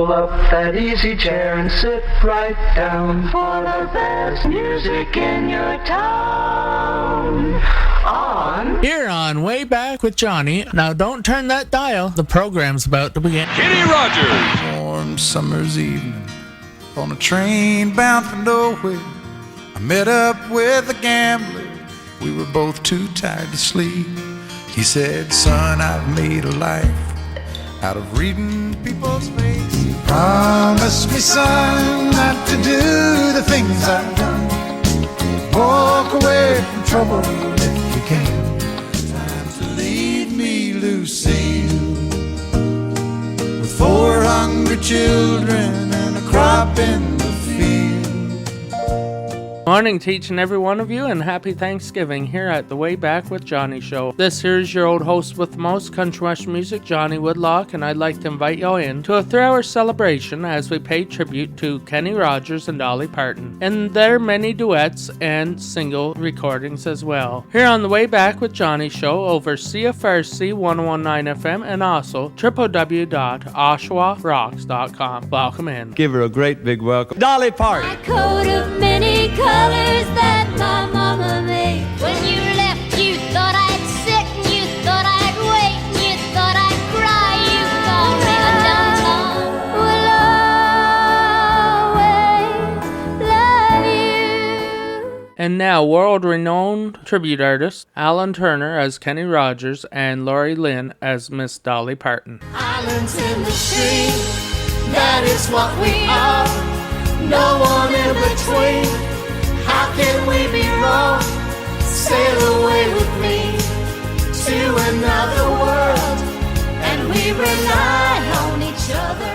Pull up that easy chair and sit right down for the best music in your town. Here on Way Back with Johnny. Now don't turn that dial. The program's about to begin. Kenny Rogers. Warm summer's evening on a train bound for nowhere. I met up with a gambler. We were both too tired to sleep. He said, son, I've made a life out of reading people's faces. Promise me, son, not to do the things I've done. Walk away from trouble if you can. Time to leave me, Lucille, with 4 hungry children and a crop in the field. Morning to each and every one of you, and happy Thanksgiving here at the Way Back with Johnny show. This here is your old host with the most, country western music, Johnny Woodlock, and I'd like to invite y'all in to a 3-hour celebration as we pay tribute to Kenny Rogers and Dolly Parton, and their many duets and single recordings as well. Here on the Way Back with Johnny show over CFRC 1019 FM and also www.oshawarocks.com. Welcome in. Give her a great big welcome. Dolly Parton. My coat of many colors that my mama made. When you left, you thought I'd sit and you thought I'd wait and you thought I'd cry. You called me a dumb song. Will always love you. And now, world-renowned tribute artist Alan Turner as Kenny Rogers and Lori Lynn as Miss Dolly Parton. Islands in the stream, that is what we are. No one in between. How can we be wrong? Sail away with me to another world, and we rely on each other.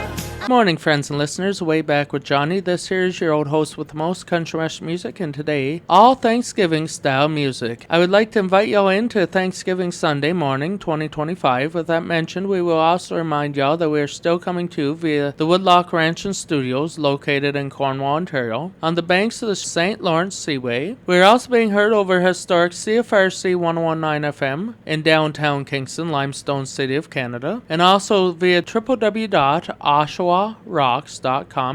Morning, friends and listeners. Way Back with Johnny. This here is your old host with the most, country western music, and today, all Thanksgiving style music. I would like to invite y'all into Thanksgiving Sunday morning, 2025. With that mentioned, we will also remind y'all that we are still coming to you via the Woodlock Ranch and Studios, located in Cornwall, Ontario, on the banks of the St. Lawrence Seaway. We are also being heard over historic CFRC 1019 FM in downtown Kingston, Limestone City of Canada, and also via www.oshawarocks.com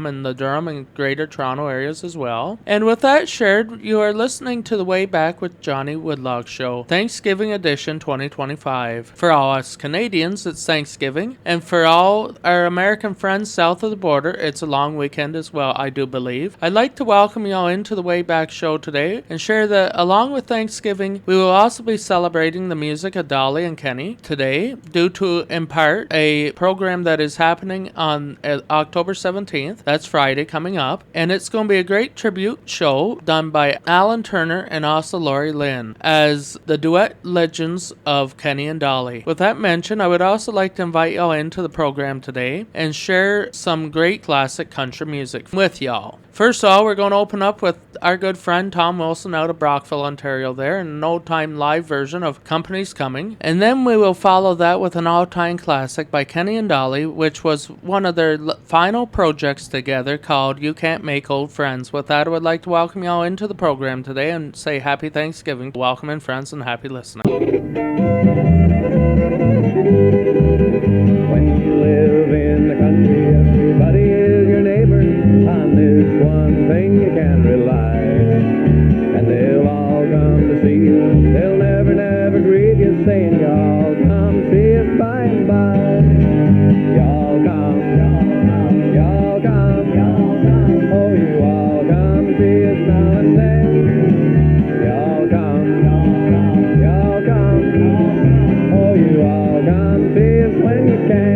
in the Durham and Greater Toronto areas as well. And with that shared, you are listening to the Way Back with Johnny Woodlock show, Thanksgiving edition 2025. For all us Canadians, it's Thanksgiving, and for all our American friends south of the border, it's a long weekend as well, I do believe. I'd like to welcome y'all into the Way Back show today and share that along with Thanksgiving, we will also be celebrating the music of Dolly and Kenny today, due to, in part, a program that is happening on October 17th. That's Friday coming up, and it's going to be a great tribute show done by Alan Turner and also Lori Lynn as the duet legends of Kenny and Dolly. With that mentioned, I would also like to invite y'all into the program today and share some great classic country music with y'all. First of all, we're going to open up with our good friend Tom Wilson out of Brockville, Ontario there, and an old-time live version of Company's Coming. And then we will follow that with an all-time classic by Kenny and Dolly, which was one of their final projects together called You Can't Make Old Friends. With that, I would like to welcome y'all into the program today and say happy Thanksgiving. Welcome in, friends, and happy listening. When you live in the country, everybody is your neighbor. On this one thing you can rely, and they'll all come to see you. They'll never, never grieve you, saying y'all come see us by and by. Y'all come, y'all come, oh you all come see us now and then. Y'all come, oh you all come see us when you can.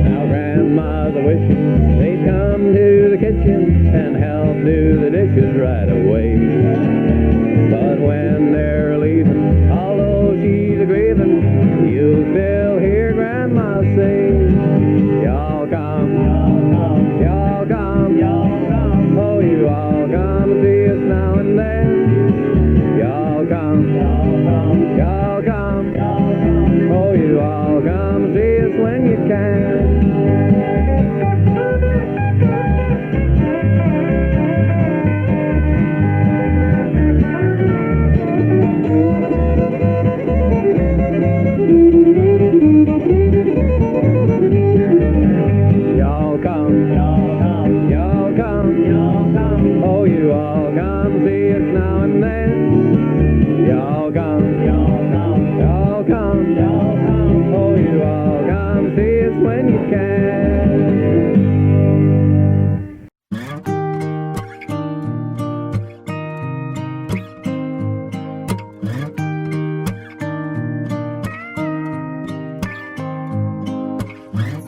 Now grandma's wishing they'd come to the kitchen and help do the dishes right away. But when they're leaving, although she's a grieving, you'll still hear grandma say, y'all come, oh you all come and see us now and then. Y'all come, oh you all come and see us when you can.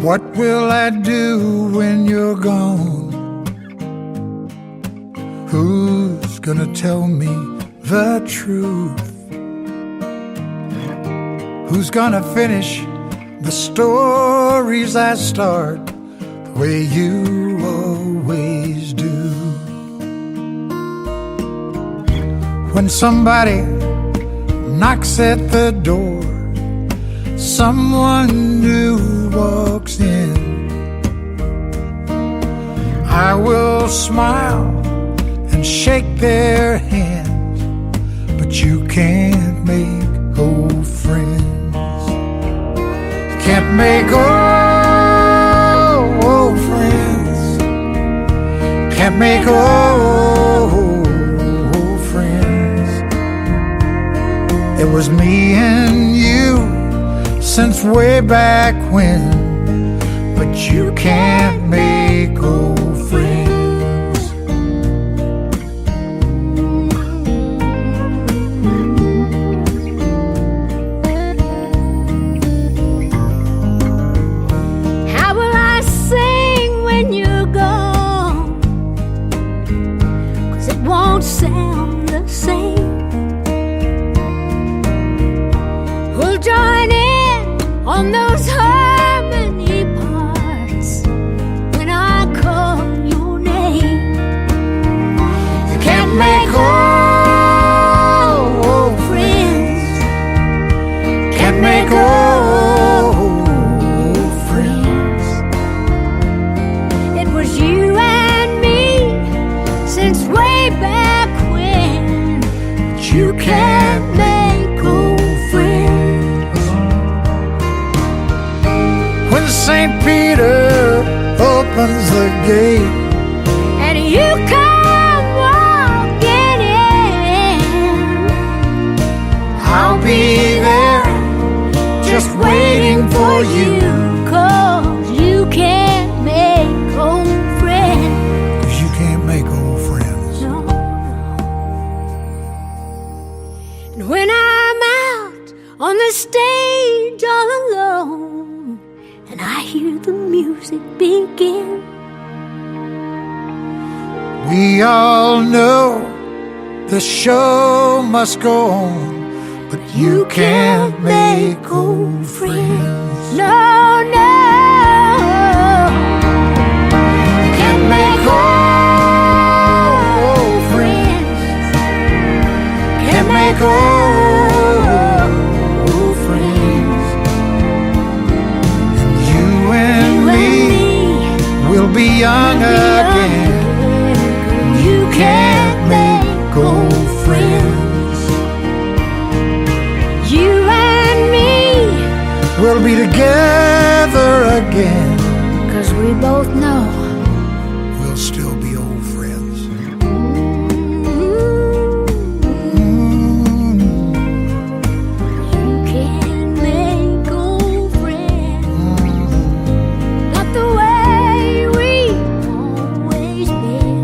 What will I do when you're gone? Who's gonna tell me the truth? Who's gonna finish the stories I start the way you always do? When somebody knocks at the door, someone new walks in, I will smile and shake their hand, but you can't make old friends. Can't make old friends. Can't make old friends. It was me and you since way back when, but you can't make old friends. How will I sing when you're gone? 'Cause it won't sound the same. We'll join in on those harmony parts when I call your name. You can't make old friends. Can't make old friends. It was you and me since way back when, but you can't make old friends. When St. Peter opens the gate And you come walking in, I'll be there just waiting for you. 'Cause you can't make old friends. 'Cause you can't make old friends. No. And when I'm out on the stage all alone, and I hear the music begin, We all know the show must go on, but you can't make old friends. no, no. You can't make old friends. Can't make old friends. And you and me will be young again. You can't make old friends. You and me, We'll be together again. 'cause we both know We'll still be old friends. you can't make old friends. Not the way we've always been.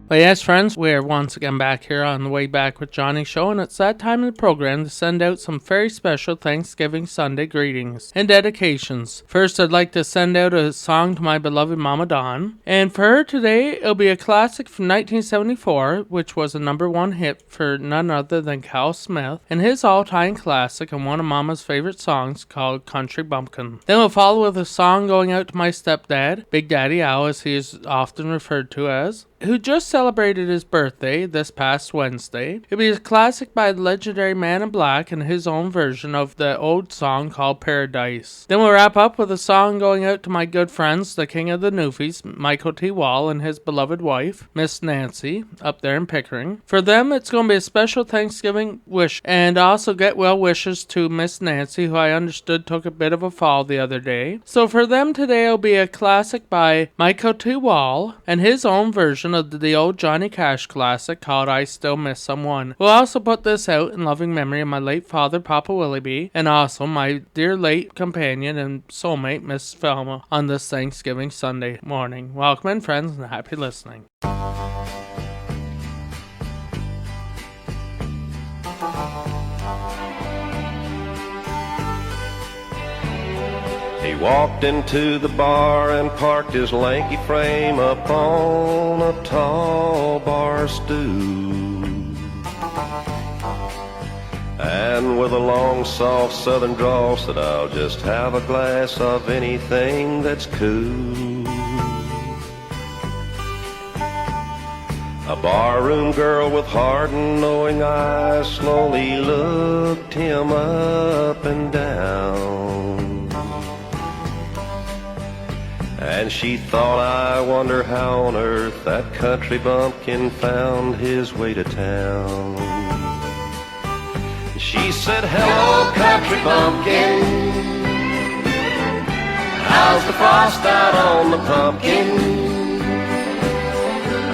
Well, yes, friends, we are once again back here on the Way Back with Johnny show, and it's that time of the program to send out some very special Thanksgiving Sunday greetings and dedications. First, I'd like to send out a song to my beloved Mama Dawn, and for her today, it'll be a classic from 1974, which was a #1 hit for none other than Cal Smith, and his all-time classic and one of Mama's favorite songs called Country Bumpkin. Then we'll follow with a song going out to my stepdad, Big Daddy Al, as he is often referred to as, who just celebrated his birthday this past Wednesday. It'll be a classic by the legendary Man in Black and his own version of the old song called Paradise. Then we'll wrap up with a song going out to my good friends, the King of the Newfies, Michael T. Wall, and his beloved wife, Miss Nancy, up there in Pickering. For them, it's going to be a special Thanksgiving wish, and also get well wishes to Miss Nancy, who I understood took a bit of a fall the other day. So for them today, it'll be a classic by Michael T. Wall and his own version of the old Johnny Cash classic called I Still Miss Someone. We'll also put this out in loving memory of my late father, Papa Willoughby, and also my dear late companion and soulmate, Miss Velma, on this Thanksgiving Sunday morning. Welcome in, friends, and happy listening. He walked into the bar and parked his lanky frame up on a tall bar stool. And with a long, soft southern drawl said, I'll just have a glass of anything that's cool. A barroom girl with hard and knowing eyes slowly looked him up and down. And she thought, I wonder how on earth that country bumpkin found his way to town. She said, hello, country bumpkin. How's the frost out on the pumpkin?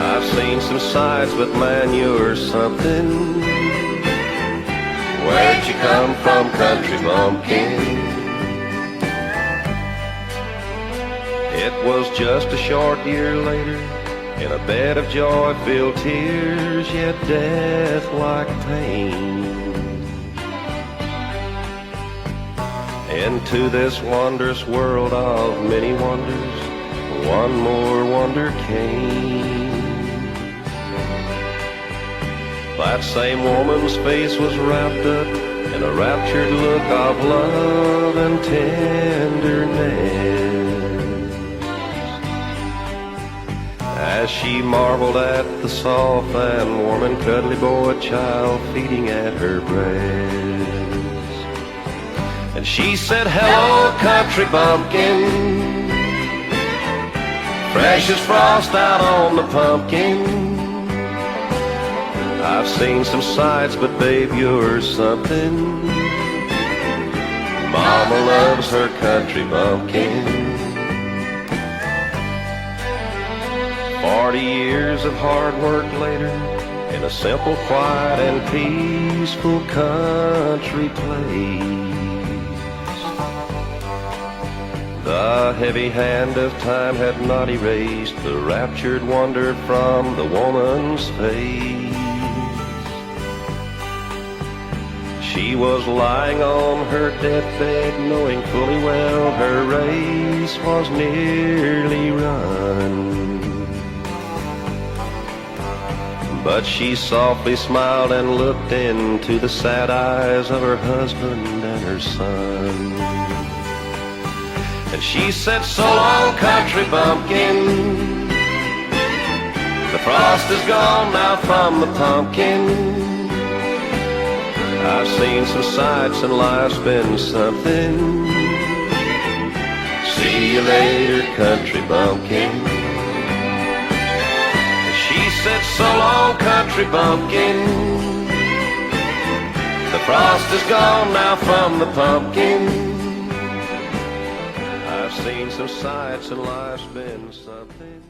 I've seen some sights, but man, you're something. Where'd you come from, country bumpkin? It was just a short year later, in a bed of joy-filled tears, yet death-like pain. Into this wondrous world of many wonders, one more wonder came. That same woman's face was wrapped up in a raptured look of love and tenderness, as she marveled at the soft and warm and cuddly boy child feeding at her breast. And she said, hello, country bumpkin, fresh as frost out on the pumpkin. I've seen some sights, but babe, you're something. Mama loves her country bumpkin. 40 years of hard work later, in a simple, quiet, and peaceful country place, the heavy hand of time had not erased the raptured wonder from the woman's face. She was lying on her deathbed, knowing fully well her race was nearly run. But she softly smiled and looked into the sad eyes of her husband and her son. And she said, so long, country bumpkin. The frost is gone now from the pumpkin. I've seen some sights and life's been something. See you later, country bumpkin. She said, so long, country bumpkin. The frost is gone now from the pumpkin. I've seen some sights and life's been something.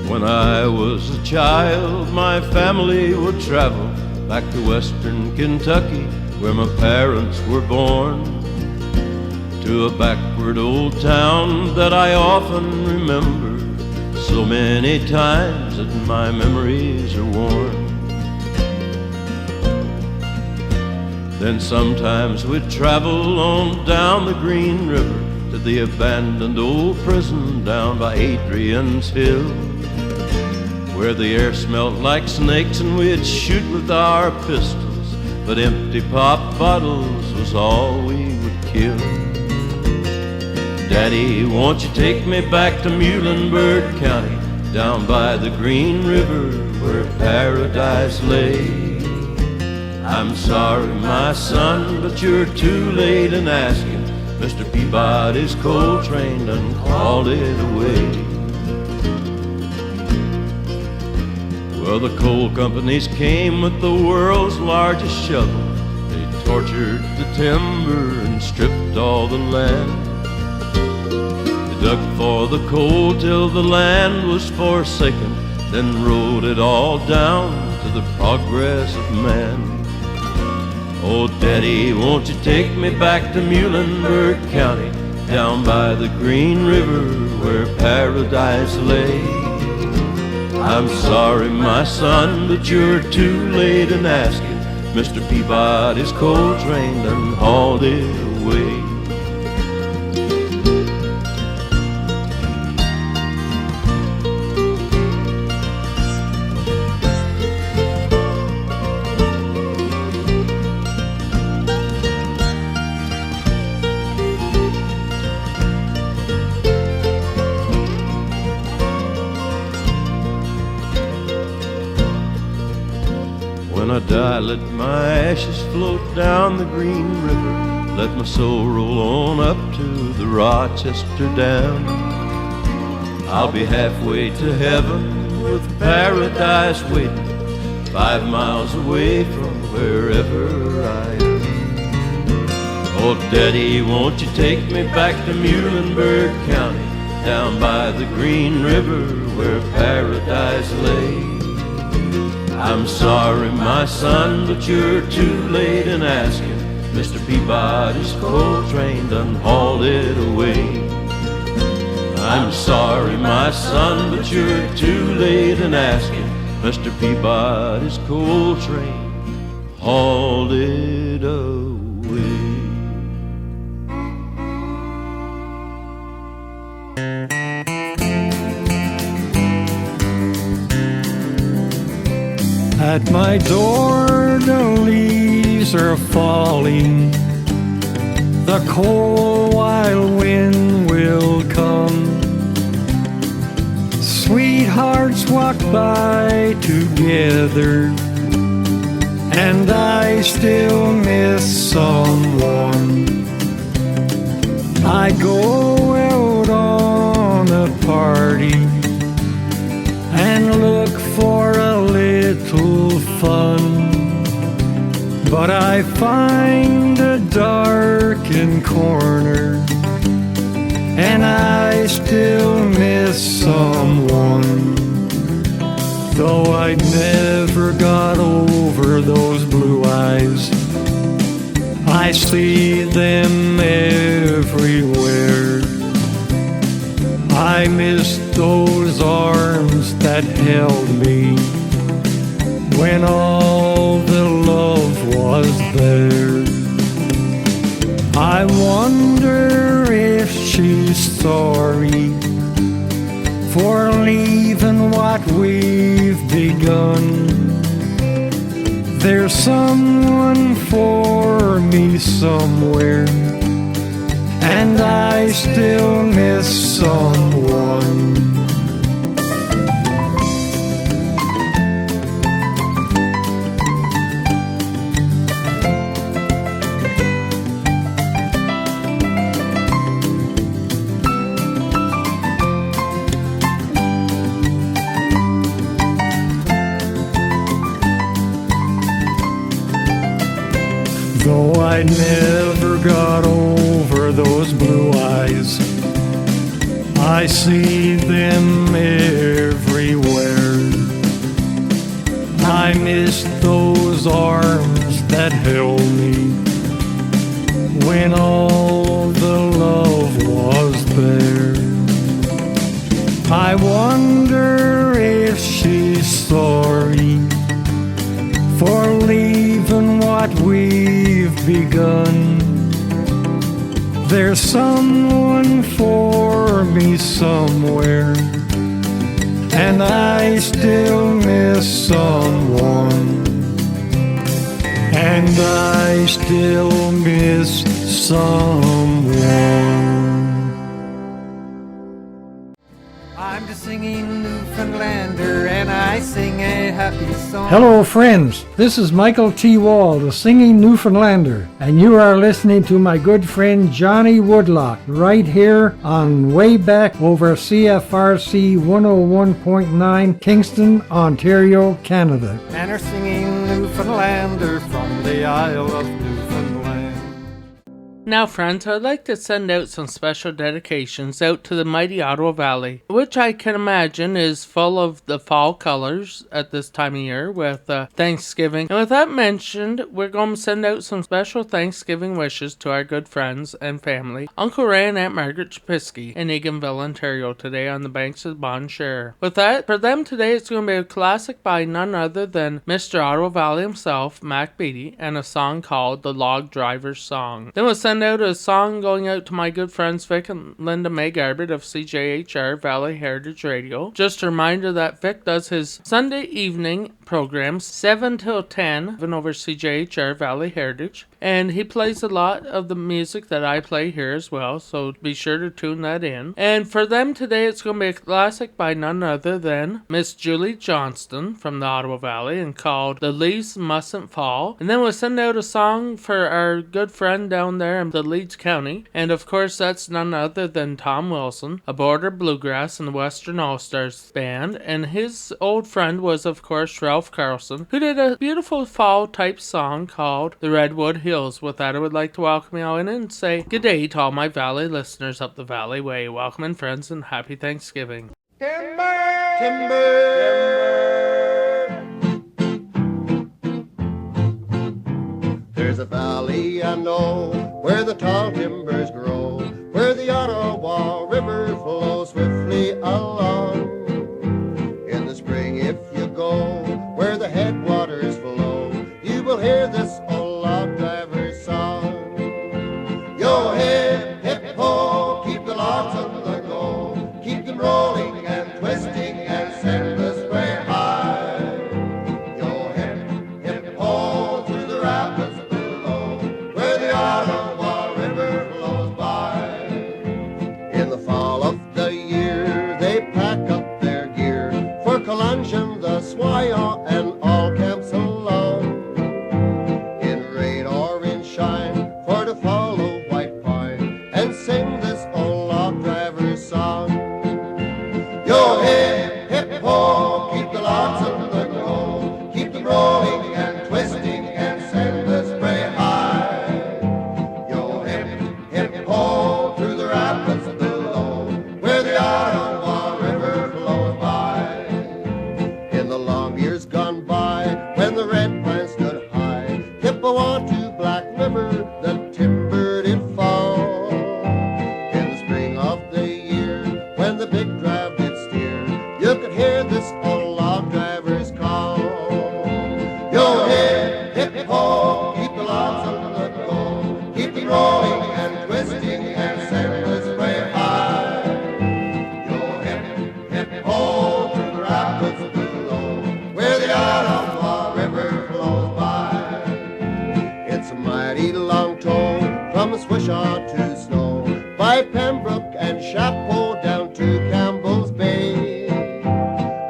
When I was a child, my family would travel back to western Kentucky, where my parents were born, to a backward old town that I often remember so many times that my memories are worn. Then sometimes we'd travel on down the Green River to the abandoned old prison down by Adrian's Hill, where the air smelled like snakes and we'd shoot with our pistols, but empty pop bottles was all we would kill. Daddy, won't you take me back to Muhlenberg County, down by the Green River where paradise lay? I'm sorry, my son, but you're too late in asking. Mr. Peabody's coal train done called it away. Well, the coal companies came with the world's largest shovel. They tortured the timber and stripped all the land. They dug for the coal till the land was forsaken, then rode it all down to the progress of man. Oh, Daddy, won't you take me back to Muhlenberg County, down by the Green River where paradise lay? I'm sorry, my son, but you're too late in asking. Mr. Peabody's coal train done hauled it away. When I die, let my ashes float down the Green River. Let my soul roll on up to the Rochester Dam. I'll be halfway to heaven with paradise waiting, 5 miles away from wherever I am. Oh, Daddy, won't you take me back to Muhlenberg County, down by the Green River where paradise lay? I'm sorry, my son, but you're too late in asking. Mr. Peabody's coal train done hauled it away. I'm sorry, my son, but you're too late in asking. Mr. Peabody's coal train hauled it away. At my door the leaves are falling, the cold wild wind will come. Sweethearts walk by together, and I still miss someone. I go out on a party and look for a little fun, but I find a darkened corner, and I still miss someone. Though I never got over those blue eyes, I see them everywhere. I miss those arms that held me when all the love was there. I wonder if she's sorry for leaving what we've begun. There's someone for me somewhere, and I still miss someone. Though I never got over those blue eyes, I see them everywhere. I miss those arms that held me when all the love was there. I wonder if she's sorry for leaving what we've begun. There's someone for me somewhere, and I still miss someone. And I still miss someone. I'm the singing Newfoundlander, and I sing a happy song. Hello, friends. This is Michael T. Wall, the singing Newfoundlander, and you are listening to my good friend Johnny Woodlock right here on Way Back over CFRC 101.9 Kingston, Ontario, Canada. And our singing Newfoundlander from the Isle of Newfoundland. Now, friends, I'd like to send out some special dedications out to the mighty Ottawa Valley, which I can imagine is full of the fall colors at this time of year with Thanksgiving. And with that mentioned, we're going to send out some special Thanksgiving wishes to our good friends and family, Uncle Ray and Aunt Margaret Chapisky in Eganville, Ontario, today on the banks of the Bon Cher. With that, for them today, it's going to be a classic by none other than Mr. Ottawa Valley himself, Mac Beatty, and a song called The Log Driver's Song. Then we'll send out a song going out to my good friends Vic and Linda May Garbett of CJHR Valley Heritage Radio. Just a reminder that Vic does his Sunday evening programs 7 till 10 over CJHR Valley Heritage, and he plays a lot of the music that I play here as well, so be sure to tune that in. And for them today, it's going to be a classic by none other than Miss Julie Johnston from the Ottawa Valley and called The Leaves Mustn't Fall. And then we'll send out a song for our good friend down there in the Leeds County, and of course that's none other than Tom Wilson, a border bluegrass in the Western All-Stars band, and his old friend was of course Ralph Carlson, who did a beautiful fall type song called The Redwood Hills. With that, I would like to welcome you all in and say good day to all my valley listeners up the valley way. Welcome in, friends, and happy Thanksgiving. Timber! Timber! There's a valley I know where the tall timbers grow, where the Ottawa River flows swiftly along. In the spring, if you go where the headwaters flow, you will hear this old log driver's song. Yo, hip, hip, ho, keep the logs on the go, keep them rolling and twisting and send the spray high. Yo, hip, hip, ho, through the rapids below, where the Ottawa River flows by. In the fall of the year, they pack up their gear for Colungeon, the Swaya, and all camps along. In rain or in shine, for to follow White Pine and sing this old log driver's song. Yo, hip, hip, ho, keep the logs on the go, keep them rolling and twisting and send the spray high. Yo, hip, hip, ho, through the rapids below, where the Ottawa River flows by. In the long years gone by, when the red pine stood high, Hippo onto Black River, the timber did fall. In the spring of the year, when the big drive did steer, you could hear this old log driver's call. Yo, hip, hip, ho, keep the logs on the go, keep them rolling and twisting and send the spray high. Yo, hip, hip, ho, through the rapids below, where the Ottawa River flows by. It's a mighty long tow from Swishaw to Snow, by Pembroke and Chapeau down to Campbell's Bay.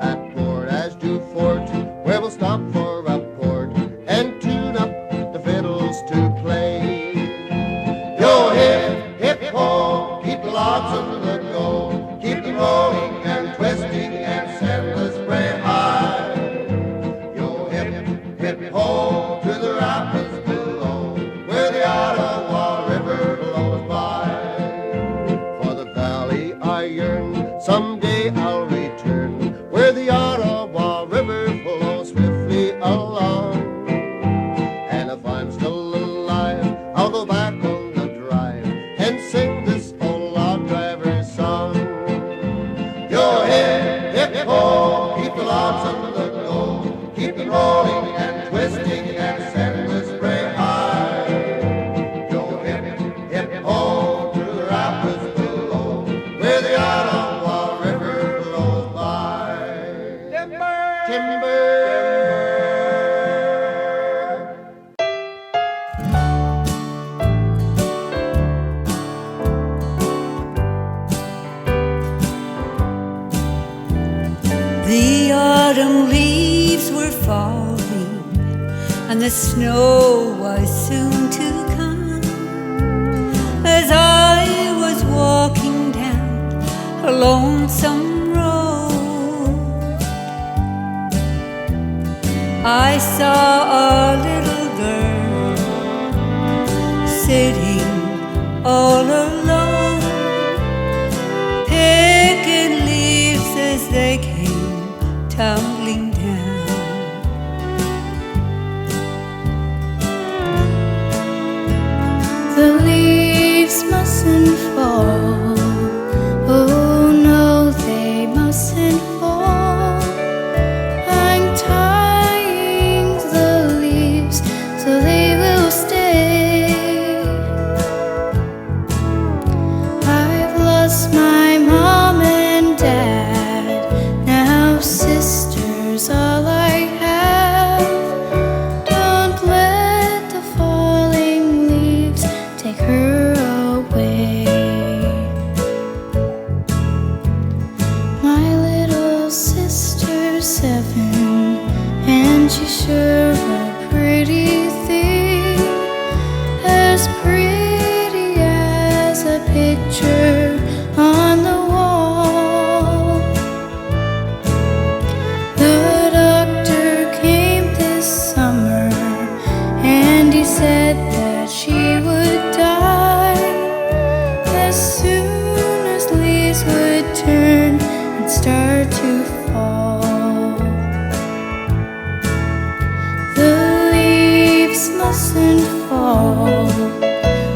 At Port as du Fort, where we'll stop for a port and tune up the fiddles to play. Yo, hip, hip, ho, keep the logs on the go, keep them rolling and twisting and send the spray high. Yo, hip, hip, ho, to the rapids below, where the Ottawa River flows by. For the valley I yearn, someday I'll return, where the Ottawa River flows swiftly along. And if I'm still alive, I'll go back on the drive and sing this old log driver's song. Yo, hip, hip, ho, keep the logs on the go, keep them rolling and twisting and send the spray high. Yo, hip, hip, ho, through the rapids below, where the Ottawa River flows by. Timber! Timber! The autumn leaves were falling, and the snow was soon to come. As I was walking down a lonesome road, I saw a little girl sitting tumbling down. The leaves mustn't fall. Oh no, they mustn't fall. I'm tying the leaves so they will stay. I've lost my mom and dad, now sister's all I have. Don't let the falling leaves take her away. My little sister's 7, and she's sure a pretty thing, as pretty as a picture on the wall. The doctor came this summer, and he said that she would die as soon as leaves would turn and start to fall. The leaves mustn't fall.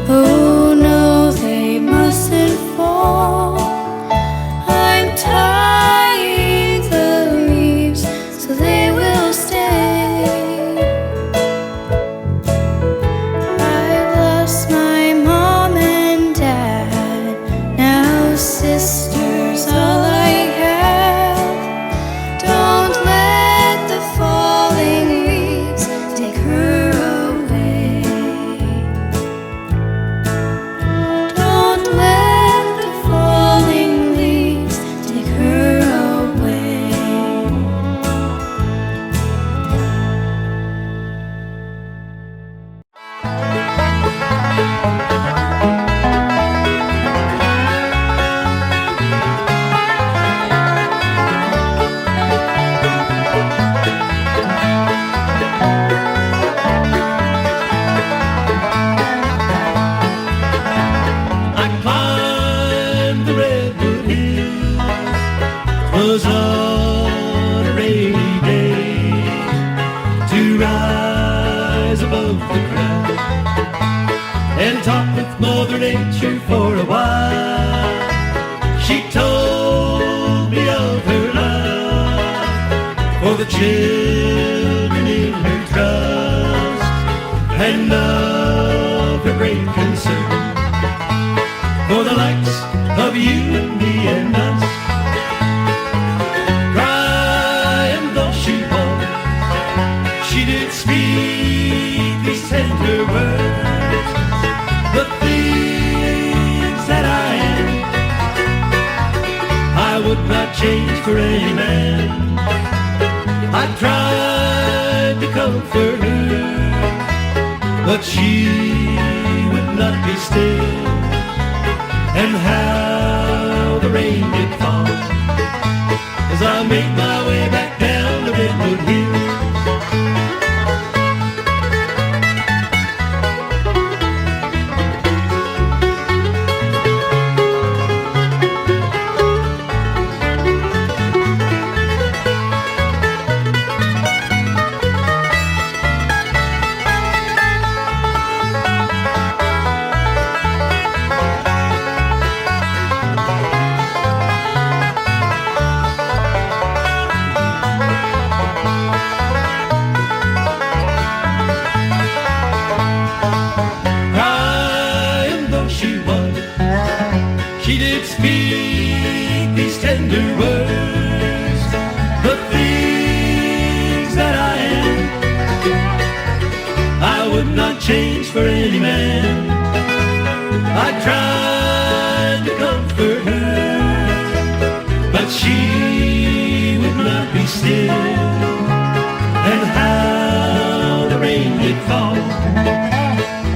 Oh no, they mustn't fall. I'm tying the leaves so they will stay. I've lost my mom and dad, now sister's all I have. Don't let the falling leaves take her away. Don't let the falling leaves take her away. I climbed the redwood hills. 'Twas on a rainy day to rise above the crowd and talk with Mother Nature for a while. She told me of her love for the children in her trust, and of her great concern for the likes of you and me and us. Crying though she was, she did speak these tender words. The things that I am, I would not change for any man. I tried to comfort her, but she would not be still. And how the rain did fall as I made my way back down the Redwood Hill. Crying though she was, she did speak these tender words. The things that I am, I would not change for any man. I tried to comfort her, but she would not be still. And how the rain did fall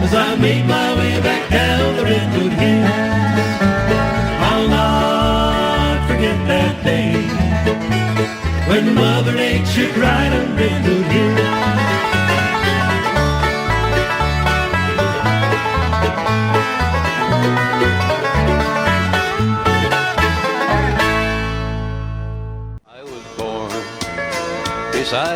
as I made my way back down the Redwood Hill. I'll not forget that day when Mother Nature cried on Redwood Hill. I was born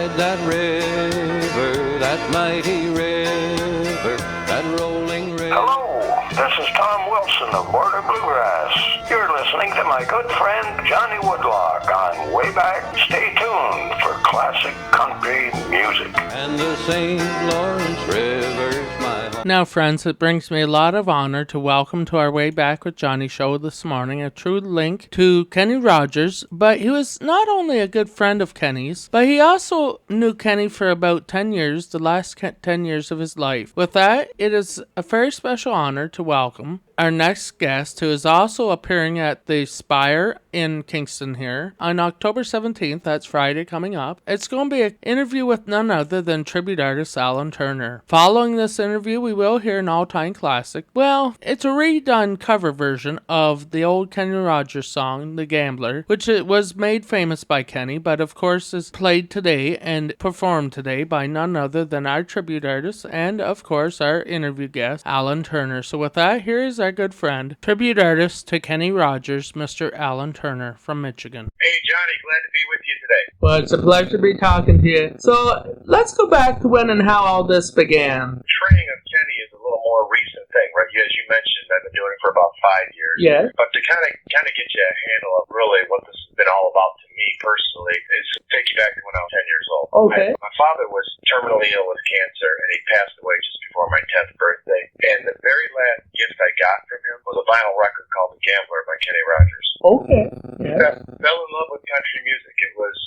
beside that river, that mighty river, that rolling river. Hello, this is Tom Wilson of Border Bluegrass. You're listening to my good friend Johnny Woodlock on Way Back. Stay tuned for classic country music. And the St. Lawrence River's my home. Now, friends, it brings me a lot of honor to welcome to our Way Back with Johnny show this morning a true link to Kenny Rogers, but he was not only a good friend of Kenny's, but he also knew Kenny for about 10 years, the last 10 years of his life. With that, it is a very special honor to welcome our next guest, who is also appearing at the Spire in Kingston here on October 17th. That's Friday coming up. It's going to be an interview with none other than tribute artist Alan Turner. Following this interview, we will hear an all-time classic. Well, it's a redone cover version of the old Kenny Rogers song, The Gambler, which it was made famous by Kenny, but of course is played today and performed today by none other than our tribute artist and, of course, our interview guest, Alan Turner. So with that, here is our good friend, tribute artist to Kenny Rogers, Mr. Alan Turner from Michigan. Hey, Johnny, glad to be with you today. Well, it's a pleasure to be talking to you. So let's go back to when and how all this began. Training of Kenny is a little more recent thing, right? As you mentioned, I've been doing it for about 5 years. Yeah. But to kind of get you a handle of really what this has been all about to me personally is take you back to when I was 10 years old. Okay. My father was terminally ill with cancer, and he passed away just before my 10th birthday. And the very last gift I got from him was a vinyl record called The Gambler by Kenny Rogers. Okay. Yeah. Fell in love with country music. It was,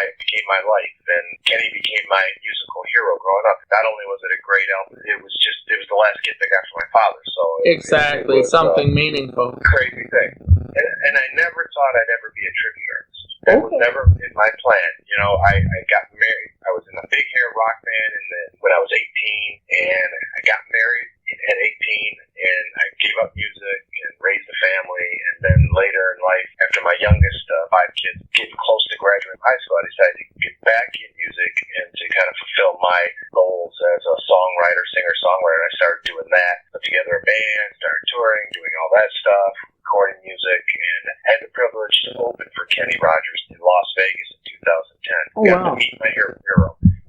it became my life, and Kenny became my musical hero growing up. Not only was it a great album, it was the last gift I got from my father. So exactly, it was, something meaningful. Crazy thing. And I never thought I'd ever be a tribute artist. That was never in my plan. I got married. I was in a big hair rock band when I was 18, and I got married at 18, and I gave up music and raised a family. And then later in life, after my youngest 5 kids getting close to graduating high school, I decided to get back in music and to kind of fulfill my goals as a songwriter, singer-songwriter. I started doing that, put together a band, started touring, doing all that stuff, recording music, and had the privilege to open for Kenny Rogers in Las Vegas in 2010. Oh, got to meet my hero.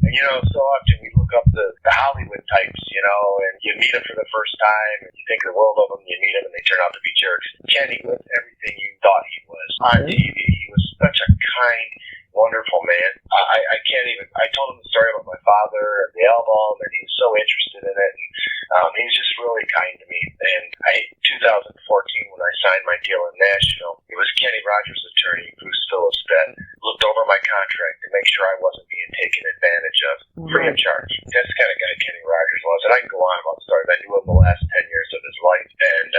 And so often we look up the Hollywood types, and you meet them for the first time, and you think the world of them, you meet them, and they turn out to be jerks. Kenny was everything you thought he was on TV. He was such a kind, wonderful man. I can't even, I told him the story about my father and the album, and he was so interested in it, and he was just really kind to me. And 2014, when I signed my deal in Nashville, it was Kenny Rogers' attorney, Bruce Phillips, that looked over my contract to make sure I wasn't being taken advantage of free of charge. That's the kind of guy Kenny Rogers was. And I can go on about stories. I knew him the last 10 years of his life. And,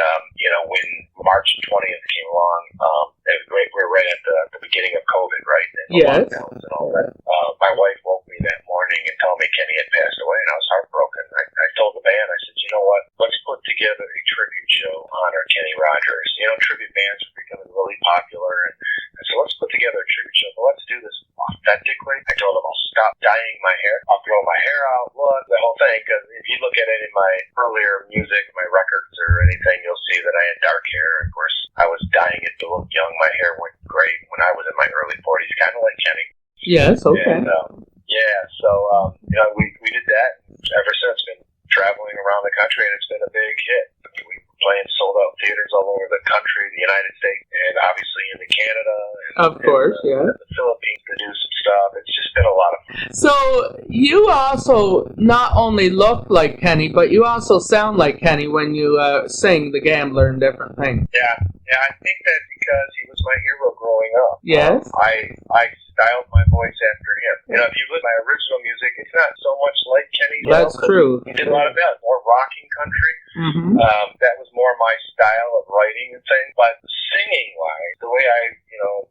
when March 20th came along, it was great. We were right at the beginning of COVID, right? And the lockdowns and all that. My wife woke me that morning and told me Kenny had passed away, and I was heartbroken. I told the band, I said, you know what? Let's put together a tribute show honor Kenny Rogers. Tribute bands were becoming really popular, and I said, let's put together a tribute show, but let's do this authentically. I told him I'll stop dyeing my hair. I'll grow my hair out, look, the whole thing, because if you look at any of my earlier music, my records or anything, you'll see that I had dark hair. Of course, I was dyeing it to look young. My hair went gray when I was in my early 40s, kind of like Kenny. Yes, okay. And, we did that. Ever since, been traveling around the country, and it's been a big hit. We were playing sold-out theaters all over the country, the United States, and obviously into Canada. And the Philippines to do some stuff. It's just been a lot of fun. So you also not only look like Kenny, but you also sound like Kenny when you sing The Gambler and different things. Yeah, I think that because he was my hero growing up. Yes. I styled my voice after him. If you look at my original music, it's not so much like Kenny. That's true. He did a lot of that, more rocking country. Mm-hmm. That was more my style of writing and things. But singing-wise, the way I,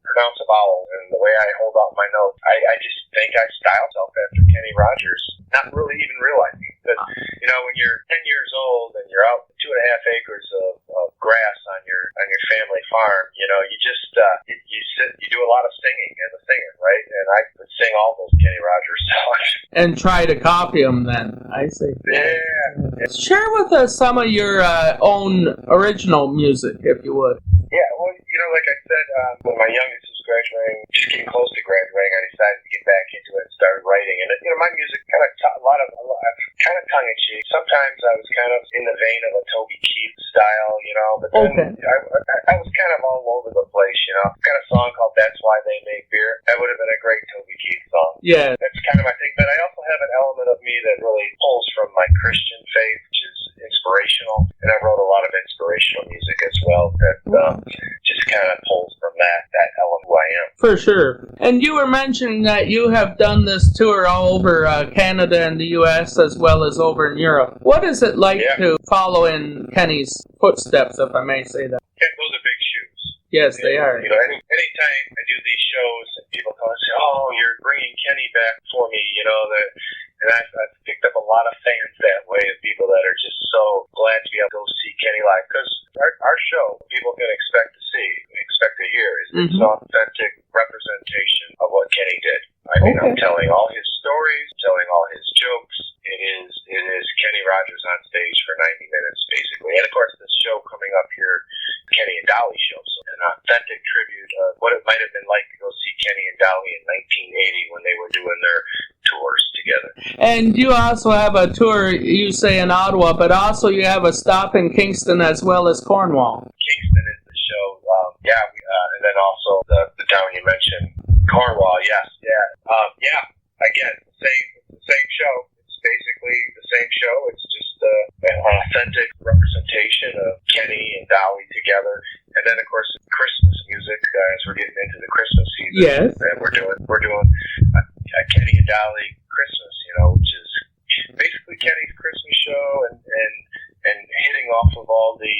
pronounce a vowel and the way I hold out my notes, I just think I style myself after Kenny Rogers, not really even realizing it. Because, when you're 10 years old and you're out 2.5 acres of grass on your family farm, you just you do a lot of singing as a singer, right? And I could sing all those Kenny Rogers songs. And try to copy them then, I see. Yeah. Share with us some of your own original music, if you would. Yeah, well, like I said, when my youngest was graduating, just getting close to graduating, I decided to get back into it and started writing. And my music kind of kind of tongue in cheek. Sometimes I was kind of in the vein of a Toby Keith style, but then I was kind of all over the place. I've got a song called "That's Why They Make Beer." That would have been a great Toby Keith song. Yeah, that's kind of my thing. But I also have an element of me that really pulls from my Christian faith, which is inspirational, and I wrote a lot of inspirational music as well that just kind of pulls from that element who I am. For sure. And you were mentioning that you have done this tour all over Canada and the U.S. as well as over in Europe. What is it like to follow in Kenny's footsteps, if I may say that? Yeah, those are big shoes. Yes, they are. Anytime I do these shows and people come and say, "Oh, you're bringing Kenny back for me," and I've picked up a lot of fans that way, of people that are just so glad to be able to go see Kenny live. Because our show, people can expect to hear, is it's an authentic representation of what Kenny did. I mean, I'm telling all his stories, telling all his jokes. It is Kenny Rogers on stage for 90 minutes, basically. And of course, this show coming up here, Kenny and Dolly show, so an authentic tribute of what it might have been like to go see Kenny and Dolly in 1980 when they were doing their tours together. And you also have a tour, you say, in Ottawa, but also you have a stop in Kingston as well as Cornwall. Kingston is the show, and then also the town you mentioned, Cornwall, yes, again, same show. It's basically the same show. It's just an authentic representation of Kenny and Dolly together. And then, of course, Christmas music, as we're getting into the Christmas season. Yes. And we're doing a Kenny and Dolly Christmas, which is basically Kenny's Christmas show and hitting off of all the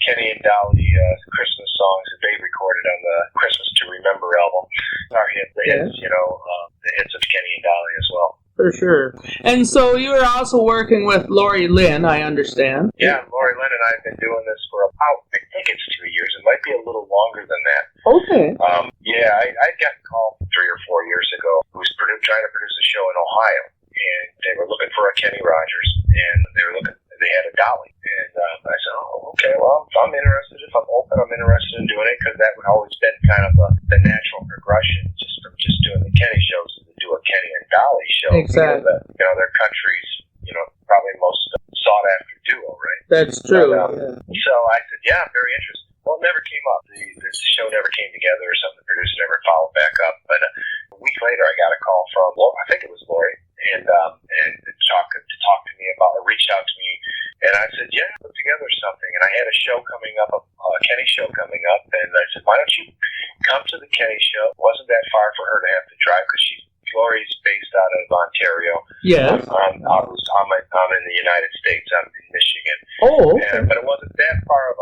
Kenny and Dolly Christmas songs that they recorded on the Christmas to Remember album. Our hits, the hits of Kenny and Dolly as well. For sure. And so you were also working with Lori Lynn, I understand. Yeah, Lori Lynn and I have been doing this for about, I think it's 2 years. It might be a little longer than that. Okay. I got a call 3 or 4 years ago who was trying to produce a show in Ohio. And they were looking for a Kenny Rogers. And they had a Dolly. And I said, okay, well, if I'm interested, if I'm open, I'm interested in doing it, because that would always been kind of the natural progression just from just doing the Kenny shows is to do a Kenny and Dolly show. Exactly. Because they're country's, probably most sought after duo, right? That's true. So I said, I'm very interested. Well, it never came up. The show never came together or something. The producer never followed back up. But a week later, I got a call from, I think it was Lori, and to talk to me about, reached out to me, and I said, put together something. And I had a show coming up, a Kenny show coming up, and I said, why don't you come to the Kenny show? It wasn't that far for her to have to drive, because Lori's based out of Ontario. Yes. I'm in the United States. I'm in Michigan. Oh, okay. But it wasn't that far of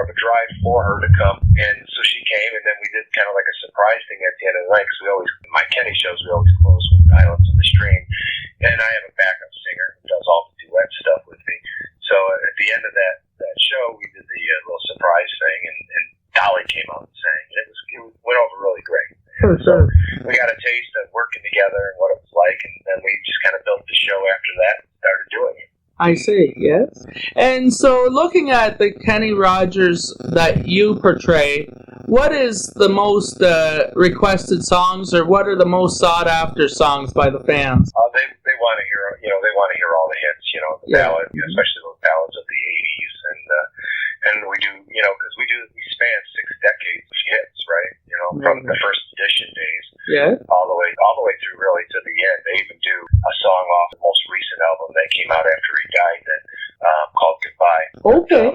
a drive for her to come, and so she came, and then we did kind of like a surprise thing at the end of the night, because my Kenny shows, we always close with Islands in the Stream, and I have a backup singer who does all the duet stuff with me. So at the end of that show, we did the little surprise thing, and Dolly came out and sang, and it went over really great. For sure. We got a taste of working together and what it was like, and then we just kind of built the show after that and started doing it. I see, yes. And so looking at the Kenny Rogers that you portray, what is the most requested songs, or what are the most sought after songs by the fans? They want to hear all the hits, the ballad, especially those ballads of the 80s, and we do, because we span 6 decades of hits, right? From the first edition days, all the way through really to the end. They even do a song off the most recent album that came out after he died, called Goodbye. Okay,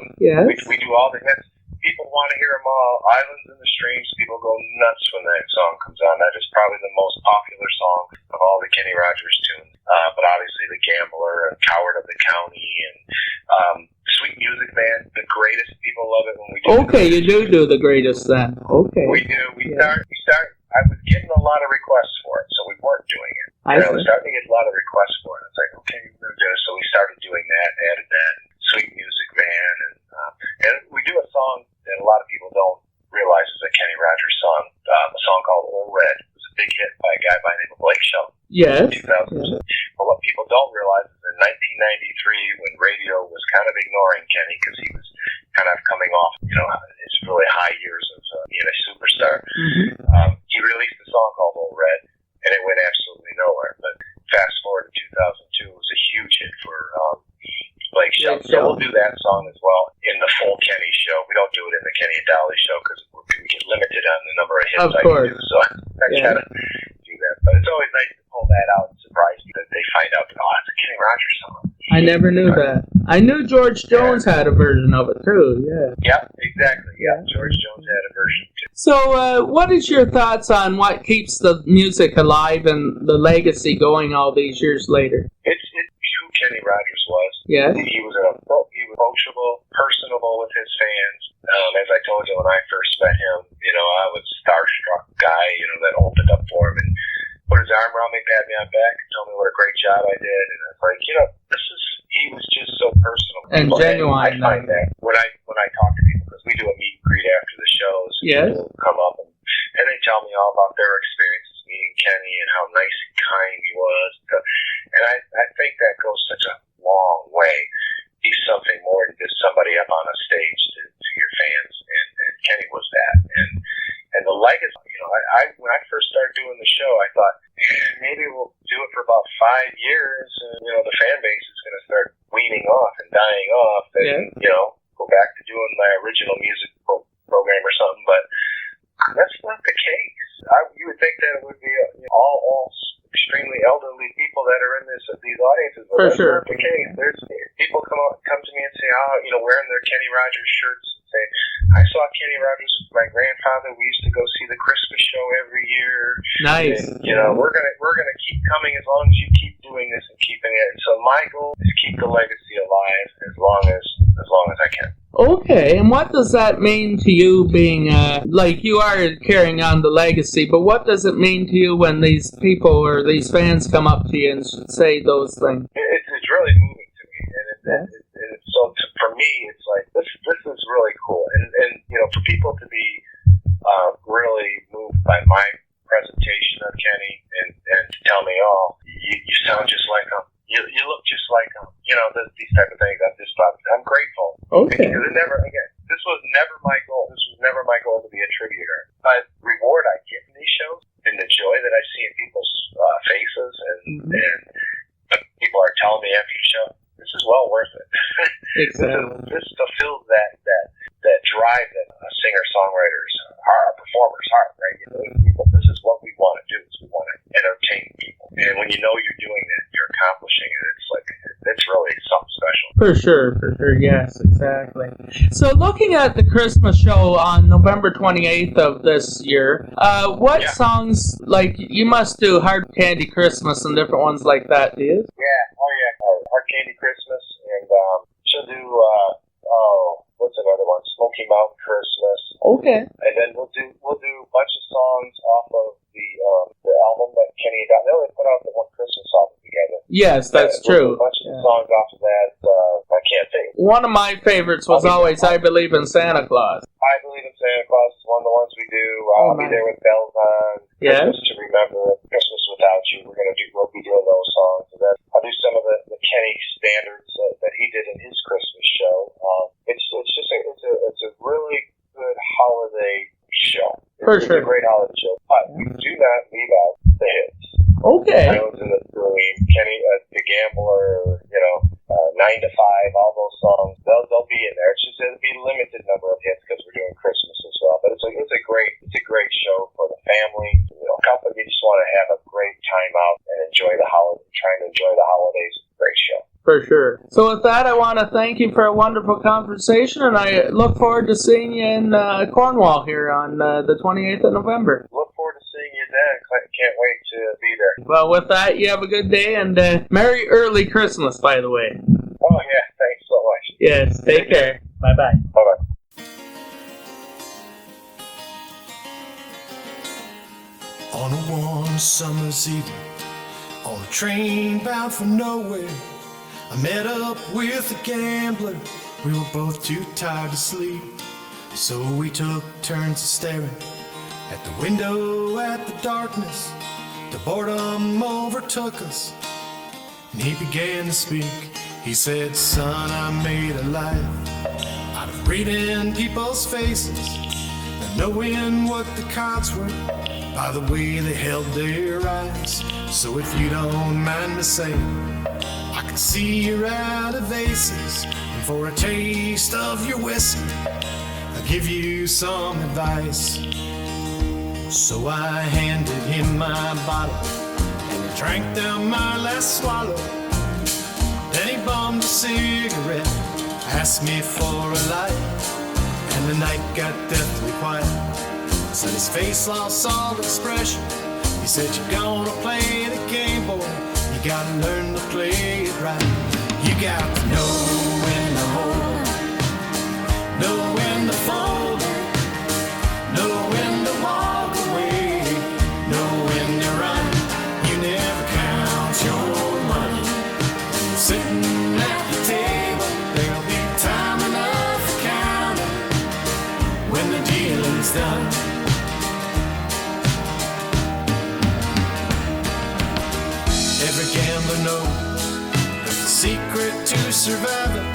We do all the hits. People want to hear them all. Islands in the Streams, people go nuts when that song comes on. That is probably the most popular song of all the Kenny Rogers tunes. But obviously The Gambler and Coward of the County and Sweet Music Man, the greatest. People love it when we do. Okay, you do the greatest then. Okay. We do. We start. I was getting a lot of requests for it, so we weren't doing it. I was starting to get a lot of requests for it. It's like, okay, we're going to do it. So we started doing that, added that, Sweet Music Man, and we do a song that a lot of people don't realize is a Kenny Rogers song, a song called Old Red. It was a big hit by a guy by the name of Blake Shelton. Yes. In 2000. But what people don't realize is in 1993, when radio was kind of ignoring Kenny because he was kind of coming off, his really high years of being a superstar. He released a song called Old Red, and it went absolutely nowhere. But fast forward to 2002, it was a huge hit for Blake Shelton. So we'll do that song as well in the full Kenny show. We don't do it in the Kenny and Dolly show because we get limited on the number of hits I can do. So I try to do that. But it's always nice to pull that out and surprise me that they find out that, oh, it's a Kenny Rogers song. I never knew that. I knew George Jones had a version of it too. Yeah. Yeah, exactly. Yeah, George Jones had a version too. So, what is your thoughts on what keeps the music alive and the legacy going all these years later? It's who Kenny Rogers was. Yeah. He was approachable, personable with his fans. As I told you when I first met him, I was a starstruck guy, that opened up for him and put his arm around me, pat me on the back, and told me what a great job I did. And I was like, he was just so personal and genuine. I find that when I talk to people, because we do a meet and greet after the shows, people come up and they tell me all about their experiences meeting Kenny and how nice and kind he was. And I think that goes such a long way. He's something more than just somebody up on a stage to your fans, and Kenny was that. And the legacy, when I first started doing the show, I thought, maybe we'll do it for about 5 years, and, the fan base is going to start weaning off and dying off, and, go back to doing my original music program or something, but that's not the case. You would think that it would be all extremely elderly people that are in these audiences, but that's not the case. There's people come to me and say, wearing their Kenny Rogers shirts and say, I saw Kenny Rogers with my grandfather. We used to go see the Christmas show every year. Nice. And, we're gonna keep coming as long as you keep doing this and keeping it. And so my goal is keep the legacy alive as long as I can. Okay, and what does that mean to you being, you are carrying on the legacy, but what does it mean to you when these people or these fans come up to you and say those things? It's really moving to me, and so for me, it's like, this is really cool, and for people to be really moved by my presentation of Kenny and to tell me, oh, you sound just like him, you look just like him, these type of things. I'm grateful. Okay. Because this was never my goal. This was never my goal to be a tributer. But reward I get in these shows and the joy that I see in people's faces and people are telling me after the show, this is well worth it. Exactly. This fulfills that drive that a singer-songwriter's heart, a performer's heart, right? This is what we want to do. We want to entertain people. And when you know you're doing that, you're accomplishing it, it's really something special. For sure, yes, exactly. So looking at the Christmas show on November 28th of this year, what songs, you must do Hard Candy Christmas and different ones like that, do you? Yeah, Hard Candy Christmas, and she'll do, what's another one? Smoky Mountain Christmas. Okay. And then we'll do a bunch of songs off of the album that Kenny and they only put out the one Christmas album together. Yes, that's true. A bunch of songs off of that. I can't think. One of my favorites was always I Believe in Santa Claus. I Believe in Santa Claus is one of the ones we do. I'll be there with bells on. Yes. Christmas to Remember. Christmas Without You. We'll be doing those songs. And then I'll do some of the Kenny standards that he did in his Christmas show. It's a really good holiday show. It's a great holiday show. But we do not leave out the hits. Okay. I was in the Dream, Kenny, The Gambler, 9 to 5, all those songs. They'll be in there. It's just it'll be a limited number of hits because we're doing Christmas as well. But it's a great show for the family. Couple you just want to have a great time out and enjoy the holiday. Trying to enjoy the holidays. Great show. For sure. So with that, I want to thank you for a wonderful conversation, and I look forward to seeing you in Cornwall here on the 28th of November. Look forward to seeing you then. Can't wait to be there. Well, with that, you have a good day, and Merry Early Christmas, by the way. Oh, yeah. Thanks so much. Yes. Take care. Bye-bye. Bye-bye. On a warm summer's evening, on a train bound for nowhere, I met up with a gambler. We were both too tired to sleep, so we took turns staring at the window at the darkness. The boredom overtook us, and he began to speak. He said, son, I made a life out of reading people's faces, knowing what the cards were by the way they held their eyes. So if you don't mind me saying, I can see you're out of aces, and for a taste of your whiskey, I'll give you some advice. So I handed him my bottle, and he drank down my last swallow. Then he bummed a cigarette, asked me for a light, and the night got deathly quiet. Said his face lost all expression. He said, you're gonna play the game, boy. You gotta learn to play it right. You got to know when to hold, know when to fold, know when to walk away, know when to run. You never count your money when you're sitting at the table. There'll be time enough for counting when the dealing's done. Every gambler knows that the secret to surviving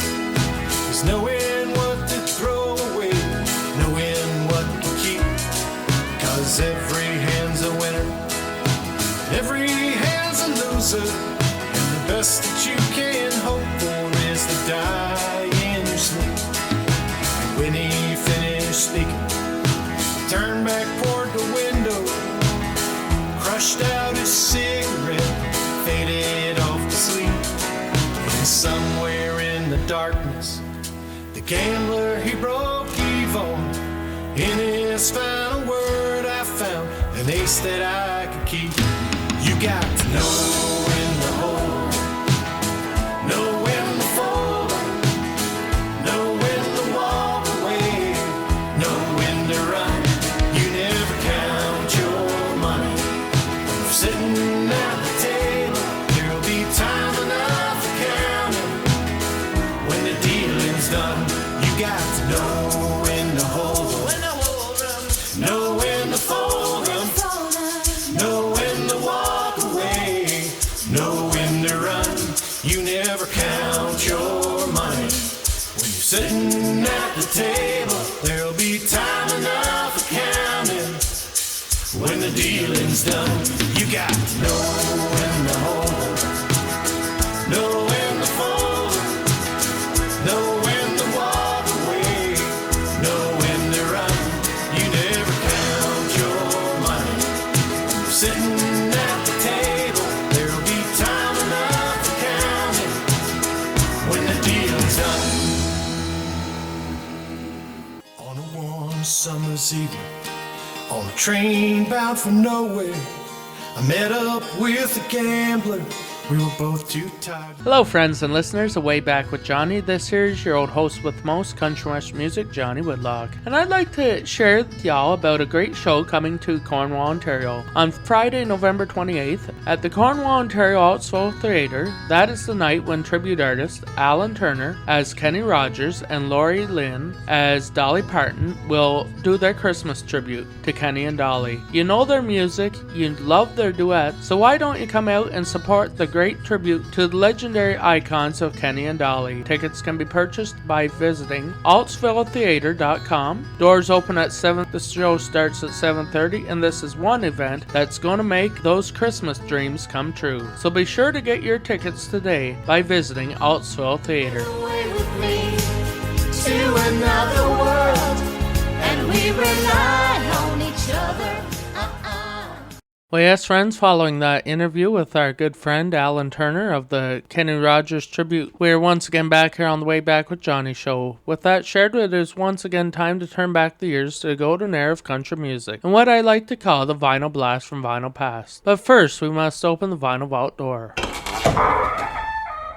is knowing what to throw away, knowing what to keep. Cause every hand's a winner, every hand's a loser, and the best that you can hope for is to die in your sleep. And when he finished speaking, he turned back toward the window, crushed out his cigarette, faded off to sleep. And somewhere in the darkness, the gambler, he broke even. In his final word, I found an ace that I could keep. You got to know when to hold, know when to fold, know when to walk away, know when to run. You never count your money when you're sitting at the table. There'll be time enough for counting when the dealing's done. You got to know when to hold them, know when to fold them, know when to walk away, know when to run. You never count your money when you're sitting at the table. There'll be time enough for counting when the dealing's done. You got to know when to hold them, know when to fold them, know when to walk away, know when to run. You never count your money when you're sitting at the table. There'll be time enough for counting when the dealing's done. On a warm summer's evening, on a train bound for nowhere, I met up with a gambler. We were both too tired. Hello, friends and listeners, Way Back with Johnny. This here is your old host with most country western music, Johnny Woodlock. And I'd like to share with y'all about a great show coming to Cornwall, Ontario on Friday, November 28th at the Cornwall, Ontario Outsville Theatre. That is the night when tribute artists Alan Turner as Kenny Rogers and Lori Lynn as Dolly Parton will do their Christmas tribute to Kenny and Dolly. You know their music, you love their duet, so why don't you come out and support the great tribute to the legendary icons of Kenny and Dolly. Tickets can be purchased by visiting altsvilletheater.com. Doors open at 7. The show starts at 7:30, and this is one event that's going to make those Christmas dreams come true. So be sure to get your tickets today by visiting Altsville Theater. Away with me to another world, and we rely on each other. Well, yes, friends, following that interview with our good friend Alan Turner of the Kenny Rogers Tribute, we're once again back here on the Way Back with Johnny show. With that shared, it is once again time to turn back the years to the golden era of country music, and what I like to call the vinyl blast from Vinyl Past. But first, we must open the Vinyl Vault door.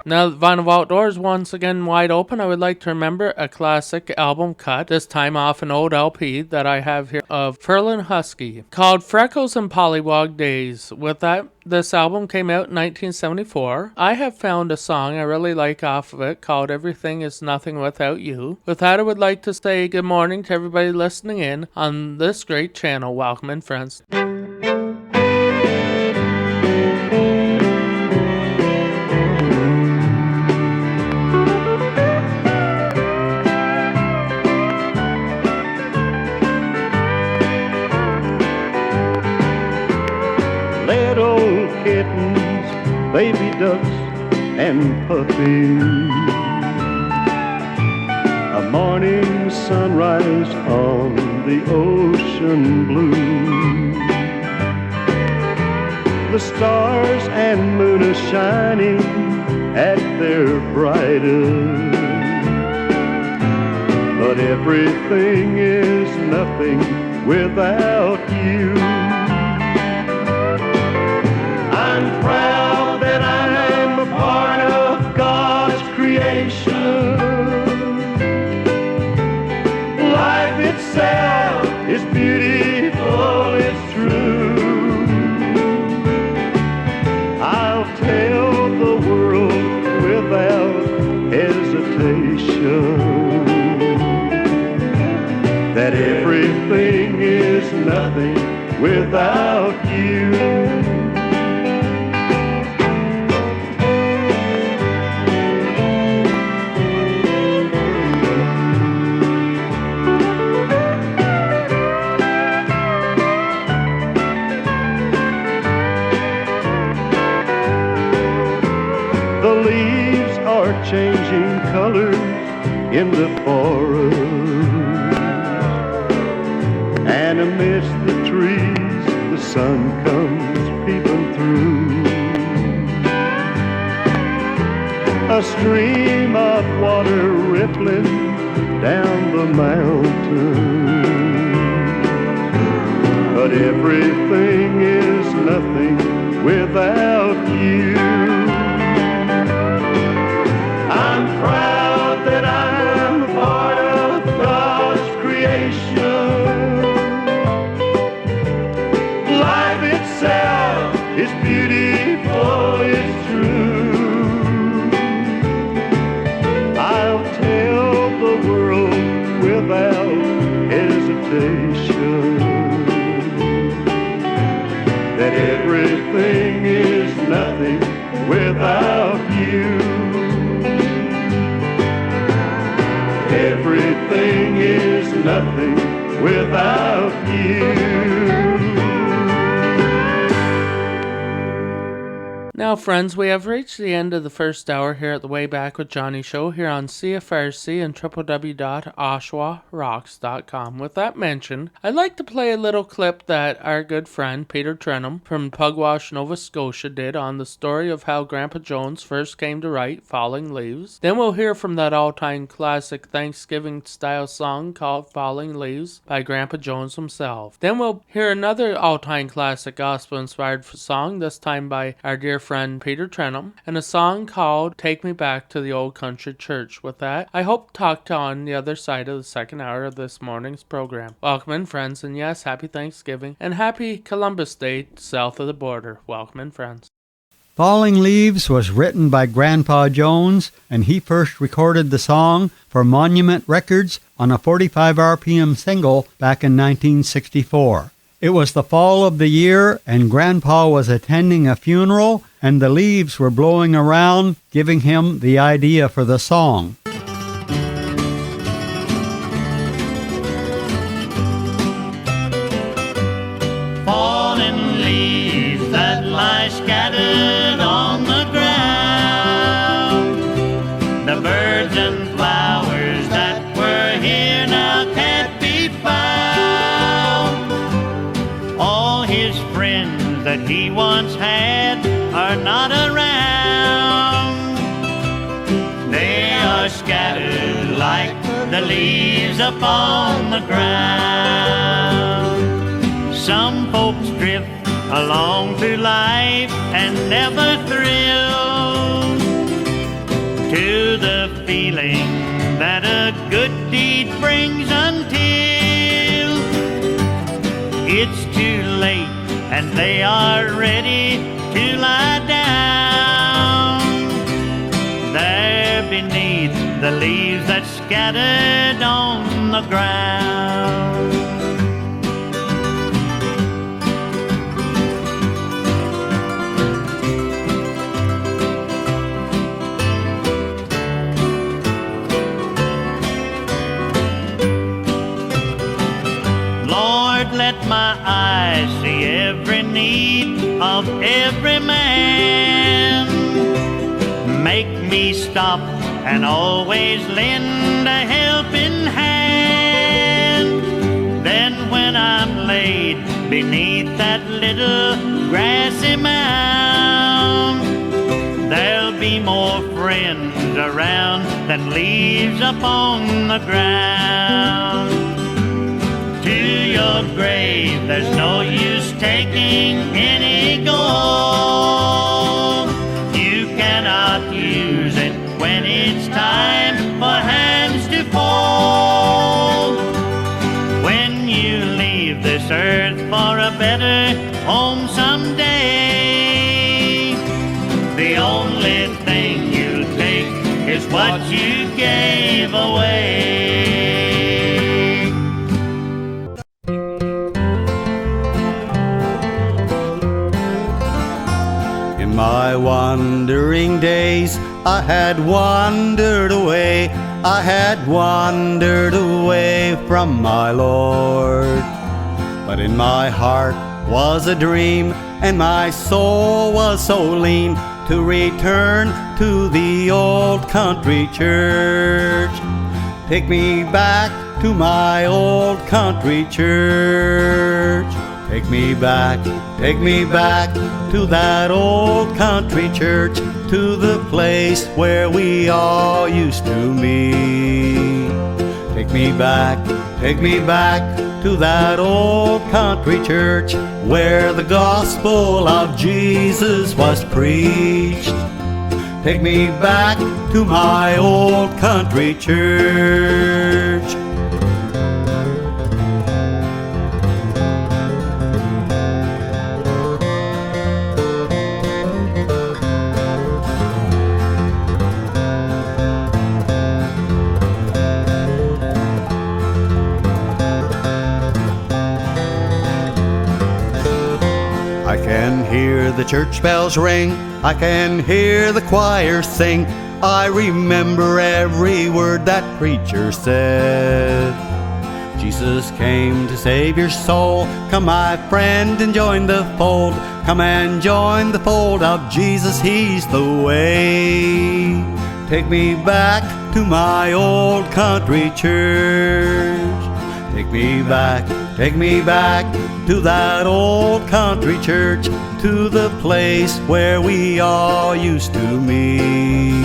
Now that Vinyl Vault door is once again wide open, I would like to remember a classic album cut, this time off an old LP that I have here of Ferlin Husky, called Freckles and Pollywog Days. With that, this album came out in 1974. I have found a song I really like off of it called Everything Is Nothing Without You. With that, I would like to say good morning to everybody listening in on this great channel. Welcome in, friends. kittens, baby ducks, and puppies. A morning sunrise on the ocean blue. The stars and moon are shining at their brightest, but everything is nothing without you. I'm proud that I'm a part of God's creation. Life itself is beautiful, it's true. I'll tell the world without hesitation that everything is nothing without you. The leaves are changing colors in the forest, and amidst the trees the sun comes peeping through. A stream of water rippling down the mountain, but everything is nothing without you. I'm proud that I'm a part of God's creation. Life itself is beautiful, it's true. I'll tell the world without hesitation that everything is nothing without you. Everything is nothing without you. Now, friends, we have reached the end of the first hour here at the Way Back with Johnny show here on CFRC and www.oshawarocks.com. With that mentioned, I'd like to play a little clip that our good friend Peter Trenum from Pugwash, Nova Scotia did on the story of how Grandpa Jones first came to write Falling Leaves. Then we'll hear from that all-time classic Thanksgiving-style song called Falling Leaves by Grandpa Jones himself. Then we'll hear another all-time classic gospel-inspired song, this time by our dear friend Peter Trenum, and a song called Take Me Back to the Old Country Church. With that, I hope to talk to on the other side of the second hour of this morning's program. Welcome in, friends, and yes, happy Thanksgiving, and happy Columbus Day south of the border. Welcome in, friends. Falling Leaves was written by Grandpa Jones, and he first recorded the song for Monument Records on a 45 RPM single back in 1964. It was the fall of the year, and Grandpa was attending a funeral, and the leaves were blowing around, giving him the idea for the song. Fallen leaves that lie scattered on the ground, the birds and flowers that were here now can't be found. All his friends that he once had are not around. They are scattered like the leaves upon the ground. Some folks drift along through life and never thrill to the feeling that a good deed brings until it's too late and they are ready to lie down there beneath the leaves that scattered on the ground. Lord, let my eyes see every need of every man. Make me stop and always lend a helping hand. Then when I'm laid beneath that little grassy mound, there'll be more friends around than leaves upon the ground. To your grave there's no use taking any gold. You cannot use it when it's time for hands to fold. When you leave this earth for a better home someday, the only thing you'll take is what you gave away. In my wandering days, I had wandered away. I had wandered away from my Lord. But in my heart was a dream, and my soul was so lean to return to the old country church. Take me back to my old country church. Take me back to that old country church, to the place where we all used to meet. Take me back to that old country church where the gospel of Jesus was preached. Take me back to my old country church. I can hear the church bells ring, I can hear the choir sing, I remember every word that preacher said. Jesus came to save your soul, come my friend and join the fold, come and join the fold of Jesus, He's the way. Take me back to my old country church. Take me back to that old country church, to the place where we all used to meet.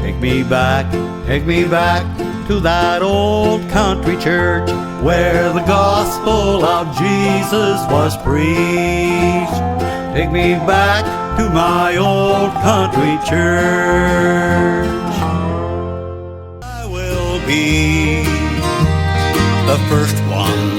Take me back to that old country church where the gospel of Jesus was preached. Take me back to my old country church. I will be the first one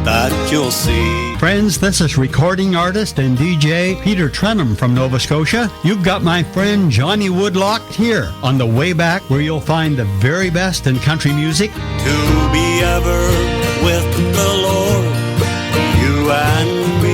that you'll see. Friends, this is recording artist and DJ Peter Trenum from Nova Scotia. You've got my friend Johnny Woodlock here on the way back, where you'll find the very best in country music. To be ever with the Lord, you and me.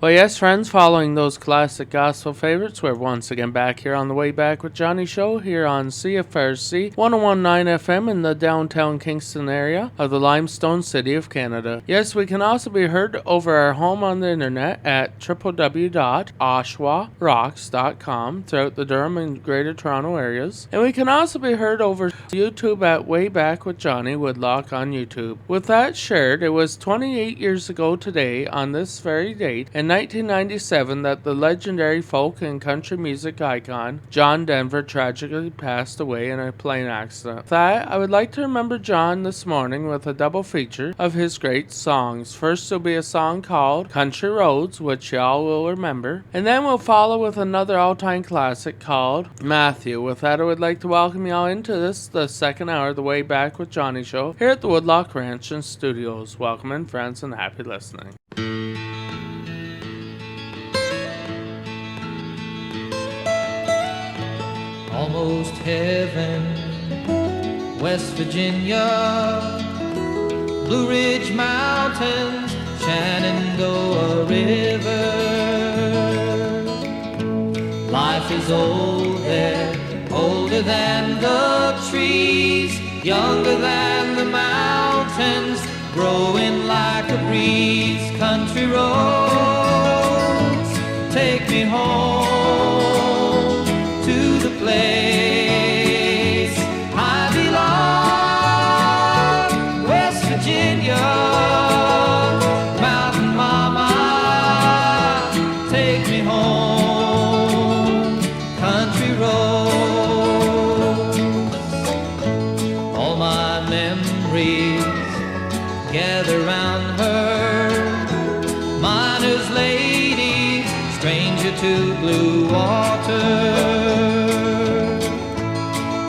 Well, yes, friends, following those classic gospel favorites, we're once again back here on the Way Back with Johnny show here on CFRC 101.9 FM in the downtown Kingston area of the Limestone City of Canada. Yes, we can also be heard over our home on the internet at www.oshawarocks.com throughout the Durham and Greater Toronto areas. And we can also be heard over YouTube at Way Back with Johnny Woodlock on YouTube. With that shared, it was 28 years ago today on this very date in 1997 that the legendary folk and country music icon John Denver tragically passed away in a plane accident. With that, I would like to remember John this morning with a double feature of his great songs. First will be a song called Country Roads, which y'all will remember, and then we'll follow with another all-time classic called Matthew. With that, I would like to welcome y'all into this, the second hour of the Way Back with Johnny show here at the Woodlock Ranch and Studios. Welcome in, friends, and happy listening. Almost heaven, West Virginia, Blue Ridge Mountains, Shenandoah River. Life is old there, older than the trees, younger than the mountains, growing like a breeze. memories, country roads, take me home to the place I belong. West Virginia, Mountain Mama, take me home, country roads. All my memories gather round her, miner's lady, stranger to blue water.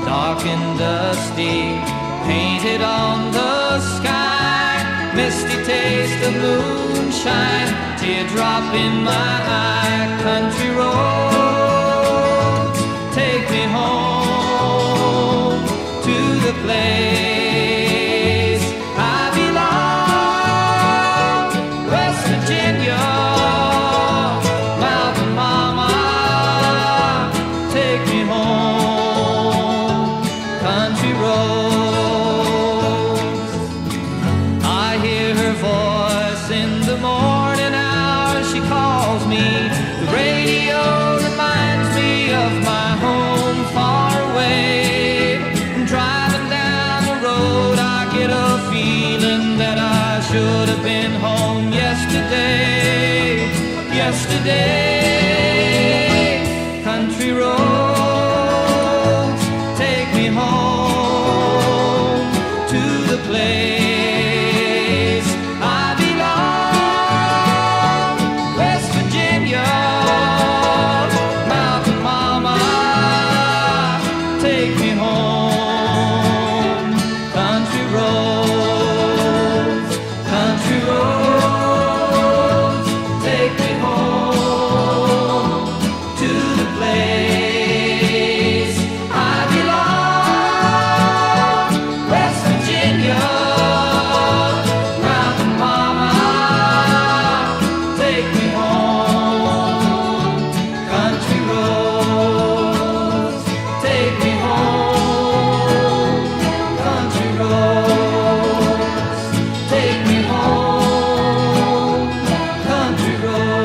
Dark and dusty, painted on the sky, misty taste of moonshine, teardrop in my eye. Country roads, take me home to the place I belong. West Virginia, Mountain Mama, take me home, country roads. I hear her voice in the morning hours, she calls me. The radio reminds me of my home far away. Driving down the road, I get a feeling that I should have been home yesterday, yesterday. Country roads, take me home to the place I belong. West Virginia, Mountain Mama, take me home, country roads, country roads, take me home to the place I belong. West Virginia, Mountain Mama, take me home, country roads, take me home, country roads, take me home, country roads.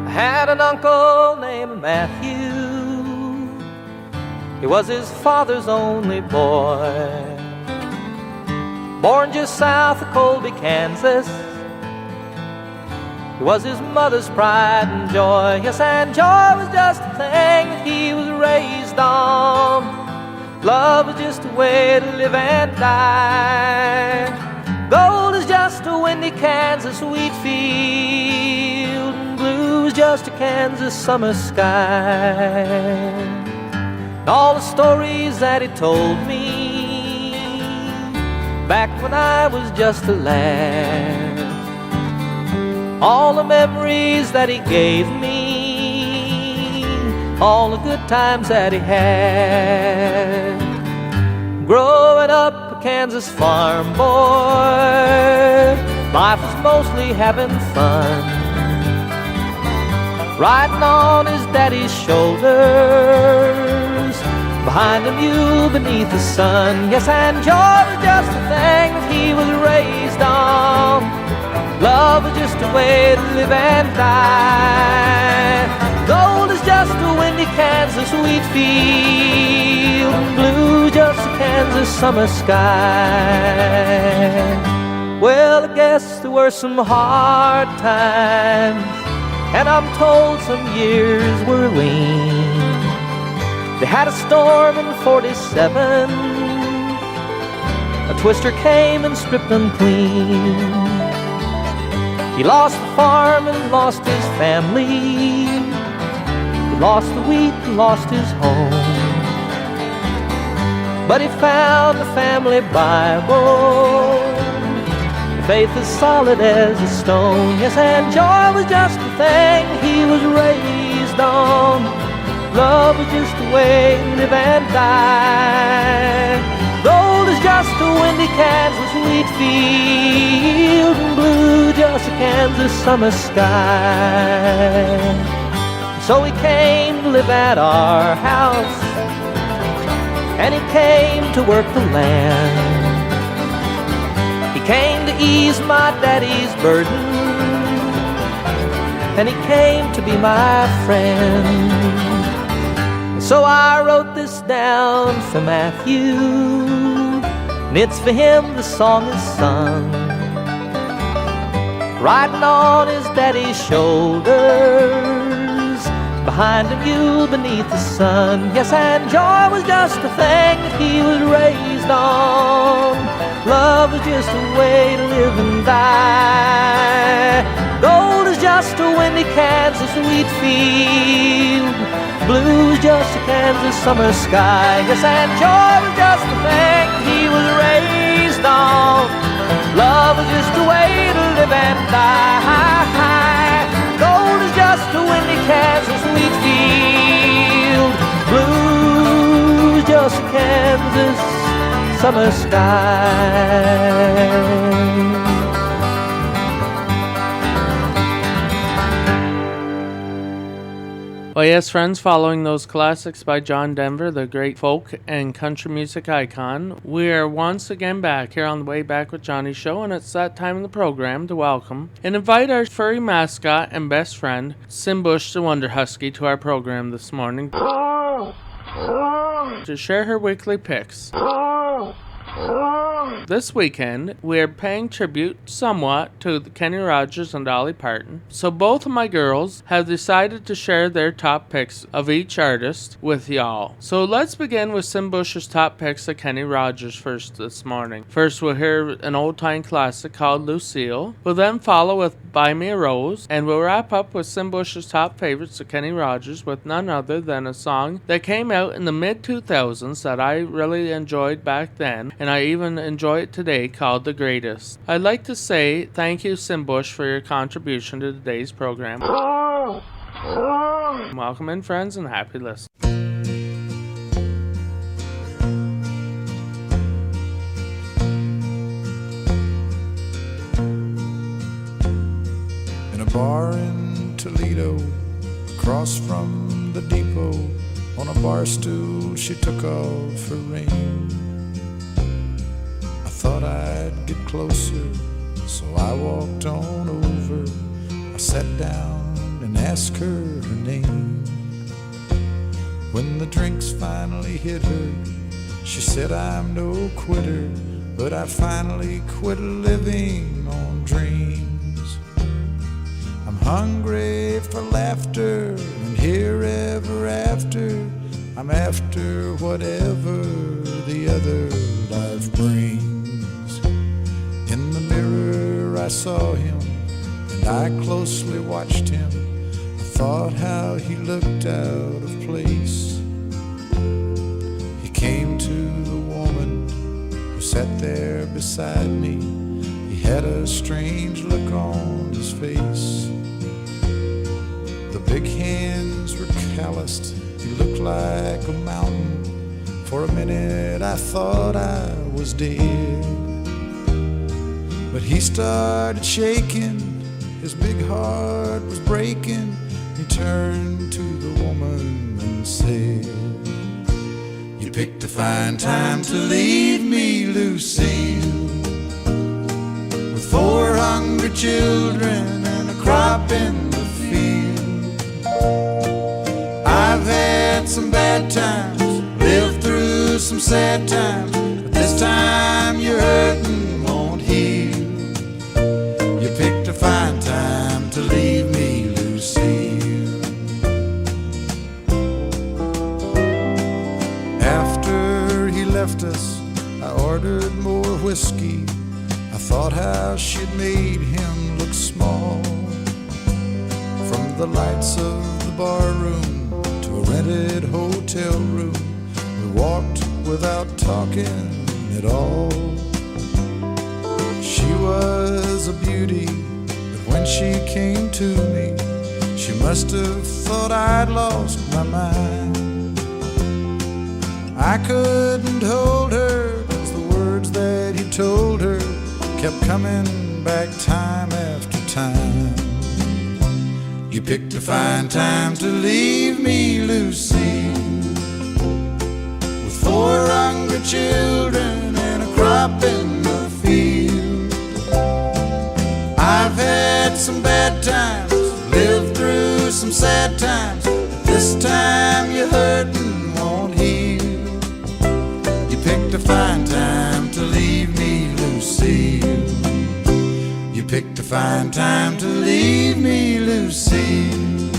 I had an uncle named Matthew. He was his father's only boy. Born just south of Colby, Kansas. He was his mother's pride and joy. Yes, and joy was just a thing that he was raised on. Love was just a way to live and die. Gold is just a windy Kansas wheat field, and blue is just a Kansas summer sky. And all the stories that he told me back when I was just a lad, all the memories that he gave me, all the good times that he had. Growing up a Kansas farm boy, life was mostly having fun, riding on his daddy's shoulders, behind a mule beneath the sun. Yes, and joy was just a thing that he was raised on. Love was just a way to live and die. Gold is just a windy Kansas wheat field, and blue just a Kansas summer sky. Well, I guess there were some hard times, and I'm told some years were lean. They had a storm in 47, a twister came and stripped them clean. He lost the farm and lost his family. He lost the wheat and lost his home. But he found the family Bible. The faith is solid as a stone. Yes, and joy was just the thing he was raised on. Love was just a way to live and die. Gold is just a windy Kansas wheat field, and blue just just a Kansas summer sky. So he came to live at our house, and he came to work the land. He came to ease my daddy's burden, and he came to be my friend. So I wrote this down for Matthew, and it's for him the song is sung, riding on his daddy's shoulders, behind a mule beneath the sun. Yes, and joy was just a thing that he was raised on. Love was just a way to live and die. Gold is just a windy Kansas wheat field. Blue is just a Kansas summer sky. Yes, and joy was just the thing he was raised on. Love was just a way to live and die. Gold is just a windy Kansas wheat field. Blue is just a Kansas summer sky. Well, yes, friends, following those classics by John Denver, the great folk and country music icon, we are once again back here on the Way Back with Johnny show, and it's that time in the program to welcome and invite our furry mascot and best friend, Simbush the Wonder Husky, to our program this morning to share her weekly picks. This weekend, we are paying tribute somewhat to Kenny Rogers and Dolly Parton, so both of my girls have decided to share their top picks of each artist with y'all. So let's begin with Simbush's top picks of Kenny Rogers first this morning. First, we'll hear an old-time classic called Lucille. We'll then follow with Buy Me a Rose, and we'll wrap up with Simbush's top favorites of Kenny Rogers with none other than a song that came out in the mid-2000s that I really enjoyed back then, and I even enjoy it today, called The Greatest. I'd like to say thank you, Simbush, for your contribution to today's program. Welcome in, friends, and happy listening. In a bar in Toledo, across from the depot, on a bar stool she took off her ring. Thought I'd get closer, so I walked on over. I sat down and asked her name. When the drinks finally hit her, she said, I'm no quitter, but I finally quit living on dreams. I'm hungry for laughter, and here ever after, I'm after whatever the other life brings. In the mirror I saw him, and I closely watched him. I thought how he looked out of place. He came to the woman who sat there beside me. He had a strange look on his face. The big hands were calloused, he looked like a mountain. For a minute I thought I was dead. But he started shaking, his big heart was breaking. He turned to the woman and said, You picked a fine time to leave me, Lucille, with 4 hungry children and a crop in the field. I've had some bad times, lived through some sad times, but this time you're hurting won't heal. You picked a fine time to leave me, Lucille. After he left us, I ordered more whiskey. I thought how she'd made him look small. From the lights of the bar room to a rented hotel room, we walked without talking at all. She was a beauty, but when she came to me, she must have thought I'd lost my mind. I couldn't hold her, 'cause the words that he told her kept coming back time after time. You picked a fine time to leave me, Lucy, with 4 hungry children and a crop in the field. I've had some bad times, lived through some sad times, but this time you're hurting won't heal. You picked a fine time to leave me, Lucille. You picked a fine time to leave me, Lucille,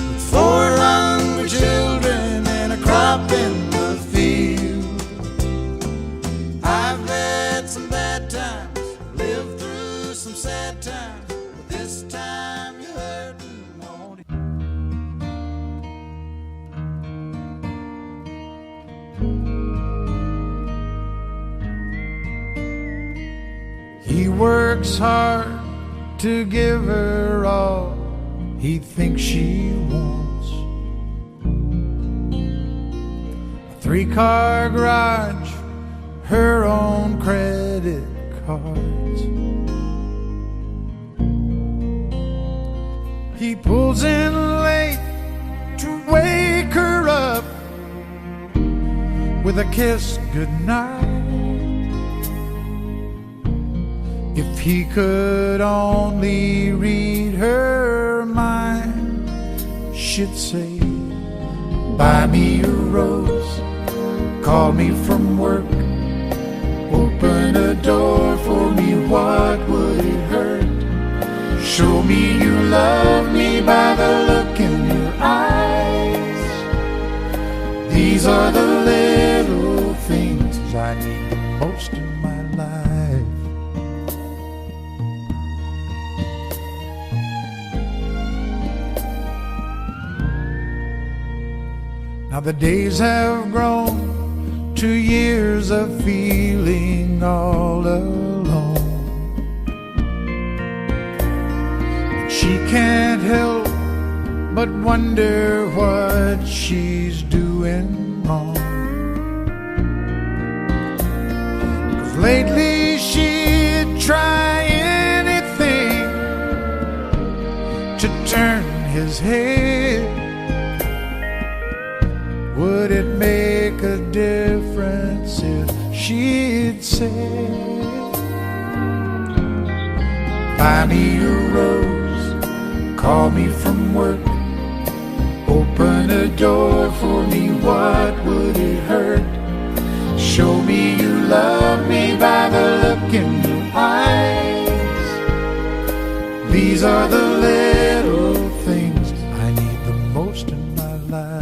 with 4 hungry children and a crop in the field. I've had some bad times, lived through some sad times, but this time you're hurting won't heal. He works hard to give her all he thinks she wants. A 3-car garage, her own credit cards. He pulls in late to wake her up with a kiss goodnight. If he could only read her mind, she'd say, buy me a rose, call me from work, open a door for me, what would it hurt? Show me you love me by the look in your eyes. These are the little things I need the most in my life. Now the days have grown to years of feeling all alone. And she can't help but wonder what she's doing wrong. 'Cause lately she'd try anything to turn his head. Would it make a difference if she'd say, buy me a rose, call me from work, open a door for me, what would it hurt? Show me you love me by the look in your eyes. These are the little things I need the most in my life.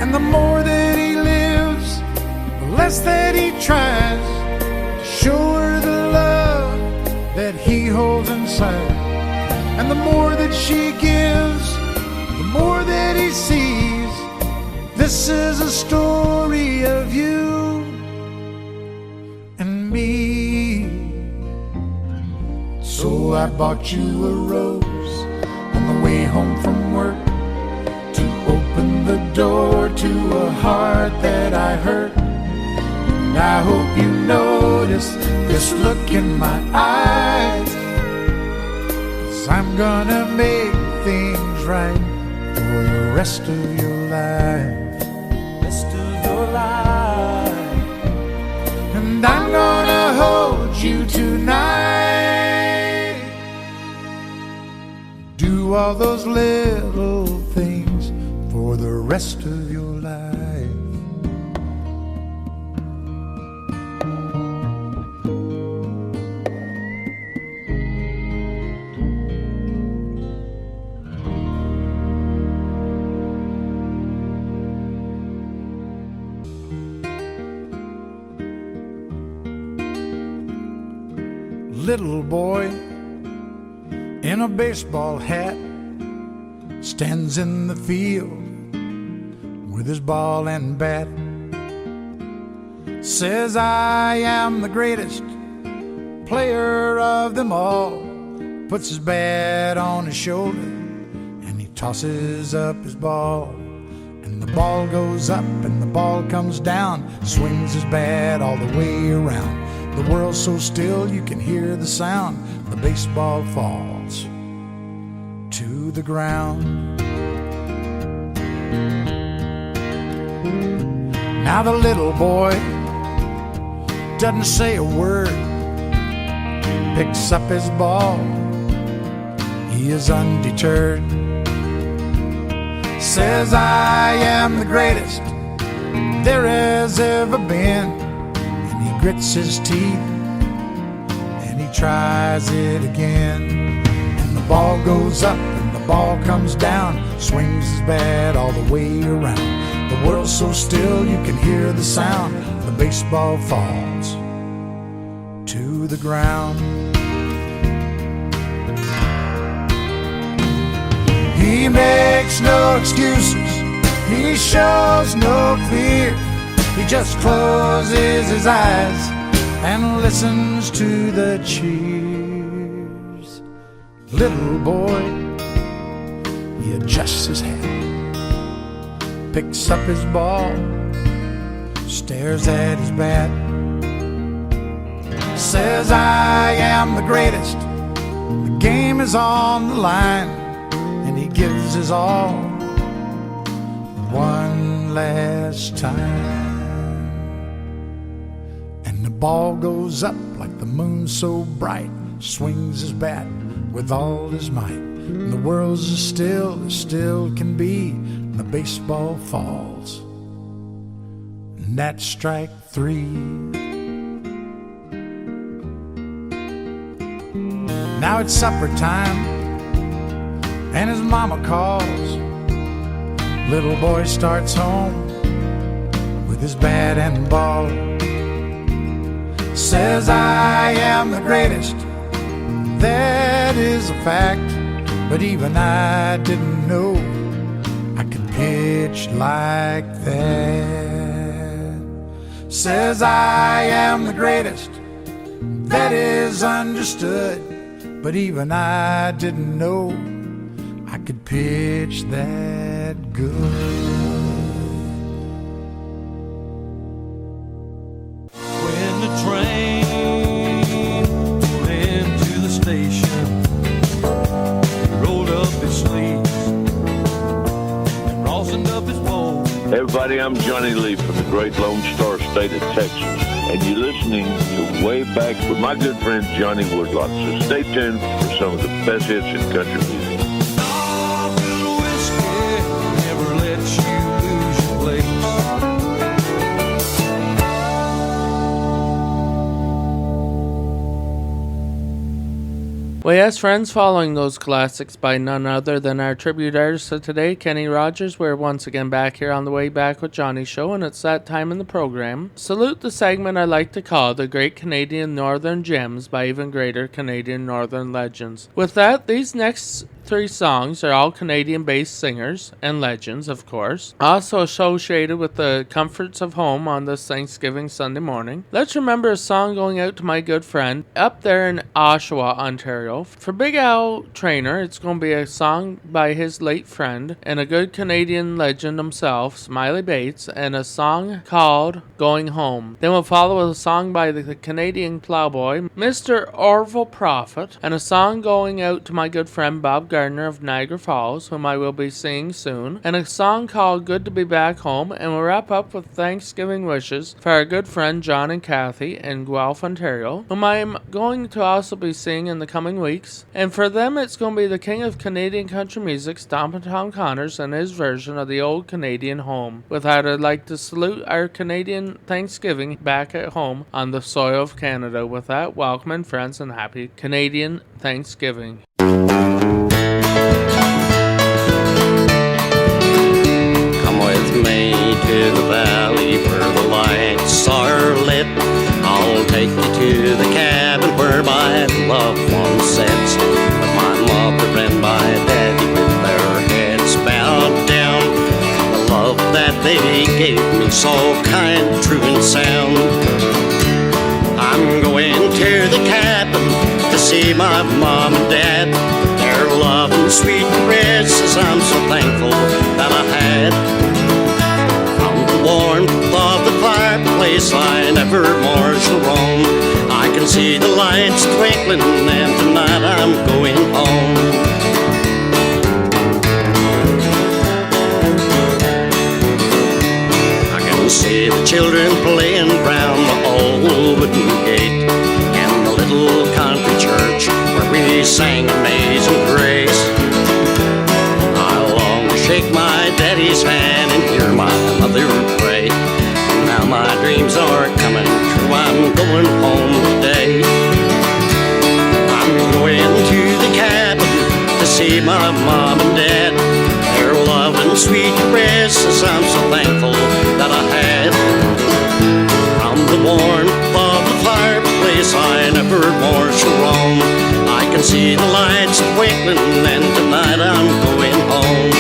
And the more that he lives, the less that he tries to show her the love that he holds inside. And the more that she gives, the more that he sees. This is a story of you and me. So I bought you a rose on the way home from work, to open the door to a heart that I hurt. And I hope you notice this look in my eyes, 'cause I'm gonna make things right for the rest of your life. Rest of your life. And I'm gonna hold you tonight. Do all those little things for the rest of your life. Little boy in a baseball hat stands in the field with his ball and bat. Says, I am the greatest player of them all. Puts his bat on his shoulder and he tosses up his ball. And the ball goes up and the ball comes down, swings his bat all the way around. The world's so still you can hear the sound. The baseball falls to the ground. Now the little boy doesn't say a word, picks up his ball, he is undeterred. Says, I am the greatest there has ever been. And he grits his teeth and he tries it again. And the ball goes up and the ball comes down, swings his bat all the way around. The world's so still you can hear the sound. The baseball falls to the ground. He makes no excuses, he shows no fear. He just closes his eyes and listens to the cheers. Little boy, he adjusts his hat, picks up his ball, stares at his bat. Says, I am the greatest, the game is on the line. And he gives his all one last time. And the ball goes up like the moon so bright, swings his bat with all his might. And the world's as still can be. And the baseball falls, and that's strike three. Now it's supper time, and his mama calls. Little boy starts home with his bat and ball. Says, I am the greatest, that is a fact. But even I didn't know I could pitch like that. Says, I am the greatest, that is understood. But even I didn't know I could pitch that good. When the train pulled into the station, he rolled up his sleeves and rosined up his bowl. Everybody, I'm Johnny Lee from the great Lone Star State of Texas, and you're listening to Way Back with my good friend Johnny Woodlock. So stay tuned for some of the best hits in country music. Well, yes, friends, following those classics by none other than our tribute artist of today, Kenny Rogers, we're once again back here on the Way Back with Johnny show, and it's that time in the program. Salute the segment I like to call The Great Canadian Northern Gems by Even Greater Canadian Northern Legends. With that, these next three songs are all Canadian-based singers and legends, of course, also associated with the comforts of home on this Thanksgiving Sunday morning. Let's remember a song going out to my good friend up there in Oshawa, Ontario. For Big Al Traynor, it's going to be a song by his late friend and a good Canadian legend himself, Smiley Bates, and a song called Going Home. Then we'll follow with a song by the Canadian plowboy, Mr. Orville Prophet, and a song going out to my good friend Bob Gardner of Niagara Falls, whom I will be seeing soon, and a song called Good to Be Back Home, and we'll wrap up with Thanksgiving wishes for our good friend John and Kathy in Guelph, Ontario, whom I am going to also be seeing in the coming weeks. And for them, it's going to be the king of Canadian country music, Stompin' Tom Connors, and his version of the old Canadian home. With that, I'd like to salute our Canadian Thanksgiving back at home on the soil of Canada. With that, welcome and friends, and happy Canadian Thanksgiving. Me to the valley where the lights are lit. I'll take you to the cabin where my loved one sits, with my mother and my daddy with their heads bowed down. The love that they gave me so kind, true and sound. I'm going to the cabin to see my mom and dad. Their love and sweet caresses I'm so thankful that I had. Warmth of the fireplace I never more shall roam. see the lights twinkling, and tonight I'm going home. I can see the children playing round the old wooden gate and the little country church where we sang Amazing Grace. I long to shake my daddy's hand and hear my mother pray. Now my dreams are coming true, I'm going home today. I'm going to the cabin to see my mom and dad. Their love and sweet caresses I'm so thankful that I had. From the warmth of the fireplace I never more shall roam. I can see the lights twinkling and tonight I'm going home.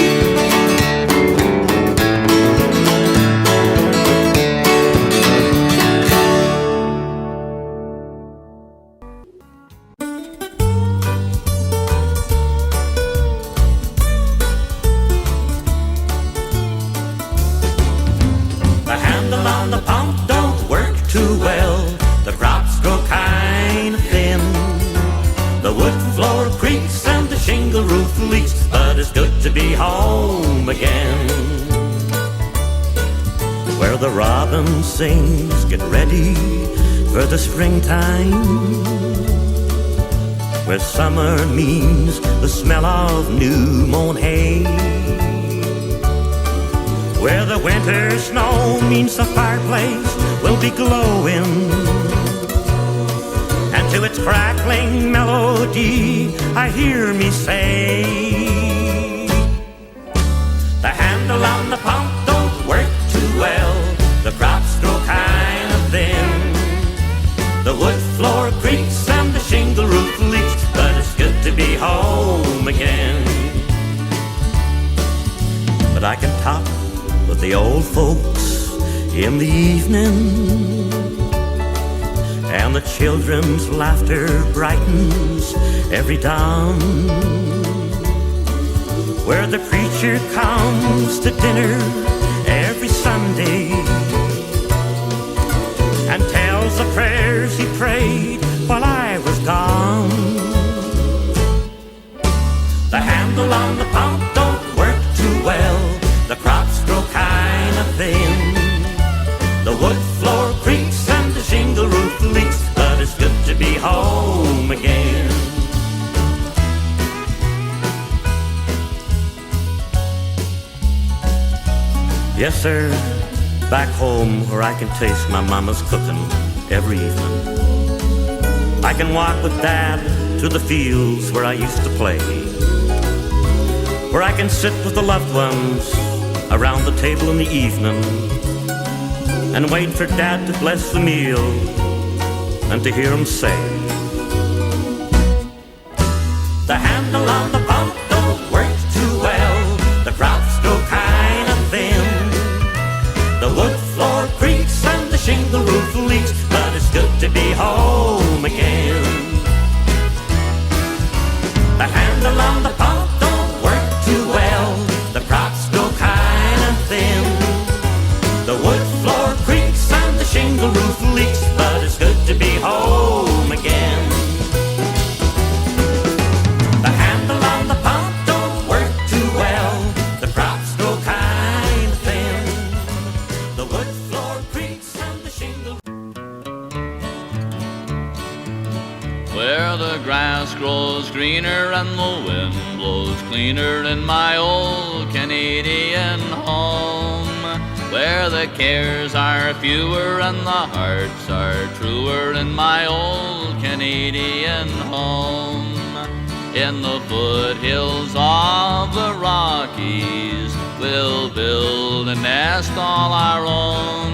The robin sings, get ready for the springtime, where summer means the smell of new mown hay, where the winter snow means the fireplace will be glowing, and to its crackling melody I hear me say, the handle on the pump don't work too well. The crops grow kind of thin. The wood floor creaks and the shingle roof leaks, but it's good to be home again. But I can talk with the old folks in the evening, and the children's laughter brightens every dawn, where the preacher comes to dinner every Sunday and tells the prayers he prayed while I was gone. The handle on the pump don't work too well. The crops grow kind of thin. The wood floor creaks and the shingle roof leaks, but it's good to be home again. Yes, sir. Back home where I can taste my mama's cooking every evening. I can walk with Dad to the fields where I used to play, where I can sit with the loved ones around the table in the evening and wait for Dad to bless the meal and to hear him say, the handle on the pump don't work too well. The crops grow kind of thin. The wood floor creaks and the shingle roof leaks, but it's good to be home again. The handle on the pump don't work too well. The crops grow kind of thin. The wood floor creaks and the shingle roof leaks, but it's good to be home again. The handle on the pump don't work too well. The crops grow kind of thin. The wood floor creaks and the shingle. Where the grass grows greener and the wind blows cleaner in my old Canadian home, where the cares are fewer and the hearts are truer in my old Canadian home. In the foothills of the Rockies we'll build a nest all our own,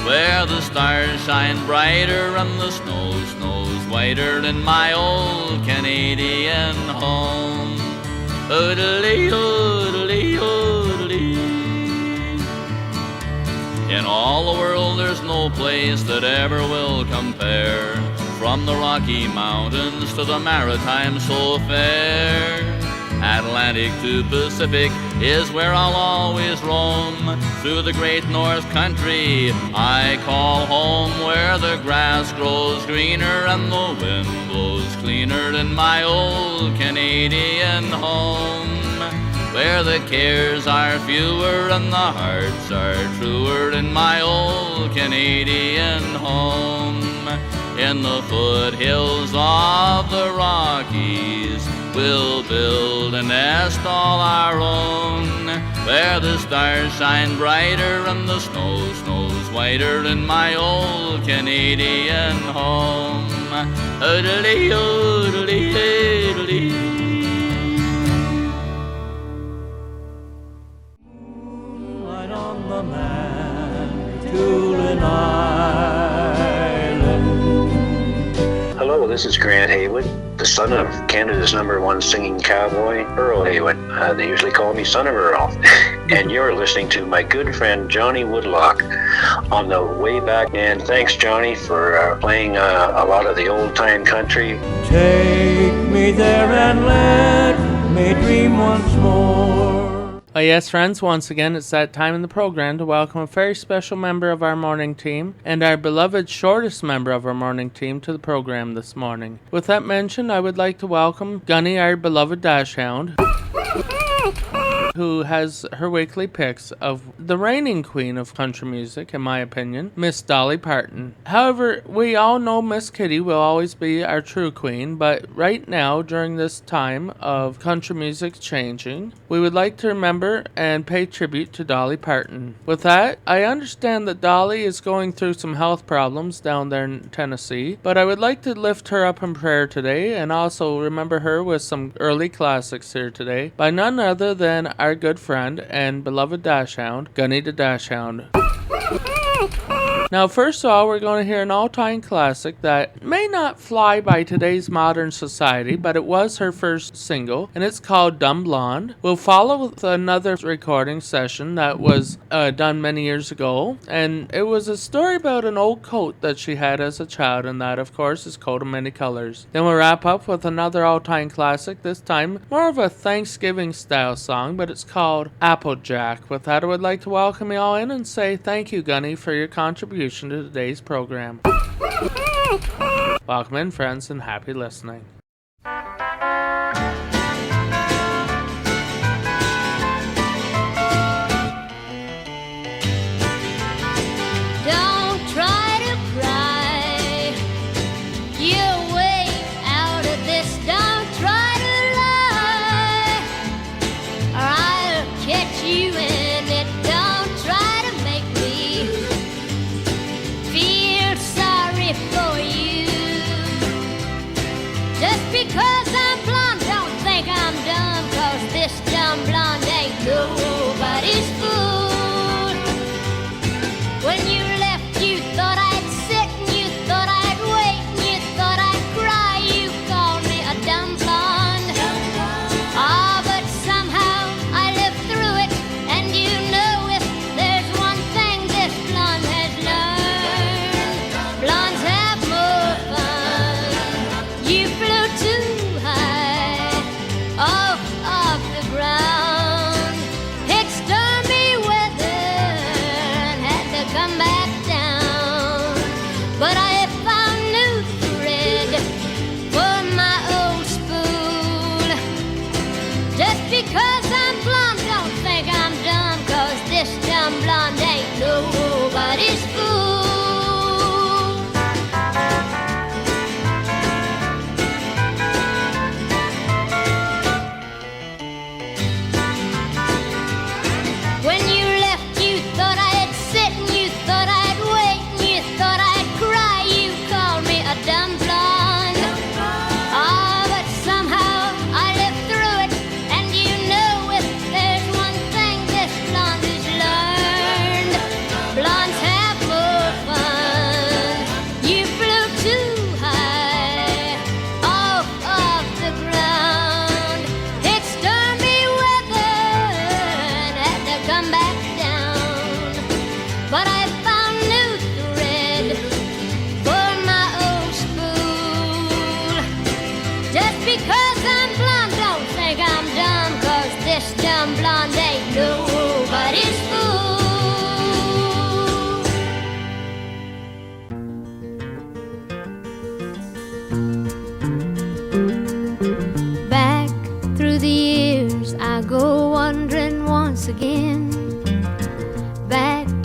where the stars shine brighter and the snow snows whiter in my old Canadian home. Oodly, oodly, oodly. In all the world there's no place that ever will compare, from the Rocky Mountains to the Maritime so fair. Atlantic to Pacific is where I'll always roam, through the great North Country I call home, where where the grass grows greener and the wind blows cleaner in my old Canadian home, where the cares are fewer and the hearts are truer in my old Canadian home. In the foothills of the Rockies, we'll build a nest all our own, where the stars shine brighter and the snow snows whiter in my old Canadian home. Oodly, oodly, oodly. Moonlight on the Manitoulin Island. Hello, this is Grant Haywood, the son of Canada's #1 singing cowboy, Earl Haywood. They usually call me Son of Earl. And you're listening to my good friend Johnny Woodlock on the way back. And thanks, Johnny, for playing a lot of the old-time country. Take me there and let me dream once more. Yes, friends, once again, it's that time in the program to welcome a very special member of our morning team and our beloved shortest member of our morning team to the program this morning. With that mentioned, I would like to welcome Gunny, our beloved dash hound, who has her weekly picks of the reigning queen of country music, in my opinion, Miss Dolly Parton. However, we all know Miss Kitty will always be our true queen, but right now, during this time of country music changing, we would like to remember and pay tribute to Dolly Parton. With that, I understand that Dolly is going through some health problems down there in Tennessee, but I would like to lift her up in prayer today and also remember her with some early classics here today by none other than our good friend and beloved dash hound, Gunny the Dash Hound. Now, first of all, we're going to hear an all-time classic that may not fly by today's modern society, but it was her first single, and it's called Dumb Blonde. We'll follow with another recording session that was done many years ago, and it was a story about an old coat that she had as a child, and that, of course, is Coat of Many Colors. Then we'll wrap up with another all-time classic, this time more of a Thanksgiving-style song, but it's called Applejack. With that, I would like to welcome you all in and say thank you, Gunny, for your contribution to today's program. Welcome in, friends, and happy listening. Don't try to cry your way out of this. Don't try to lie, or I'll catch you in it. Don't try to make me feel sorry for you. Just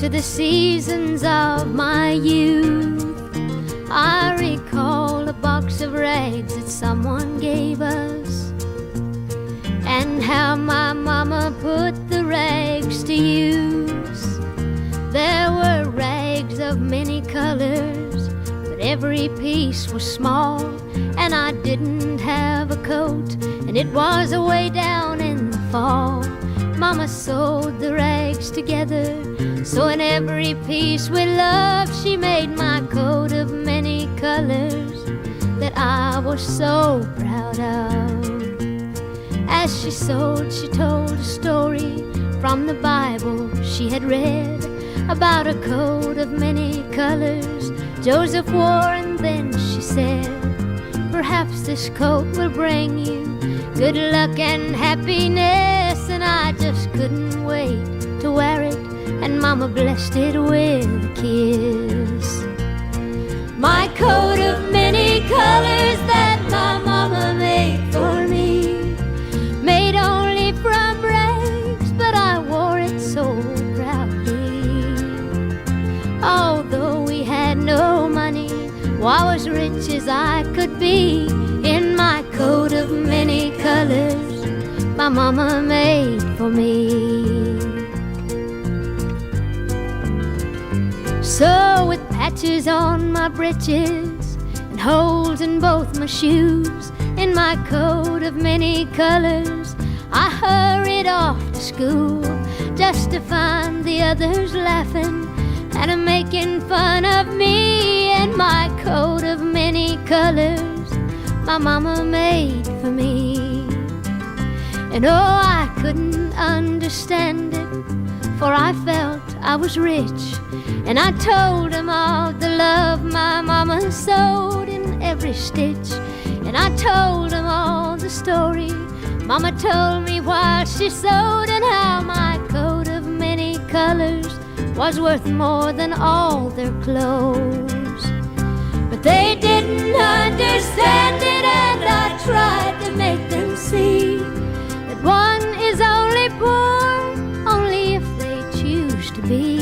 to the seasons of my youth. I recall a box of rags that someone gave us, and how my mama put the rags to use. There were rags of many colors, but every piece was small, and I didn't have a coat, and it was away down in the fall. Mama sewed the rags together, so in every piece with love she made my coat of many colors that I was so proud of. As she sewed, she told a story from the Bible she had read about a coat of many colors Joseph wore, and then she said, perhaps this coat will bring you good luck and happiness. And I just couldn't wait to wear it, and Mama blessed it with a kiss. My coat of many colors that my mama made for me, made only from rags, but I wore it so proudly. Although we had no money, well, I was rich as I could be in my coat of many colors my mama made for me. So with patches on my breeches and holes in both my shoes, in my coat of many colors I hurried off to school, just to find the others laughing and making fun of me in my coat of many colors my mama made for me. And oh, I couldn't understand it, for I felt I was rich, and I told them all the love my mama sewed in every stitch. And I told them all the story Mama told me while she sewed, and how my coat of many colors was worth more than all their clothes. But they didn't understand it, and I tried to make them see that one is only poor only if they choose to be.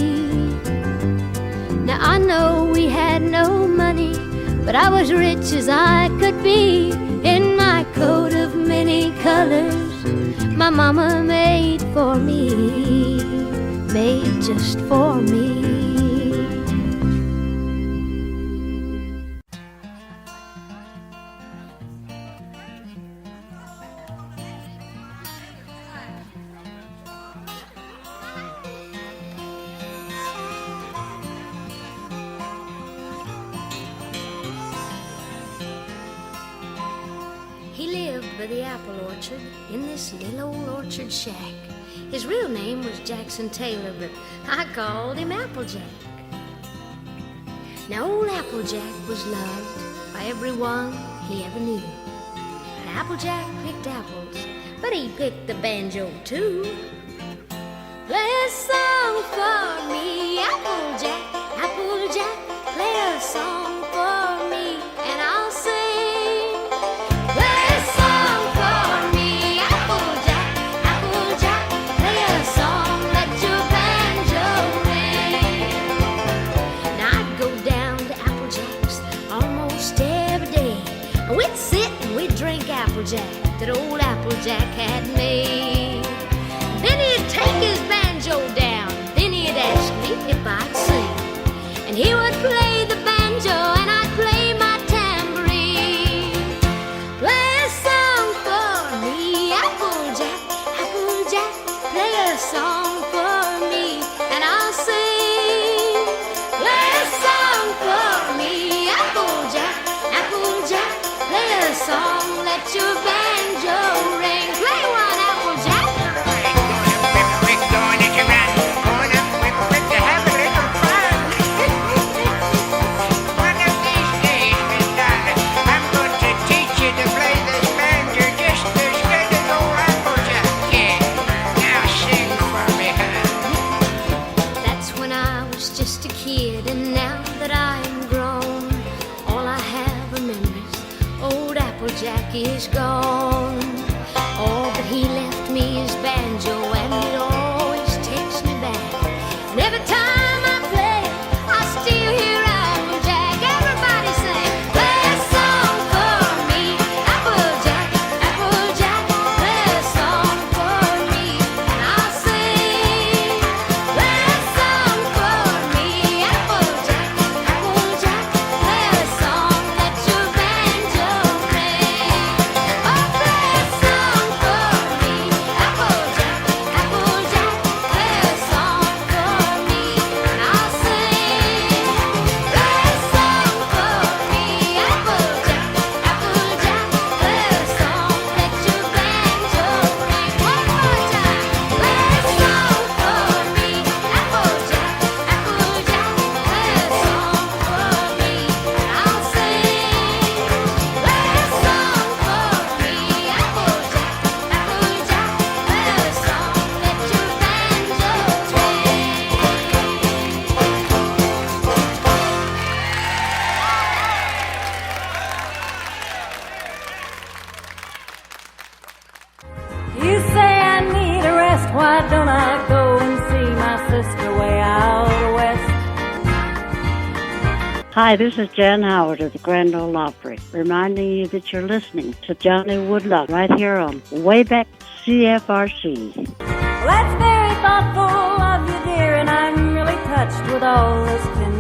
Now I know we had no money, but I was rich as I could be in my coat of many colors my mama made for me, made just for me. He lived by the apple orchard in this little old orchard shack. His real name was Jackson Taylor, but I called him Applejack. Now old Applejack was loved by everyone he ever knew. And Applejack picked apples, but he picked the banjo too. Play a song for me, Applejack, Applejack, play a song for me, and I'll sing. Applejack that old Applejack had made. Then he'd take his banjo down, then he'd ask me if I'd sing, and he would play the banjo and I'd play my tambourine. Play a song for me, Applejack, Applejack, play a song for me and I'll sing. Play a song for me, Applejack, Applejack, play a song, let your banjo ring. Play one, Applejack. We're going to run, going up with to have a little fun. One of these days, Miss Darling, I'm going to teach you to play this banjo just as good as old Applejack can. Now sing for me, hon. That's when I was just a kid, and now that I'm grown, all I have are memories. Old Applejack is gone. Oh, but he left me his banjo, and it always takes me back. And every time why don't I go and see my sister way out west? Hi, this is Jan Howard of the Grand Ole Opry, reminding you that you're listening to Johnny Woodlock right here on Wayback CFRC. Well, that's very thoughtful of you, dear, and I'm really touched with all this tenderness.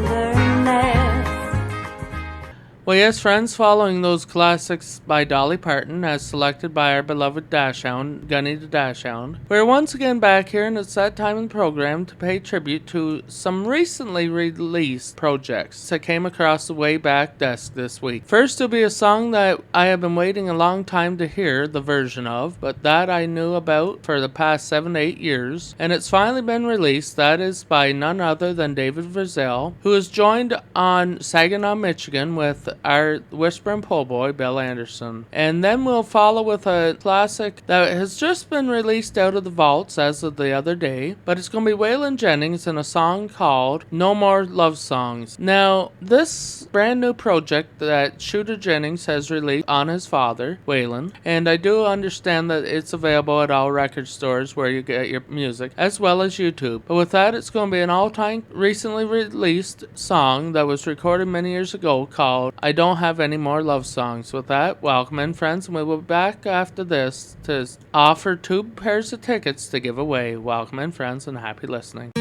Well, yes, friends, following those classics by Dolly Parton, as selected by our beloved Dachshund, Gunny the Dachshund, we're once again back here, and it's that time in the program to pay tribute to some recently released projects that came across the Wayback desk this week. First, it'll be a song that I have been waiting a long time to hear the version of, but that I knew about for the past 7 to 8 years, and it's finally been released. That is by none other than David Frizzell, who is joined on Saginaw, Michigan with our Whispering Po' Boy, Bill Anderson. And then we'll follow with a classic that has just been released out of the vaults as of the other day, but it's going to be Waylon Jennings and a song called No More Love Songs. Now, this brand new project that Shooter Jennings has released on his father, Waylon, and I do understand that it's available at all record stores where you get your music, as well as YouTube. But with that, it's going to be an all-time recently released song that was recorded many years ago called I Don't Have Any More Love Songs. With that, welcome in, friends, and we will be back after this to offer 2 pairs of tickets to give away. Welcome in, friends, and happy listening.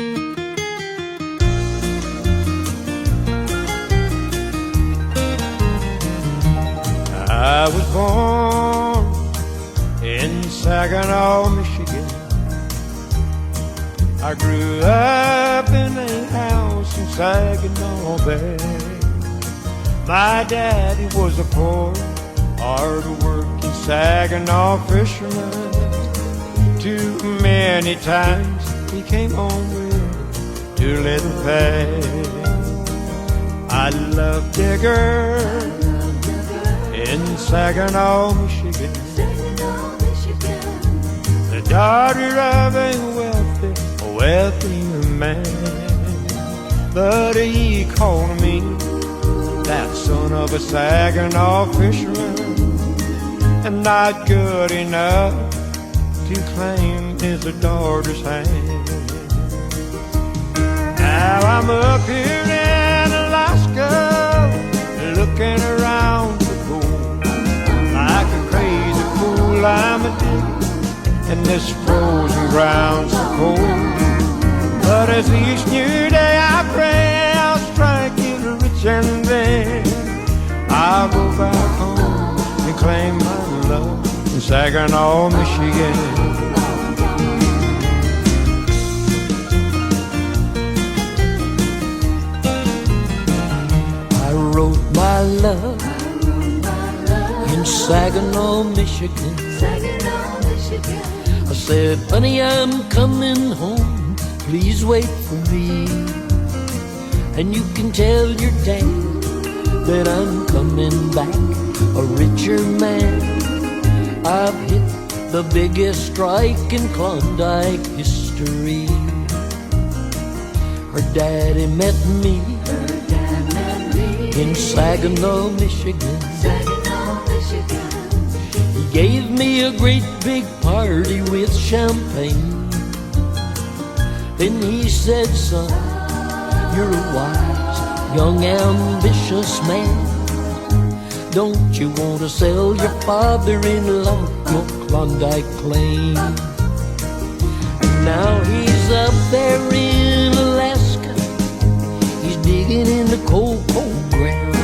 I was born in Saginaw, Michigan. I grew up in a house in Saginaw Bay. My daddy was a poor, hard-working Saginaw fisherman. Too many times he came home with too little pay. I loved a girl in Saginaw, Michigan, the daughter of a wealthy man. But he called me that son of a Saginaw fisherman, and not good enough to claim his daughter's hand. Now I'm up here in Alaska, looking around for gold. Like a crazy fool I'm addicted, and this frozen ground's so cold. But as each new day I pray I'll strike it rich, and then I'll go back home and claim my love in Saginaw, Michigan. I wrote my love in Saginaw, Michigan. I said, honey, I'm coming home, please wait for me. And you can tell your dad that I'm coming back a richer man. I've hit the biggest strike in Klondike history. Her daddy met me in Saginaw, Michigan. He gave me a great big party with champagne. Then he said, son, you're a wise, young, ambitious man. Don't you want to sell your father-in-law your Klondike claim? And now he's up there in Alaska. He's digging in the cold, cold ground.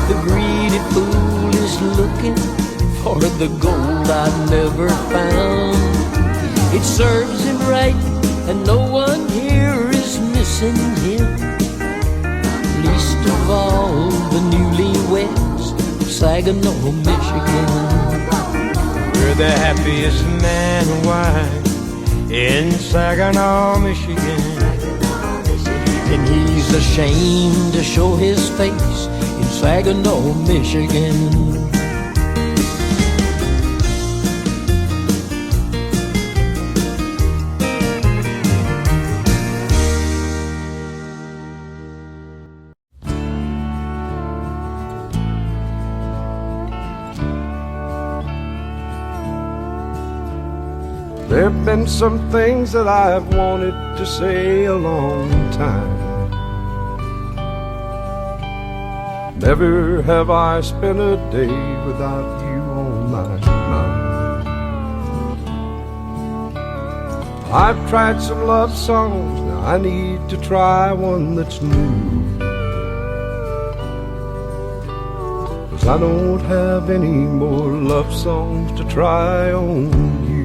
The greedy fool is looking for the gold I never found. It serves him right, and no one here is missing him, least of all the newlyweds of Saginaw, Michigan. We're the happiest man and wife in Saginaw, Michigan. And he's ashamed to show his face in Saginaw, Michigan. There've been some things that I've wanted to say a long time. Never have I spent a day without you on my mind. I've tried some love songs, now I need to try one that's new. 'Cause I don't have any more love songs to try on you.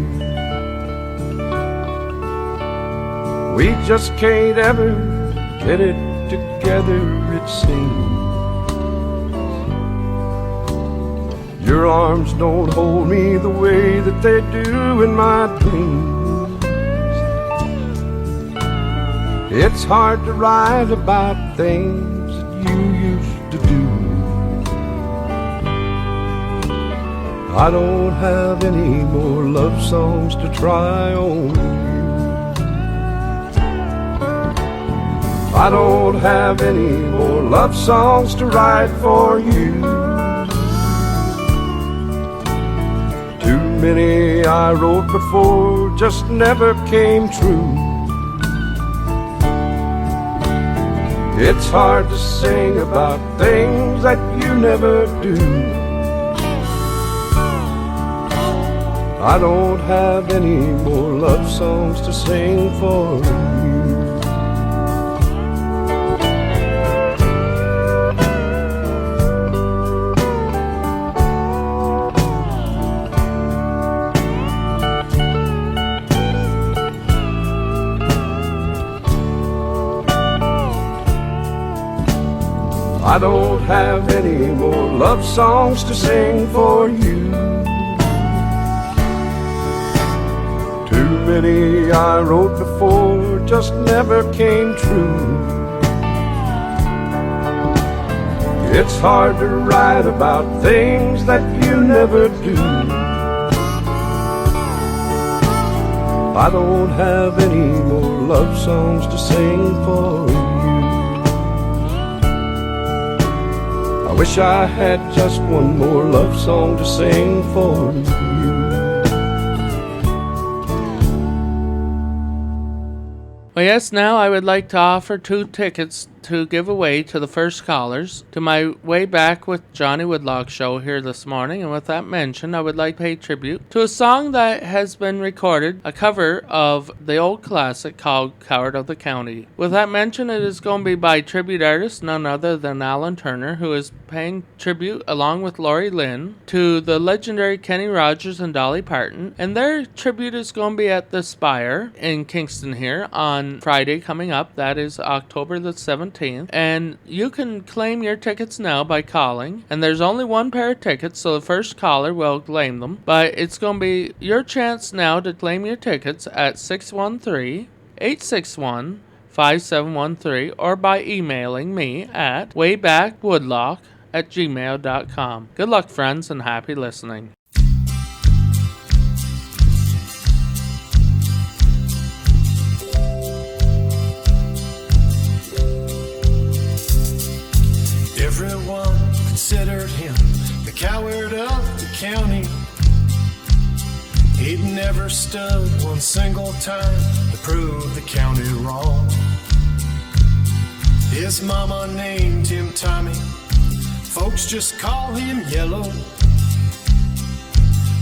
We just can't ever get it together, it seems. Your arms don't hold me the way that they do in my dreams. It's hard to write about things that you used to do. I don't have any more love songs to try on you. I don't have any more love songs to write for you. Too many I wrote before just never came true. It's hard to sing about things that you never do. I don't have any more love songs to sing for you. I don't have any more love songs to sing for you. Too many I wrote before just never came true. It's hard to write about things that you never do. I don't have any more love songs to sing for you. I wish I had just one more love song to sing for you. Well, yes, now I would like to offer 2 tickets to give away to the first callers to my Way Back with Johnny Woodlock show here this morning. And with that mentioned, I would like to pay tribute to a song that has been recorded, a cover of the old classic called Coward of the County. With that mentioned, it is going to be by tribute artist none other than Alan Turner, who is paying tribute along with Lori Lynn to the legendary Kenny Rogers and Dolly Parton. And their tribute is going to be at the Spire in Kingston here on Friday coming up. That is October the 17th. And you can claim your tickets now by calling. And there's only one pair of tickets, so the first caller will claim them. But it's going to be your chance now to claim your tickets at 613-861-5713 or by emailing me at waybackwoodlock@gmail.com. Good luck, friends, and happy listening. Everyone considered him the coward of the county. He'd never stood one single time to prove the county wrong. His mama named him Tommy. Folks just call him Yellow.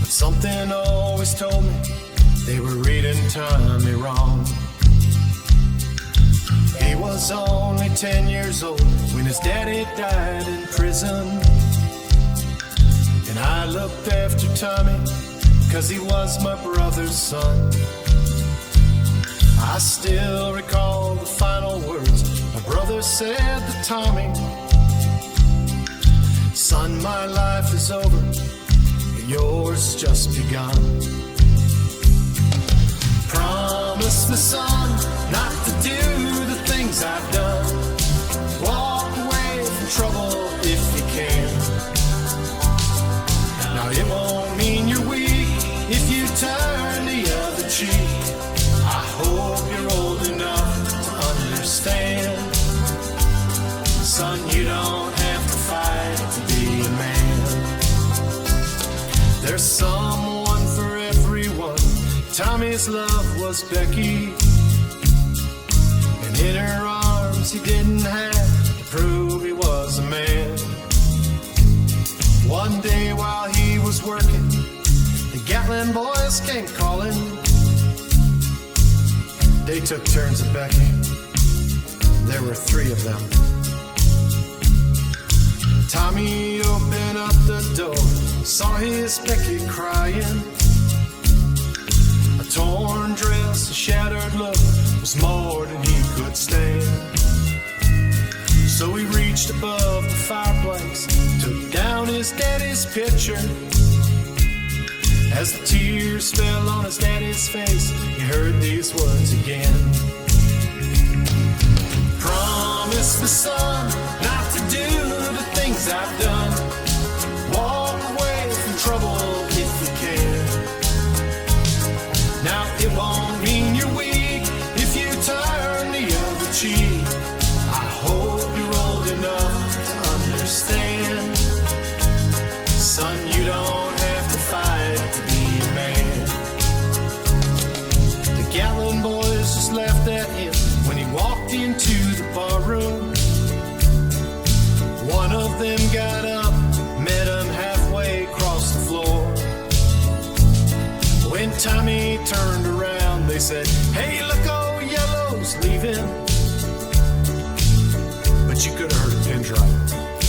But something always told me they were reading Tommy wrong. He was only 10 years old when his daddy died in prison. And I looked after Tommy 'cause he was my brother's son. I still recall the final words my brother said to Tommy. Son, my life is over, yours just begun. Promise me, son, not to do the things I've done. Walk away from trouble if you can. Now it won't mean you're weak if you turn the other cheek. I hope you're old enough to understand. Son, you don't have to fight to be a man. There's someone for everyone. Tommy his love was Becky, and in her arms he didn't have to prove he was a man. One day while he was working, the Gatlin boys came calling. They took turns at Becky. There were 3 of them. Tommy opened up the door, saw his Becky crying. A torn dress, a shattered look was more than he could stand. So he reached above the fireplace, took down his daddy's picture. As the tears fell on his daddy's face, he heard these words again. Promise me, son, not to do the things I've done. Walk away from trouble if you can. Now it won't mean you're weak if you turn the other cheek. I hope you're old enough to understand. Son, you don't have to fight to be a man. The Gatlin boys just laughed at him when he walked into the barroom. One of them got up, met him halfway across the floor. When Tommy turned around, they said, "Hey, look, old Yellow's leaving." But you could have heard a pin drop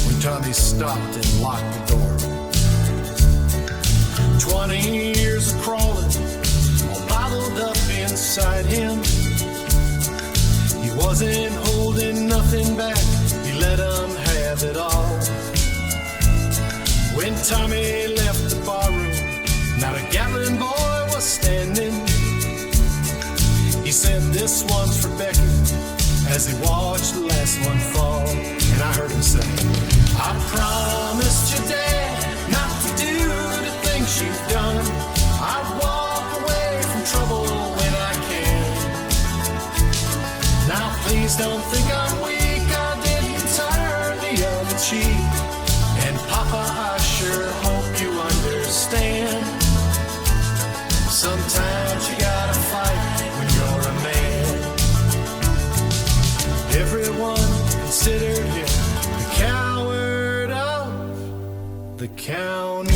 when Tommy stopped and locked the door. 20 years of crawling, all bottled up inside him. He wasn't holding nothing back, he let them have it all. When Tommy left the barroom, not a Gatlin boy was standing. He said, "This one's for Becky," as he watched the last one fall. And I heard him say, "I promised your dad not to do the things you've done. I'd walk away from trouble when I can. Now please don't think I'm weak, I didn't turn the other cheek. And Papa, I sure hope you understand. Sometimes you gotta fight when you're a man." Everyone considered him the coward of the county.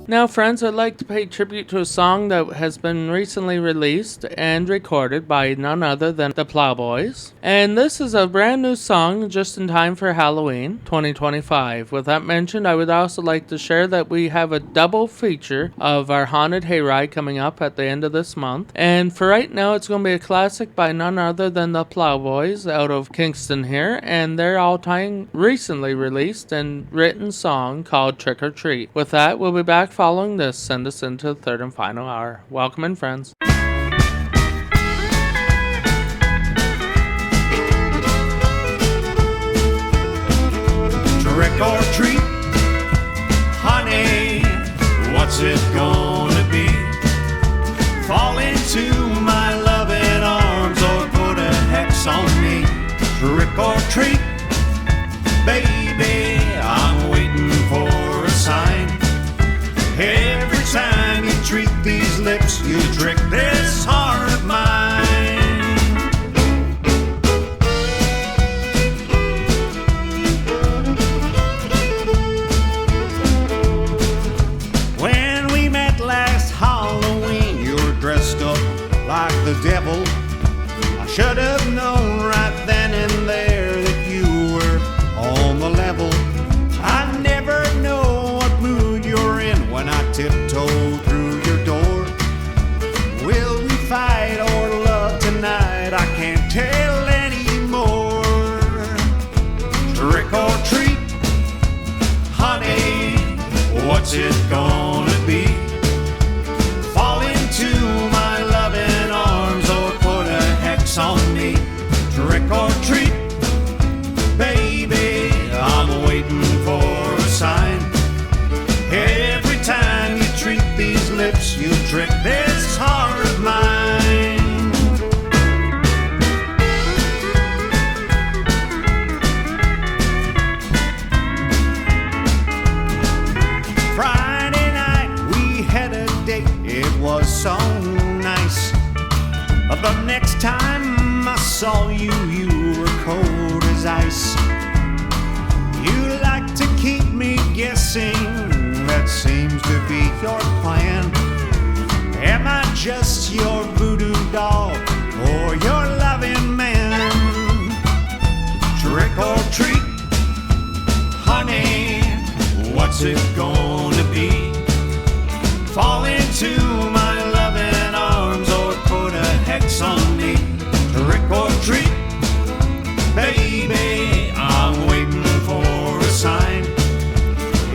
Now, friends, I'd like to pay tribute to a song that has been recently released and recorded by none other than the Plowboys. And this is a brand new song just in time for Halloween 2025. With that mentioned, I would also like to share that we have a double feature of our Haunted Hayride coming up at the end of this month. And for right now, it's going to be a classic by none other than the Plowboys out of Kingston here. And their all-time recently released and written song called Trick or Treat. With that, we'll be back following this. Send us into the third and final hour. Welcome in, friends. Trick or treat, honey, what's it gonna be? Fall into my loving arms or put a hex on me. Trick or treat, baby, I'm waiting for a sign. Every time you treat these lips, you trick this heart of mine. When we met last Halloween, you were dressed up like the devil. I should have known right then and there that you were on the level. I never know what mood you're in when I tiptoe through your door. Will we find The next time I saw you, you were cold as ice. You like to keep me guessing, that seems to be your plan. Am I just your voodoo doll or your loving man? Trick or treat, honey, what's it gonna be? Fall into my loving arms or put a hex on me. Trick or treat, baby, I'm waiting for a sign.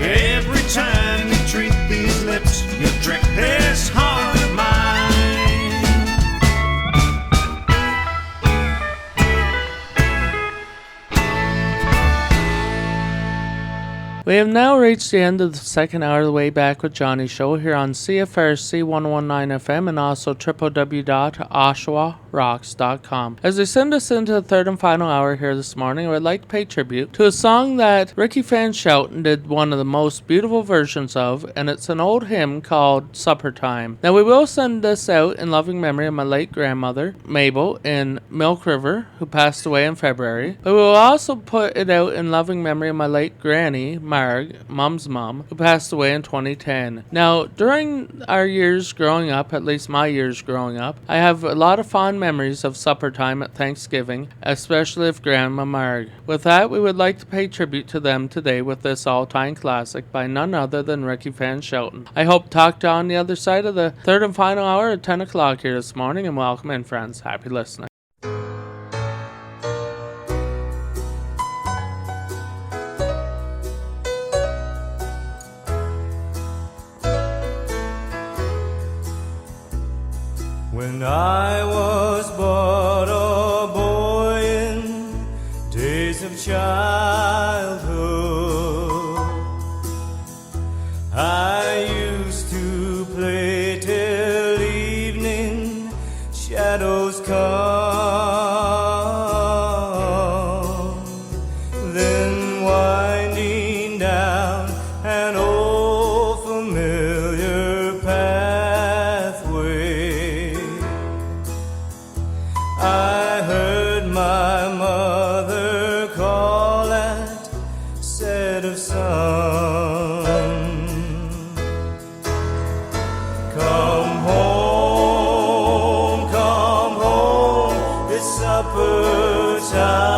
Every time you treat these lips, you trick this heart of mine. We have now reached the end of the second hour of the Way Back with Johnny show here on CFRC 119 FM and also www.oshawarocks.com. As we send us into the third and final hour here this morning, I would like to pay tribute to a song that Ricky Van Shelton did one of the most beautiful versions of, and it's an old hymn called Supper Time. Now we will send this out in loving memory of my late grandmother, Mabel, in Milk River, who passed away in February, but we will also put it out in loving memory of my late granny, Marg, Mom's mom, who passed away in 2010. Now, during our years growing up, at least my years growing up, I have a lot of fond memories of supper time at Thanksgiving, especially of Grandma Marg. With that, we would like to pay tribute to them today with this all-time classic by none other than Ricky Van Shelton. I hope to talk to you on the other side of the third and final hour at 10 o'clock here this morning, and welcome in, friends. Happy listening. When I was but a boy in days of childhood, I used to play till evening shadows come, then winding down an old familiar pathway, I heard my mother call at set of sun. Come home, it's supper time.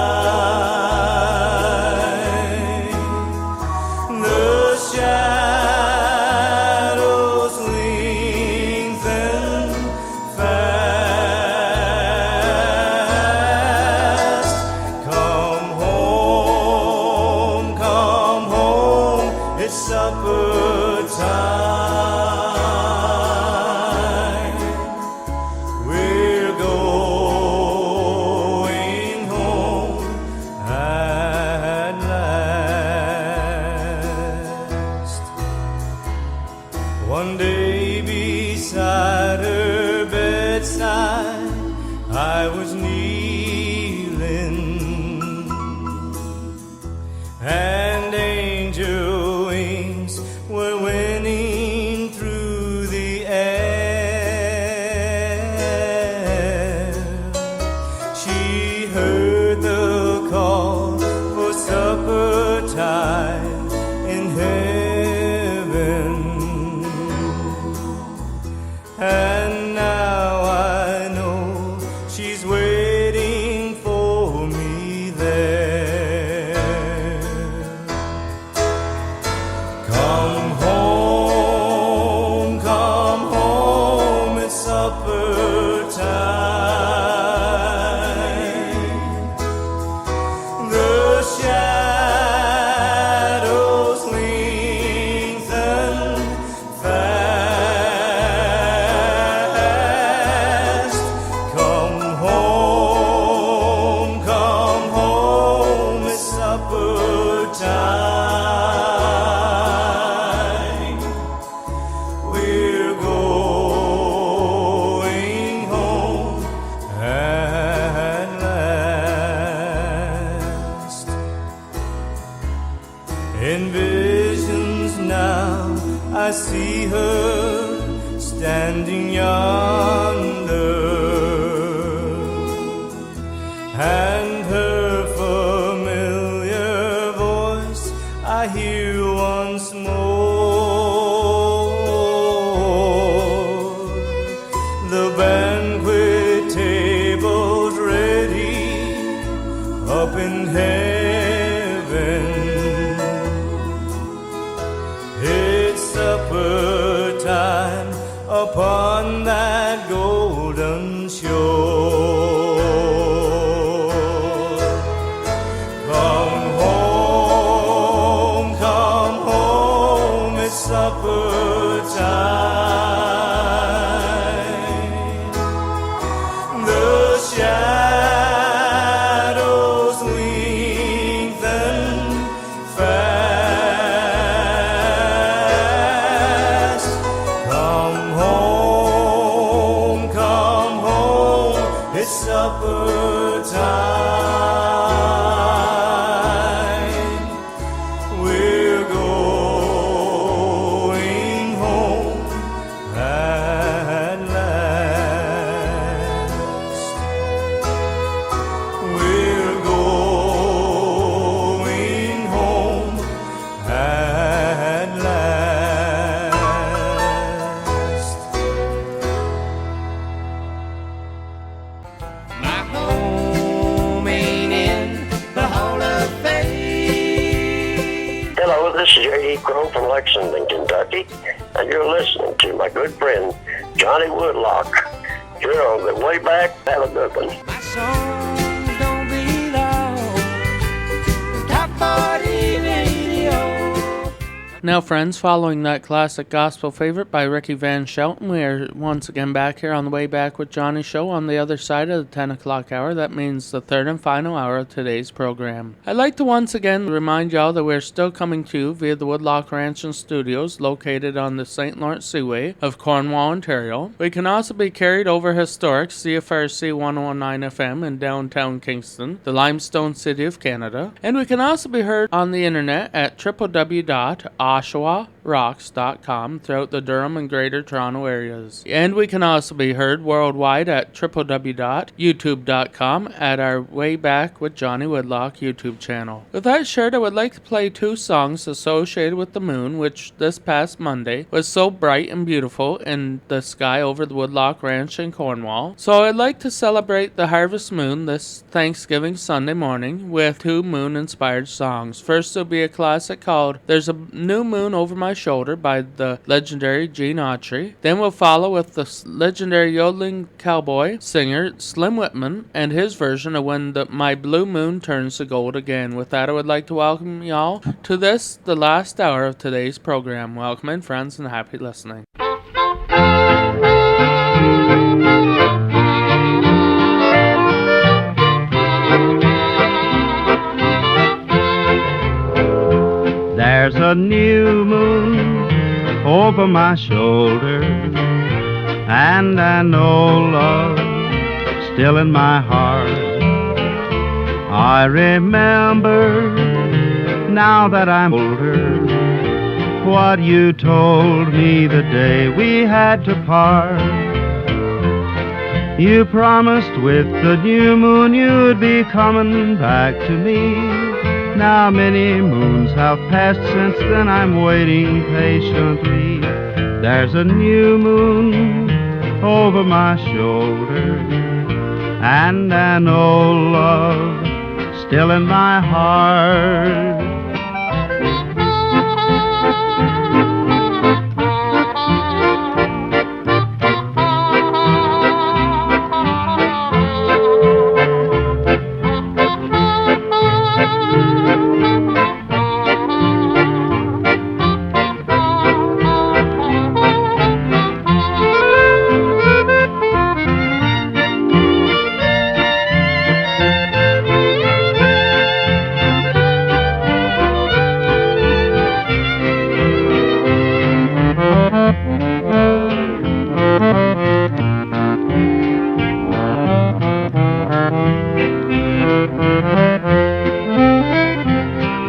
The shadows lengthen fast. Come home, it's supper time. We're going home at last. One day beside her bedside I was kneeling, and angel wings were winning through the air. She heard the call for supper time in heaven, and now I know she's waiting for me there. Come home, it's supper time. The shadows lengthen fast. Come home, it's supper time. We're going home at last. In visions now I see her standing yonder, in heaven. It's supper time upon that golden shore. Come home, it's supper time. The shadows lengthen fast. Come home, it's supper time. We're going home at last. We're going home at last. My home ain't in the Hall of Fame. Hello, this is J.E. Crow from Lexington, Kentucky, and you're listening to my good friend Johnny Woodlock. You're on the way back. Have a good one. My songs don't belong to top 40 radio. Now, friends, following that classic gospel favorite by Ricky Van Shelton, we are once again back here on the Way Back with Johnny show on the other side of the 10 o'clock hour. That means the third and final hour of today's program. I'd like to once again remind y'all that we're still coming to you via the Woodlock Ranch and Studios located on the St. Lawrence Seaway of Cornwall, Ontario. We can also be carried over historic CFRC 109 FM in downtown Kingston, the limestone city of Canada. And we can also be heard on the internet at www.oshawarocks.com throughout the Durham and Greater Toronto areas. And we can also be heard worldwide at www.youtube.com at our Way Back with Johnny Woodlock YouTube channel. With that shared, I would like to play two songs associated with the moon, which this past Monday was so bright and beautiful in the sky over the Woodlock Ranch in Cornwall. So I'd like to celebrate the harvest moon this Thanksgiving Sunday morning with two moon-inspired songs. First will be a classic called There's a New Moon Over My Shoulder by the legendary Gene Autry. Then we'll follow with the legendary yodeling cowboy singer Slim Whitman and his version of When My Blue Moon Turns to Gold Again. With that, I would like to welcome y'all to this, the last hour of today's program. Welcome in, friends, and happy listening. There's a new moon over my shoulder, and I know love still in my heart. I remember, now that I'm older, what you told me the day we had to part. You promised with the new moon you'd be coming back to me. Now many moons have passed since then, I'm waiting patiently. There's a new moon over my shoulder, and an old love still in my heart.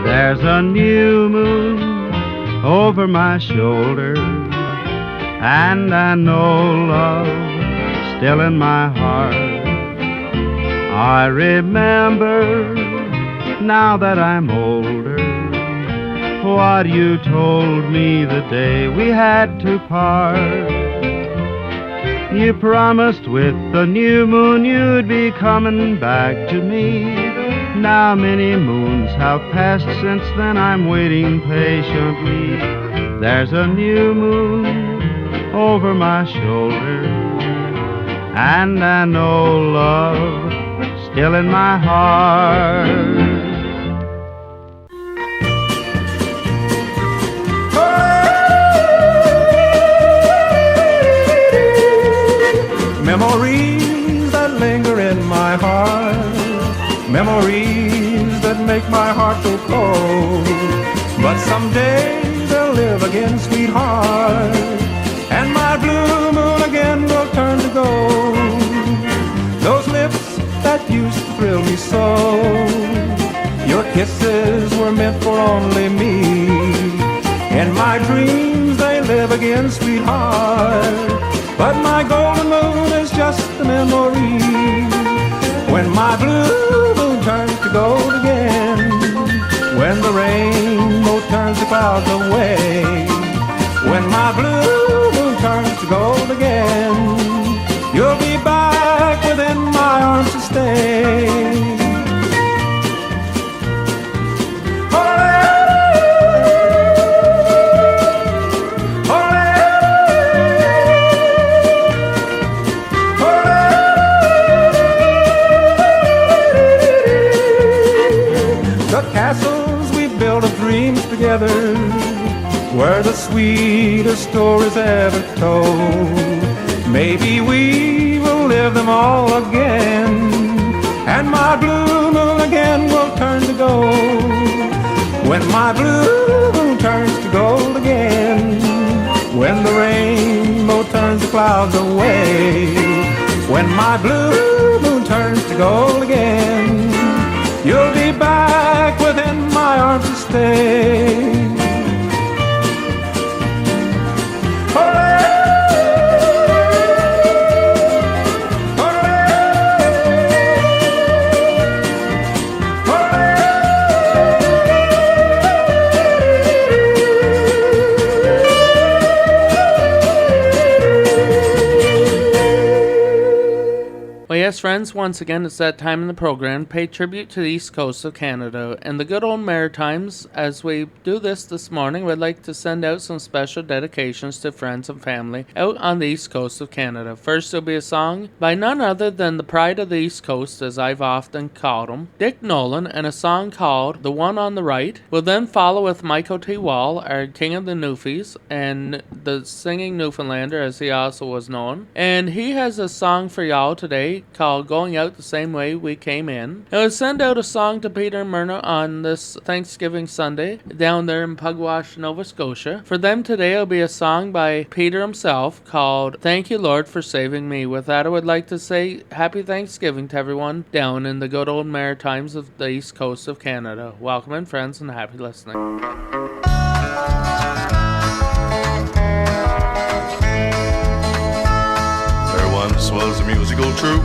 There's a new moon over my shoulder, and I know love still in my heart. I remember, now that I'm older, what you told me the day we had to part. You promised with the new moon you'd be coming back to me. Now many moons have passed since then, I'm waiting patiently. There's a new moon over my shoulder, and I know love still in my heart. Memories that linger in my heart, memories that make my heart go cold. But someday they'll live again, sweetheart, and my blue moon again will turn to gold. Those lips that used to thrill me so, your kisses were meant for only me. In my dreams they live again, sweetheart, but my golden moon is just a memory. When my blue moon turns to gold again, when the rainbow turns the clouds away, when my blue moon turns to gold again, you'll be back within my arms to stay. Castles we built of dreams together were the sweetest stories ever told. Maybe we will live them all again, and my blue moon again will turn to gold. When my blue moon turns to gold again, when the rainbow turns the clouds away, when my blue moon turns to gold again, you'll be back within my arms to stay. Yes, friends, once again, it's that time in the program to pay tribute to the East Coast of Canada and the good old Maritimes. As we do this morning, we'd like to send out some special dedications to friends and family out on the East Coast of Canada. First, there'll be a song by none other than the pride of the East Coast, as I've often called him, Dick Nolan, and a song called The One on the Right. We'll then follow with Michael T. Wall, our king of the Newfies, and the singing Newfoundlander, as he also was known. And he has a song for y'all today called Going Out the Same Way We Came In. And we'll send out a song to Peter and Myrna on this Thanksgiving Sunday down there in Pugwash, Nova Scotia. For them today, it'll be a song by Peter himself called Thank You, Lord, for Saving Me. With that, I would like to say Happy Thanksgiving to everyone down in the good old Maritimes of the East Coast of Canada. Welcome in, friends, and happy listening. There once was a musical troupe,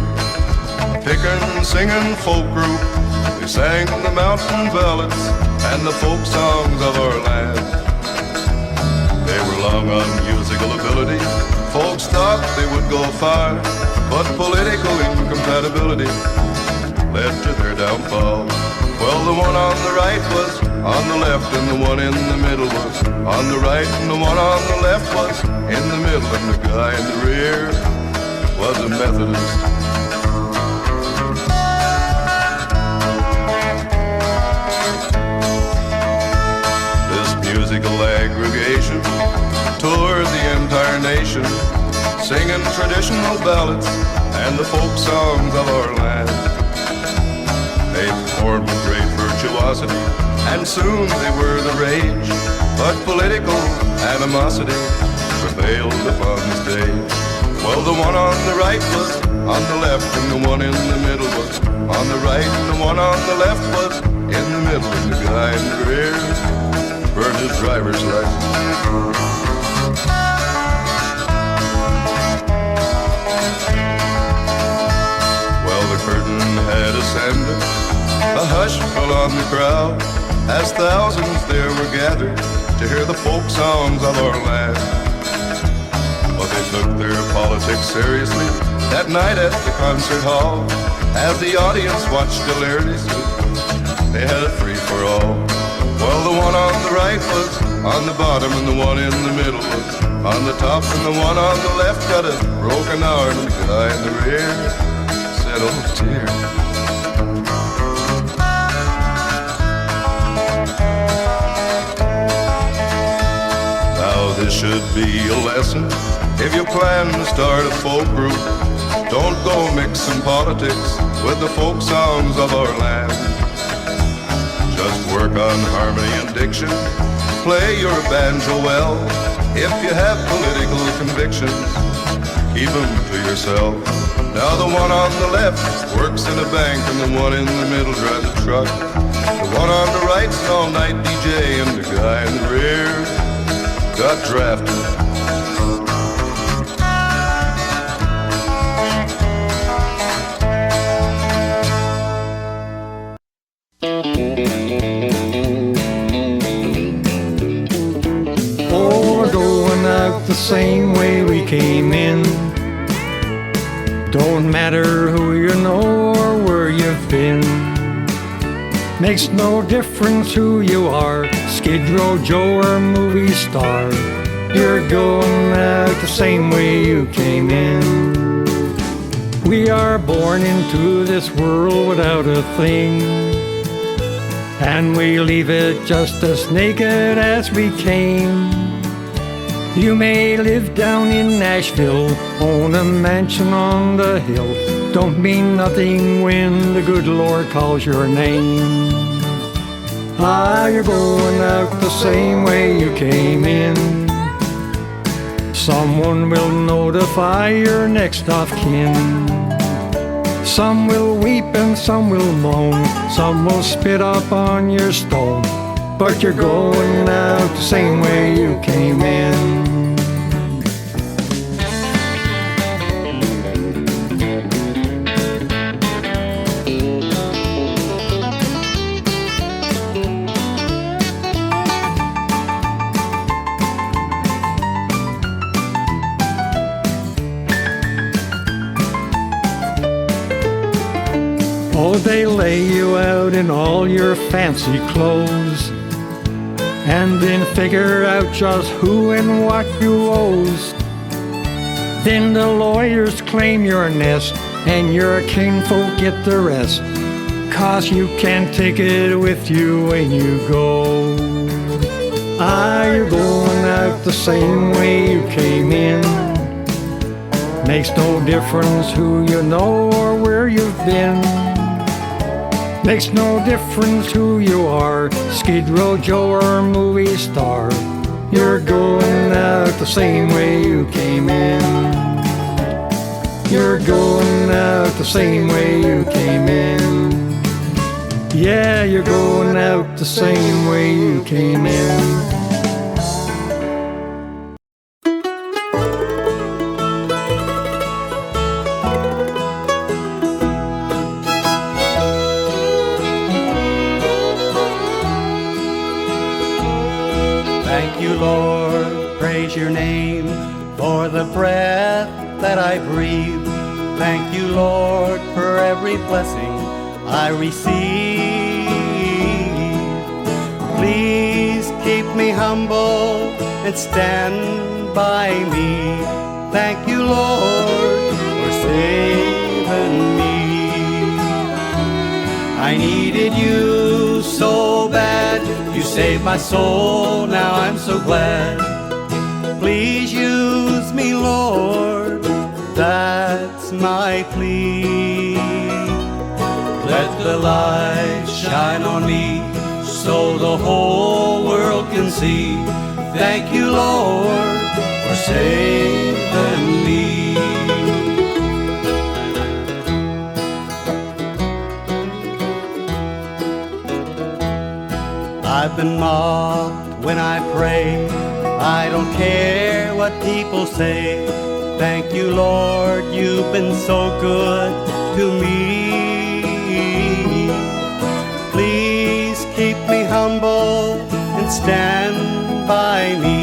pickin', singing folk group. They sang the mountain ballads and the folk songs of our land. They were long on musical ability. Folks thought they would go far, but political incompatibility led to their downfall. Well, the one on the right was on the left, and the one in the middle was on the right, and the one on the left was in the middle, and the guy in the rear was a Methodist. This musical aggregation toured the entire nation, singing traditional ballads and the folk songs of our land. They performed with great virtuosity, and soon they were the rage, but political animosity prevailed upon the stage. Well, the one on the right was on the left, and the one in the middle was on the right, and the one on the left was in the middle, and the guy in the rear burned his driver's license. Well, the curtain had ascended, a hush fell on the crowd, as thousands there were gathered to hear the folk songs of our land. But they took their politics seriously that night at the concert hall, as the audience watched hilariously they had a free-for-all. Well, the one on the right was on the bottom, and the one in the middle was on the top, and the one on the left got a broken arm, and the guy in the rear said, oh dear. Now this should be a lesson. If you plan to start a folk group, don't go mixing politics with the folk songs of our land. Just work on harmony and diction, play your banjo well. If you have political convictions, keep them to yourself. Now the one on the left works in a bank, and the one in the middle drives a truck. The one on the right's an all-night DJ, and the guy in the rear got drafted. The same way we came in. Don't matter who you know or where you've been. Makes no difference who you are, Skid Row Joe or movie star. You're going out the same way you came in. We are born into this world without a thing, and we leave it just as naked as we came. You may live down in Nashville, own a mansion on the hill. Don't mean nothing when the good Lord calls your name. Ah, you're going out the same way you came in. Someone will notify your next of kin. Some will weep and some will moan. Some will spit up on your stone. But you're going out the same way you came in. Oh, they lay you out in all your fancy clothes, and then figure out just who and what you owes. Then the lawyers claim your nest, and your kinfolk get the rest, 'cause you can't take it with you when you go. Ah, you're going out the same way you came in. Makes no difference who you know or where you've been. Makes no difference who you are, Skid Row Joe or movie star. You're going out the same way you came in. You're going out the same way you came in. Yeah, you're going out the same way you came in. Thank you, Lord, praise your name for the breath that I breathe. Thank you, Lord, for every blessing I receive. Please keep me humble and stand by me. Thank you, Lord, for saving me. I needed you so bad, you saved my soul, now I'm so glad. Please use me, Lord, that's my plea. Let the light shine on me so the whole world can see. Thank you, Lord, for saving me. I've been mocked when I pray. I don't care what people say. Thank you, Lord, you've been so good to me. Please keep me humble and stand by me.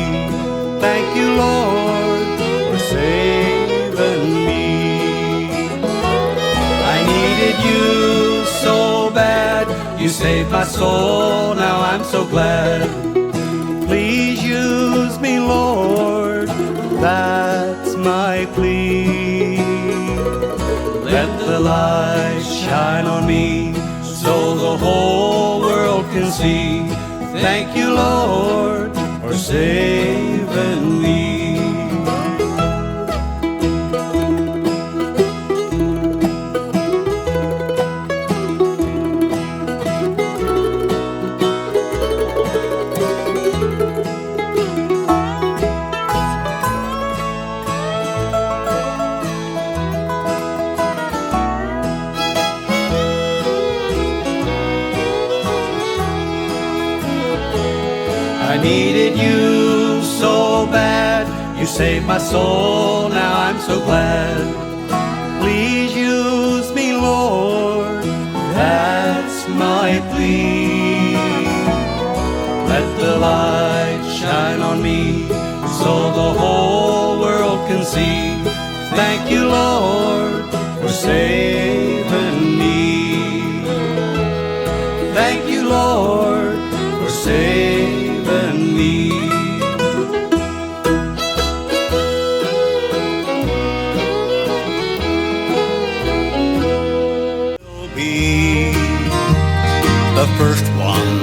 Thank you, Lord, for saving me. I needed you so bad, you You saved my soul, now I'm so glad. Please use me, Lord, that's my plea. Let the light shine on me so the whole world can see. Thank you, Lord, for saving me. I needed you so bad. You saved my soul, now I'm so glad. Please use me, Lord, that's my plea. Let the light shine on me so the whole world can see. Thank you, Lord, for saving me. Thank you, Lord, for saving me. You'll be the first one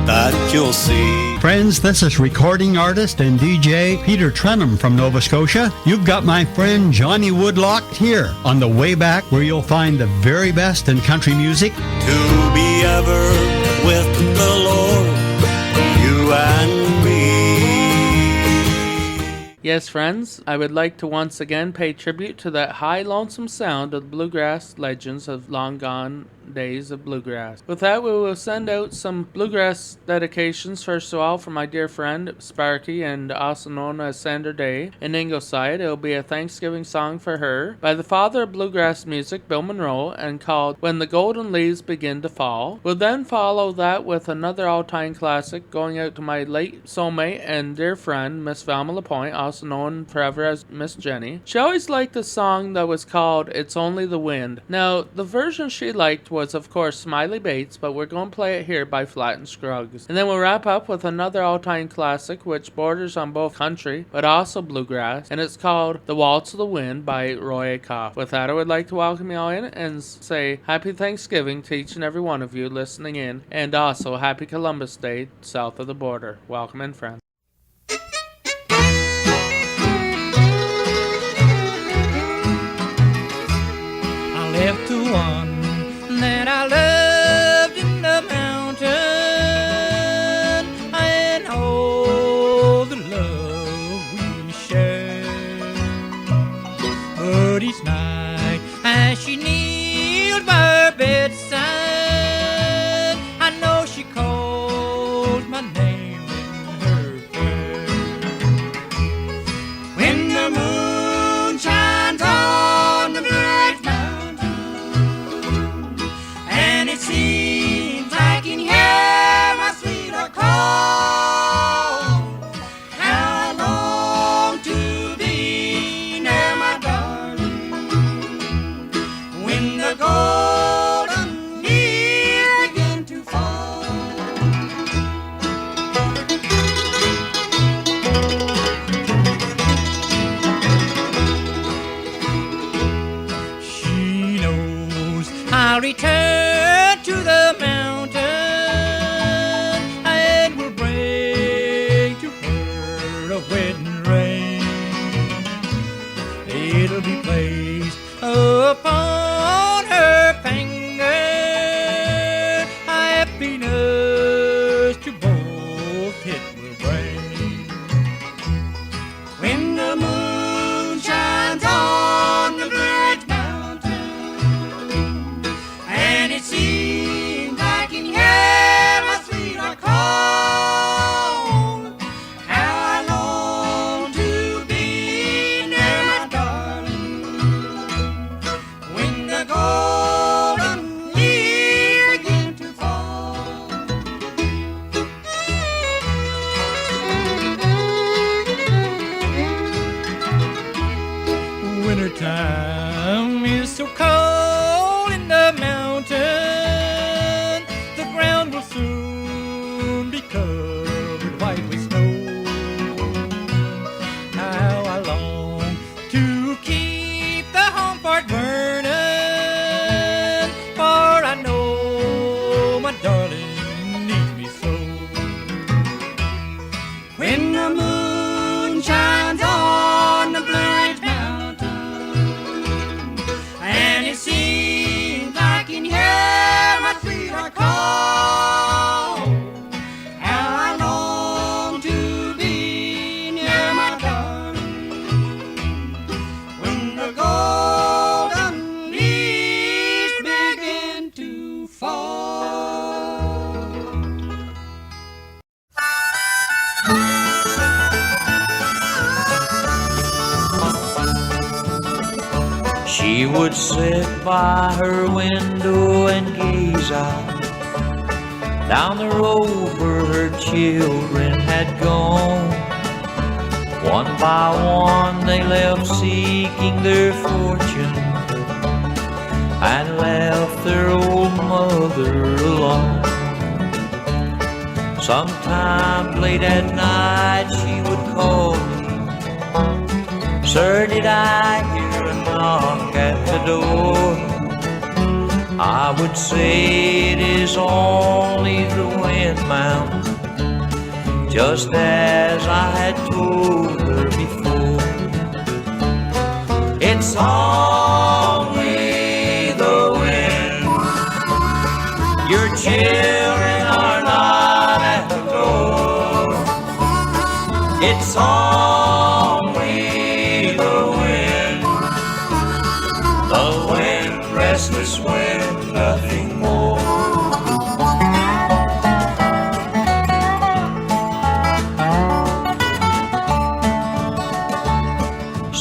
that you'll see. Friends, this is recording artist and DJ Peter Trenum from Nova Scotia. You've got my friend Johnny Woodlock here on the way back, where you'll find the very best in country music. To be ever with the Lord, you and me. Yes, friends, I would like to once again pay tribute to that high, lonesome sound of the bluegrass legends of long gone days of bluegrass. With that, we will send out some bluegrass dedications, first of all for my dear friend Sparky, and also known as Sandra Day in Ingleside. It will be a Thanksgiving song for her by the father of bluegrass music, Bill Monroe, and called When the Golden Leaves Begin to Fall. We'll then follow that with another all-time classic going out to my late soulmate and dear friend Miss Velma LaPointe, also known forever as Miss Jenny. She always liked a song that was called It's Only the Wind. Now, the version she liked was, of course, Smiley Bates, but we're going to play it here by Flatt and Scruggs. And then we'll wrap up with another all-time classic, which borders on both country, but also bluegrass, and it's called The Waltz of the Wind by Roy Acuff. With that, I would like to welcome you all in and say Happy Thanksgiving to each and every one of you listening in, and also Happy Columbus Day south of the border. Welcome in, friends. I left the one that I loved in the mountain, and all the love we shared. But each night as she kneeled by her bedside, I know she called my name in her prayer. When the moon shines on the bright mountain, and it seems I can hear my sweetheart call, how I long to be near my darling. When the golden leaves begin to fall, She would sit by her window and gaze out down the road where her children had gone. One by one they left seeking their fortune and left their old mother alone. Sometimes late at night she would call me, "Sir, did I hear a knock at the door?" I would say it is only the wind, ma'am, just as I had told her before. It's only the wind. Your children are not at the door. It's only the wind. The wind, restless wind, nothing more.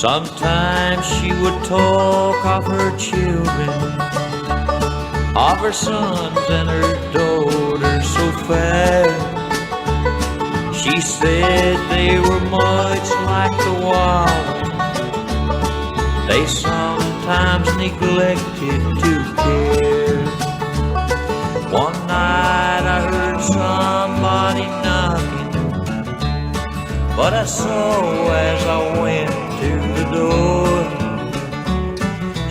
Sometimes she would talk of her children, of her sons and her daughters so fair. She said they were much like the wild. They sometimes neglected to care. One night I heard somebody knocking, but I saw as I went to the door,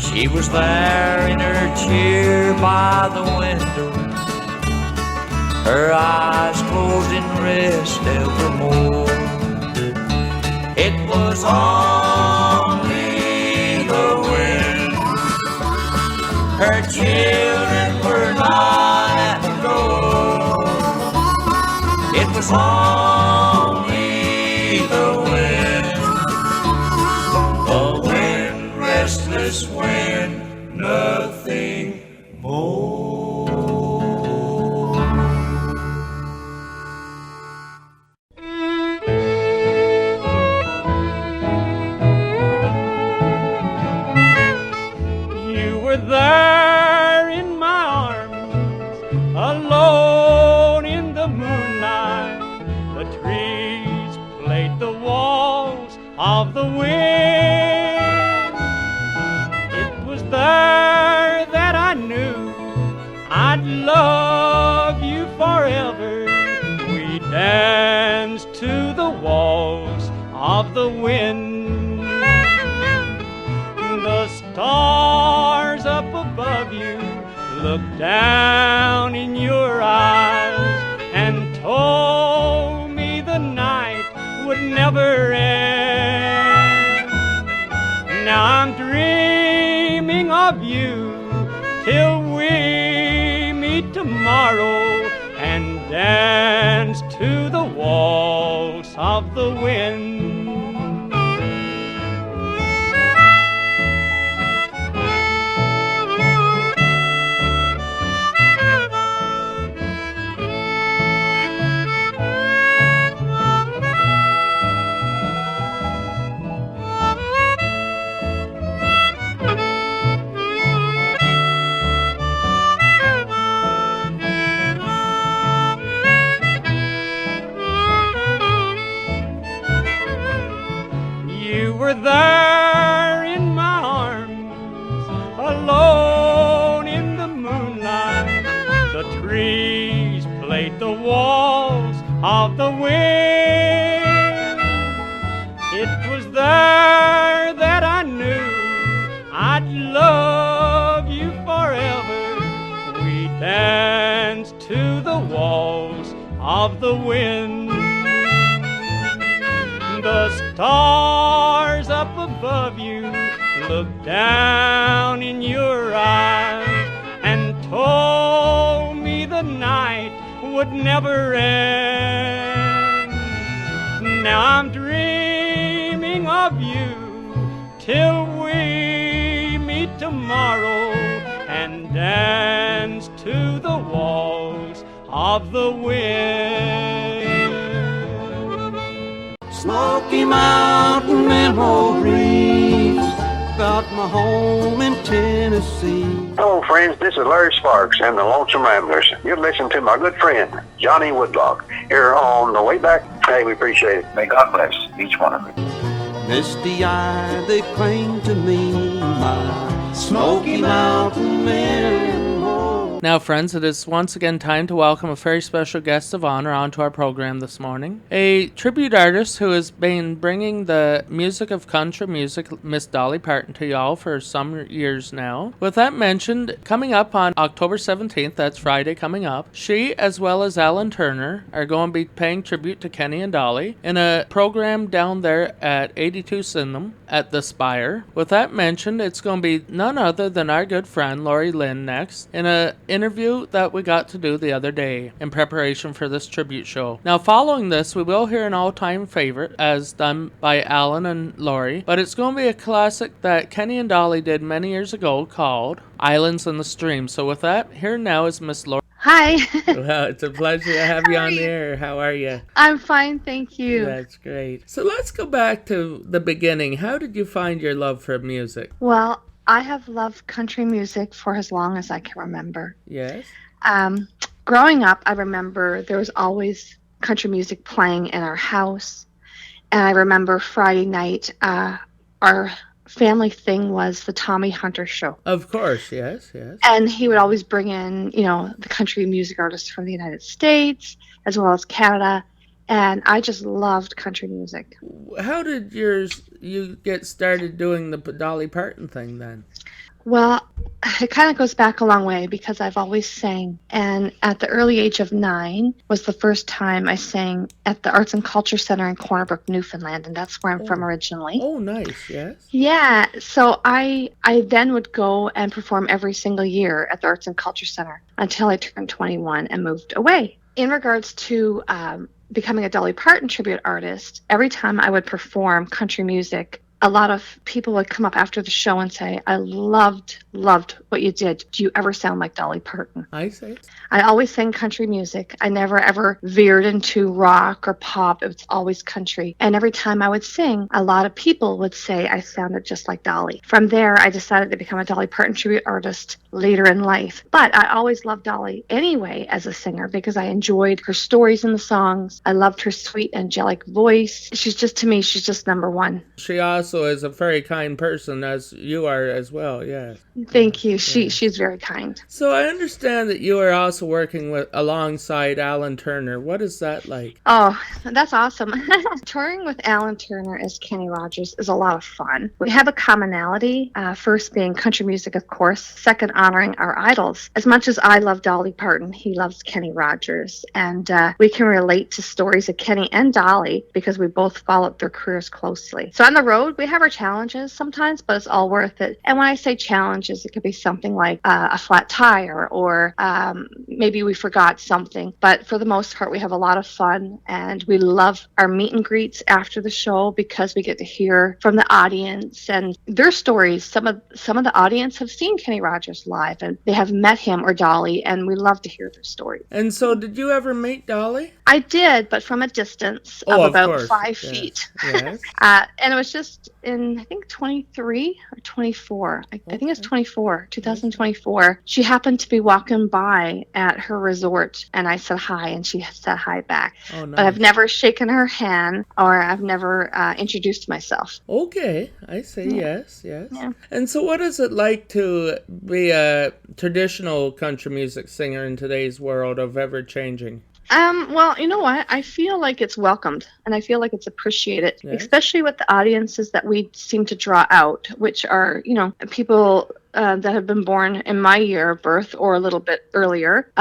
she was there in her chair by the window, her eyes closed in rest evermore. It was only the wind. Her children were not at the door. It was only the wind. The wind, restless wind, nothing more. You were there in my arms, alone in the moonlight. The trees played the walls of the wind. It was there that I knew I'd love you forever. We danced to the walls of the wind. The stars up above you looked down in your eyes and told me the night would never end. Now I'm dreaming of you till we meet tomorrow and dance to the waltz of the wind. There in my arms, alone in the moonlight. The trees played the waltz of the wind. It was there that I knew I'd love you forever. We danced to the waltz of the wind. The stars up above you looked down in your eyes and told me the night would never end. Now I'm dreaming of you till we meet tomorrow and dance to the waltz of the wind. Mountain memories about my home in Tennessee. Hello, friends. This is Larry Sparks and the Lonesome Ramblers. You're listening to my good friend, Johnny Woodlock, here on the way back. Hey, we appreciate it. May God bless each one of you. Misty eye, they cling to me, my Smoky Mountain memories. Now, friends, it is once again time to welcome a very special guest of honor onto our program this morning. A tribute artist who has been bringing the music of country music, Miss Dolly Parton, to y'all for some years now. With that mentioned, coming up on October 17th, that's Friday coming up, she, as well as Alan Turner, are going to be paying tribute to Kenny and Dolly in a program down there at 82 Sydenham at the Spire. With that mentioned, it's going to be none other than our good friend Lori Lynn next in a interview that we got to do the other day in preparation for this tribute show. Now, following this, we will hear an all-time favorite as done by Alan and Lori, but it's going to be a classic that Kenny and Dolly did many years ago called Islands in the Stream. So with that, here now is Miss Lori. Hi. Well, it's a pleasure to have you on the air. How are you? I'm fine, thank you. That's great. So let's go back to the beginning. How did you find your love for music? Well, I have loved country music for as long as I can remember. Yes. Growing up, I remember there was always country music playing in our house. And I remember Friday night, our family thing was the Tommy Hunter show. Of course, yes. And he would always bring in, the country music artists from the United States as well as Canada. And I just loved country music. How did you get started doing the Dolly Parton thing then? Well, it kind of goes back a long way because I've always sang. And at the early age of 9 was the first time I sang at the Arts and Culture Center in Corner Brook, Newfoundland. And that's where I'm from originally. Oh, nice, yes. Yeah. So I then would go and perform every single year at the Arts and Culture Center until I turned 21 and moved away. In regards to becoming a Dolly Parton tribute artist, every time I would perform country music, a lot of people would come up after the show and say, I loved what you did. Do you ever sound like Dolly Parton? I say. I always sang country music. I never ever veered into rock or pop. It was always country. And every time I would sing, a lot of people would say I sounded just like Dolly. From there, I decided to become a Dolly Parton tribute artist later in life. But I always loved Dolly anyway as a singer because I enjoyed her stories in the songs. I loved her sweet, angelic voice. She's just number one. She also is a very kind person, as you are as well, yes. Thank you. She's very kind. So I understand that you are also working alongside Alan Turner. What is that like? Oh, that's awesome. Touring with Alan Turner as Kenny Rogers is a lot of fun. We have a commonality, first being country music, of course, second honoring our idols. As much as I love Dolly Parton, he loves Kenny Rogers. And we can relate to stories of Kenny and Dolly because we both followed their careers closely. So on the road, we have our challenges sometimes, but it's all worth it. And when I say challenges, it could be something like a flat tire or maybe we forgot something. But for the most part, we have a lot of fun and we love our meet and greets after the show because we get to hear from the audience and their stories. Some of the audience have seen Kenny Rogers live and they have met him or Dolly, and we love to hear their stories. And so did you ever meet Dolly? I did, but from a distance of about 5 feet. Yes. And it was just in, I think, 23 or 24. I think it's 2024. She happened to be walking by at her resort, and I said hi, and she said hi back. Oh, nice. But I've never shaken her hand, or I've never introduced myself. Okay, I see. Yeah. Yes. Yeah. And so what is it like to be a traditional country music singer in today's world of ever-changing? Well, you know what? I feel like it's welcomed and I feel like it's appreciated, Yes. especially with the audiences that we seem to draw out, which are, people that have been born in my year of birth or a little bit earlier.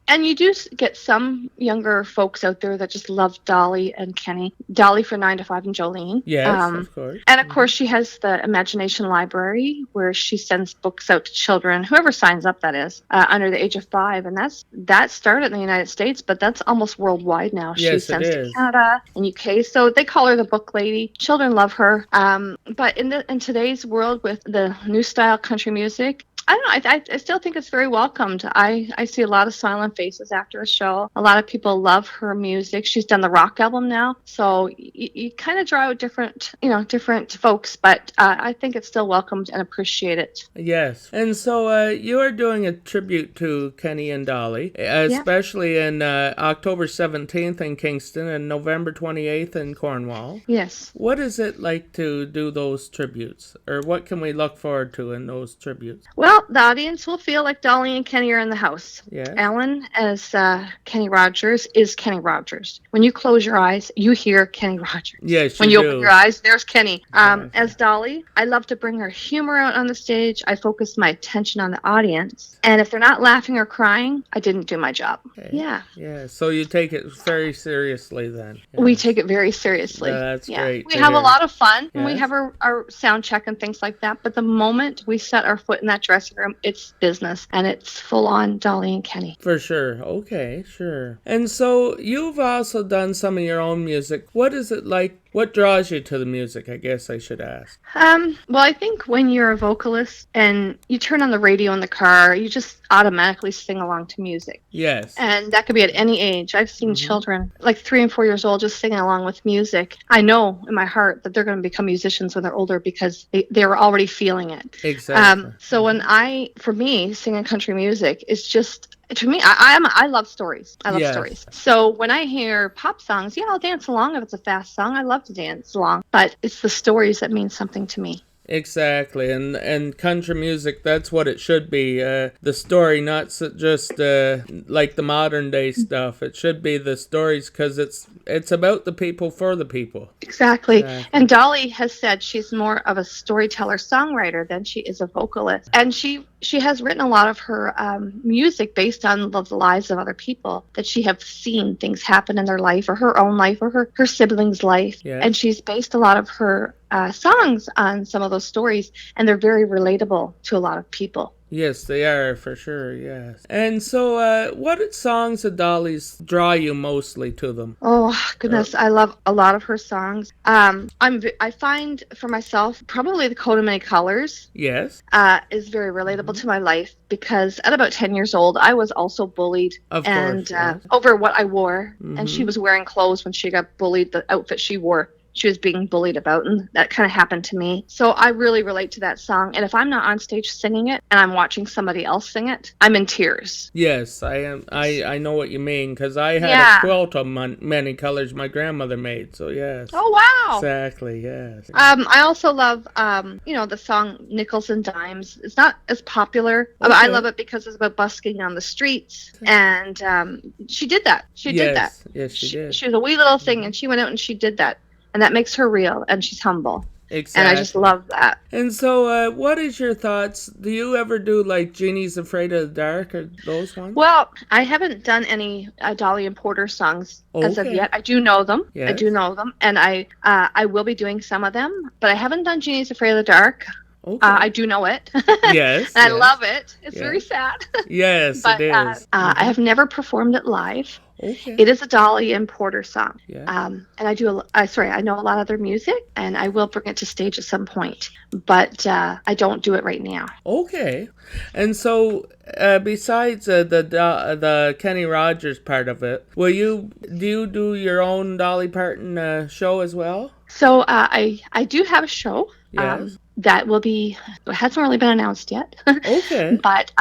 And you do get some younger folks out there that just love Dolly and Kenny. Dolly for 9 to 5 and Jolene. Yes, of course. And of course, she has the Imagination Library where she sends books out to children, whoever signs up, that is, under the age of 5. And that started in the United States, but that's almost worldwide now. Yes, She it sends to is. Canada and UK. So they call her the book lady. Children love her. But in today's world with the new style country music, I don't know. I still think it's very welcomed. I see a lot of smiling faces after a show. A lot of people love her music. She's done the rock album now, so you kind of draw out different folks. But I think it's still welcomed and appreciated. Yes. And so you are doing a tribute to Kenny and Dolly, especially in October 17th in Kingston and November 28th in Cornwall. Yes. What is it like to do those tributes? Or what can we look forward to in those tributes? Well, the audience will feel like Dolly and Kenny are in the house. Yeah. Alan, as Kenny Rogers, is Kenny Rogers. When you close your eyes, you hear Kenny Rogers. Yes, when you you do. open your eyes, there's Kenny. As Dolly, I love to bring her humor out on the stage. I focus my attention on the audience. And if they're not laughing or crying, I didn't do my job. Okay. Yeah. Yeah, so you take it very seriously then. Yeah. We take it very seriously. That's great. We have a lot of fun. And we Yes. have our sound check and things like that. But the moment we set our foot in that dressing room, it's business. And it's full on Dolly and Kenny. For sure. Okay, sure. And so you've also done some of your own music. What is it like? What draws you to the music, I guess I should ask? Well, I think when you're a vocalist and you turn on the radio in the car, you just automatically sing along to music. Yes. And that could be at any age. I've seen children like 3 and 4 years old just singing along with music. I know in my heart that they're going to become musicians when they're older because they were already feeling it. Exactly. So for me, singing country music is just, to me, I love stories. I love Yes. stories. So when I hear pop songs, I'll dance along if it's a fast song. I love to dance along. But it's the stories that mean something to me. Exactly, and country music, that's what it should be. The story, not just like the modern day stuff. It should be the stories because it's about the people for the people. Exactly. And Dolly has said she's more of a storyteller songwriter than she is a vocalist. And she has written a lot of her music based on the lives of other people that she have seen things happen in their life or her own life or her siblings' life. Yeah. And she's based a lot of her songs on some of those stories, and they're very relatable to a lot of people. Yes, they are, for sure, yes. And so, what songs of Dolly's draw you mostly to them? Oh, goodness, I love a lot of her songs. I find for myself, probably The Coat of Many Colors Yes. is very relatable to my life because at about 10 years old, I was also bullied Of and course, yes. over what I wore. And Mhm. she was wearing clothes when she got bullied, the outfit she wore. She was being bullied about, and that kind of happened to me. So I really relate to that song. And if I'm not on stage singing it and I'm watching somebody else sing it, I'm in tears. Yes, I am. I know what you mean because I had Yeah. a quilt of many colors my grandmother made. So yes. Oh, wow. Exactly. Yes. I also love, the song Nickels and Dimes. It's not as popular, but I Okay. love it because it's about busking on the streets. And she did that. She did that. Yes, she did. She was a wee little thing, and she went out and she did that. And that makes her real, and she's humble. Exactly. And I just love that. And so, what is your thoughts? Do you ever do like Jeannie's Afraid of the Dark or those ones? Well, I haven't done any Dolly and Porter songs as of Okay. yet. I do know them. I Yes. do know them, and I will be doing some of them. But I haven't done Jeannie's Afraid of the Dark. Okay. I do know it. Yes. And I yes. love it. It's Yes. very sad. Yes, But it is. I have never performed it live. Okay. It is a Dolly and Porter song. Yeah. And I know a lot of their music, and I will bring it to stage at some point. But I don't do it right now. Okay. And so, besides the Kenny Rogers part of it, do you do your own Dolly Parton show as well? So I do have a show. Yes. That will be, it hasn't really been announced yet. Okay. But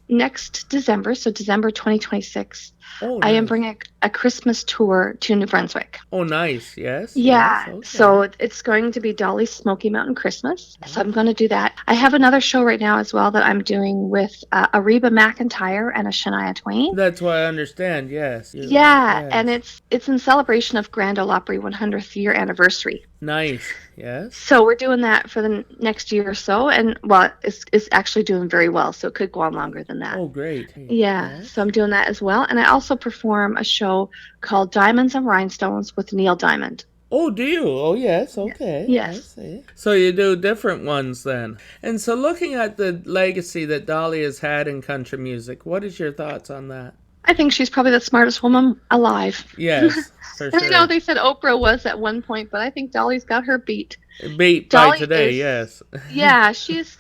next December, so December 2026, Oh, I am nice. bringing a Christmas tour to New Brunswick. Oh, nice. Yes. Yeah, Yes, okay. so it's going to be Dolly's Smoky Mountain Christmas. So I'm going to do that. I have another show right now as well that I'm doing with Reba McEntire and a Shania Twain. That's what I understand. Yes. Yeah, Yes. and it's in celebration of Grand Ole Opry 100th year anniversary. Nice. Yes. So we're doing that for the next year or so, and well, it's actually doing very well, so it could go on longer than that. Oh, great. Yeah, so I'm doing that as well, and I also perform a show called Diamonds and Rhinestones with Neil Diamond. Oh, do you? Oh, yes. Okay. Yes. I see. So you do different ones then. And so looking at the legacy that Dolly has had in country music, what is your thoughts on that? I think she's probably the smartest woman alive. Yes. for I know sure. they said Oprah was at one point, but I think Dolly's got her beat. Beat by Dolly today, is, yes. yeah, she's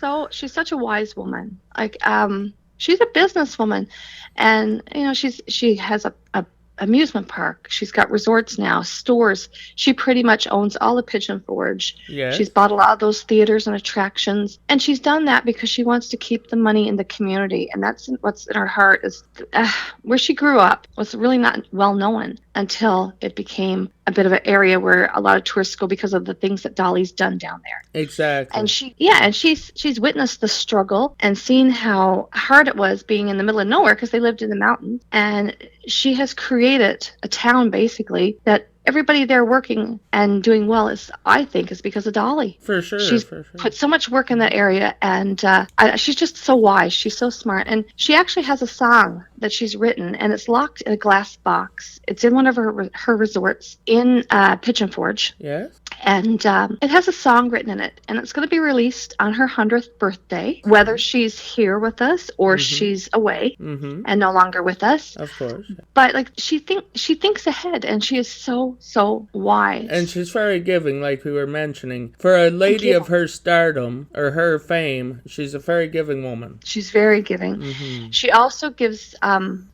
such a wise woman. Like, she's a businesswoman, and she has a amusement park. She's got resorts now, stores. She pretty much owns all of Pigeon Forge. Yes. She's bought a lot of those theaters and attractions, and she's done that because she wants to keep the money in the community, and that's what's in her heart. Is where she grew up was really not well known until it became a bit of an area where a lot of tourists go because of the things that Dolly's done down there. Exactly. And she's witnessed the struggle and seen how hard it was being in the middle of nowhere because they lived in the mountains. And she has created a town basically that everybody there working and doing well is because of Dolly. For sure. She's put so much work in that area, and she's just so wise. She's so smart, and she actually has a song that she's written, and it's locked in a glass box. It's in one of her resorts in Pigeon Forge. Yes. And it has a song written in it, and it's going to be released on her 100th birthday, whether she's here with us or she's away and no longer with us. Of course. But like she thinks ahead, and she is so wise. And she's very giving, like we were mentioning. For a lady of her stardom or her fame, she's a very giving woman. She's very giving. She also gives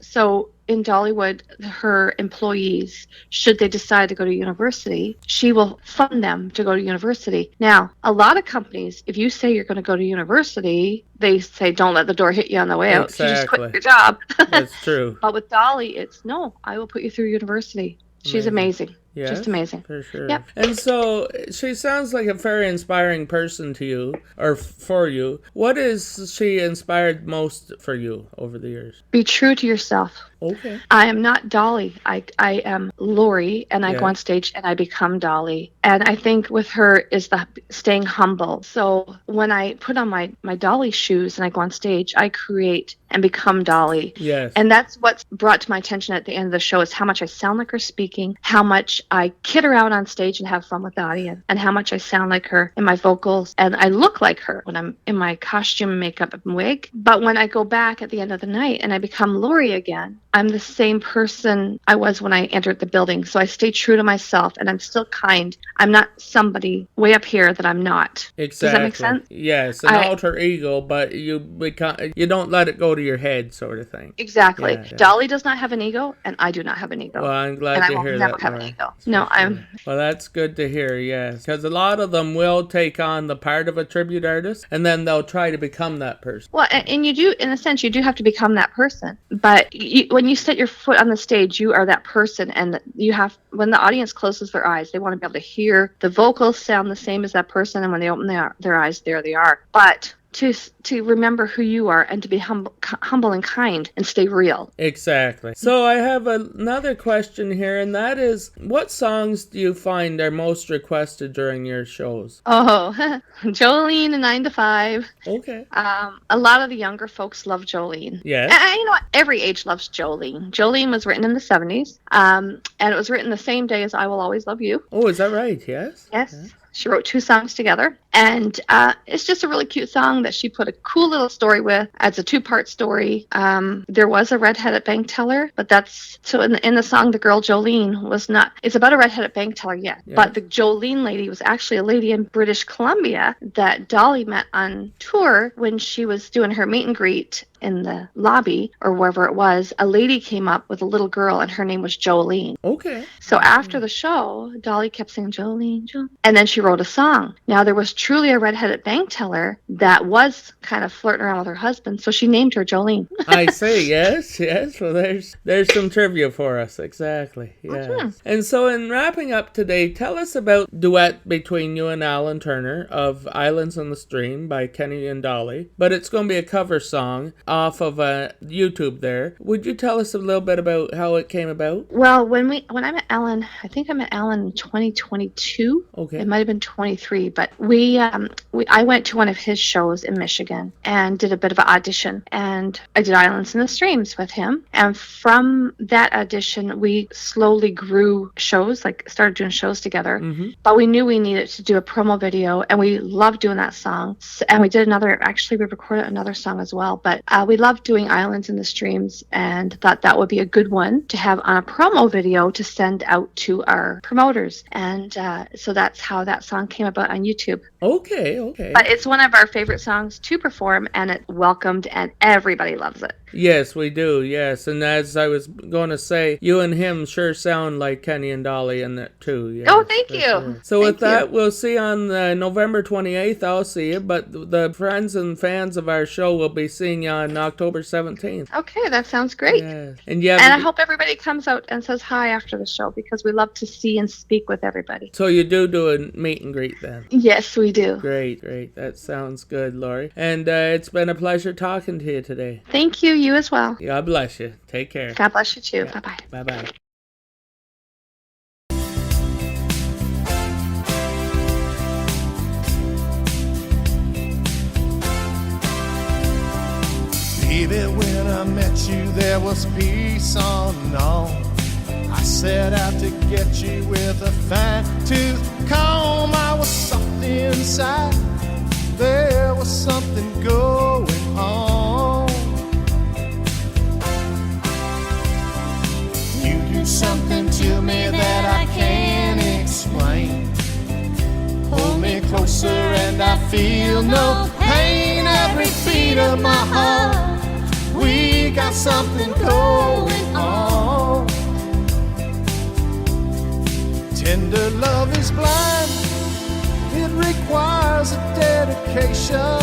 so in Dollywood, her employees, should they decide to go to university, she will fund them to go to university. Now, a lot of companies, if you say you're going to go to university, they say don't let the door hit you on the way out. Exactly. You just quit your job. That's true. But with Dolly, it's no, I will put you through university. She's amazing. Yes, just amazing. For sure. Yep. And so she sounds like a very inspiring person to you, or for you. What is she inspired most for you over the years? Be true to yourself. Okay. I am not Dolly. I am Lori, and I go on stage and I become Dolly. And I think with her is the staying humble. So when I put on my Dolly shoes and I go on stage, I create and become Dolly. Yes. And that's what's brought to my attention at the end of the show is how much I sound like her speaking, how much I kid her out on stage and have fun with the audience, and how much I sound like her in my vocals, and I look like her when I'm in my costume, makeup, and wig. But when I go back at the end of the night and I become Lori again, I'm the same person I was when I entered the building. So I stay true to myself, and I'm still kind. I'm not somebody way up here that I'm not. Exactly. Does that make sense? Yes, an alter ego, but you don't let it go to your head, sort of thing. Exactly. Yeah. Dolly does not have an ego, and I do not have an ego. Well, I'm glad to hear that. And I will never have an ego. No, I'm... Well, that's good to hear, yes. Because a lot of them will take on the part of a tribute artist, and then they'll try to become that person. Well, and you do, in a sense, you do have to become that person. But when you set your foot on the stage, you are that person, and you have, when the audience closes their eyes, they want to be able to hear the vocals sound the same as that person, and when they open their eyes, there they are. But to remember who you are and to be humble and kind and stay real. Exactly. So I have another question here, and that is, what songs do you find are most requested during your shows? Oh, Jolene and 9 to 5. Okay. A lot of the younger folks love Jolene. Yes. And you know what? Every age loves Jolene. Jolene was written in the 70s, and it was written the same day as I Will Always Love You. Oh, is that right? Yes? Yes. Yeah. She wrote 2 songs together, and it's just a really cute song that she put a cool little story with. It's a 2-part story. There was a redheaded bank teller, but that's so in the song, the girl Jolene was not. It's about a redheaded bank teller, yes. But the Jolene lady was actually a lady in British Columbia that Dolly met on tour when she was doing her meet and greet in the lobby or wherever it was. A lady came up with a little girl, and her name was Jolene. Okay. So after the show, Dolly kept singing Jolene, Jolene, and then she wrote a song. Now there was truly a redheaded bank teller that was kind of flirting around with her husband, so she named her Jolene. I see. Yes. Well, there's some trivia for us. Exactly. Yes. And so in wrapping up today, tell us about duet between you and Alan Turner of Islands on the Stream by Kenny and Dolly, but it's going to be a cover song off of YouTube there. Would you tell us a little bit about how it came about? Well, when I met Alan, I think I met Alan in 2022. Okay. It might have been 23, but we I went to one of his shows in Michigan and did a bit of an audition, and I did Islands in the Streams with him. And from that audition, we slowly grew shows, like started doing shows together. But we knew we needed to do a promo video, and we loved doing that song. And we did we recorded another song as well. But we loved doing Islands in the Streams, and thought that would be a good one to have on a promo video to send out to our promoters. And so that's how that song came about on YouTube. Okay. But it's one of our favorite songs to perform, and it's welcomed, and everybody loves it. Yes, we do, yes. And as I was going to say, you and him sure sound like Kenny and Dolly in it too. Yes, oh, thank you. Sure. So with that, we'll see on November 28th, I'll see you, but the friends and fans of our show will be seeing you on October 17th. Okay, that sounds great. Yes. And I hope everybody comes out and says hi after the show, because we love to see and speak with everybody. So you do a meet and greet then? Yes, we do. Great. That sounds good, Lori. And it's been a pleasure talking to you today. Thank you. You as well. God bless you. Take care. God bless you too. Yeah. Bye-bye. Bye-bye. Baby, when I met you, there was peace unknown. I set out to get you with a fine-tooth comb. I was soft inside. There was something going on. You do something to me that I can't explain. Hold me closer and I feel no pain. Every beat of my heart, we got something going on. Tender love is blind. It requires a dedication.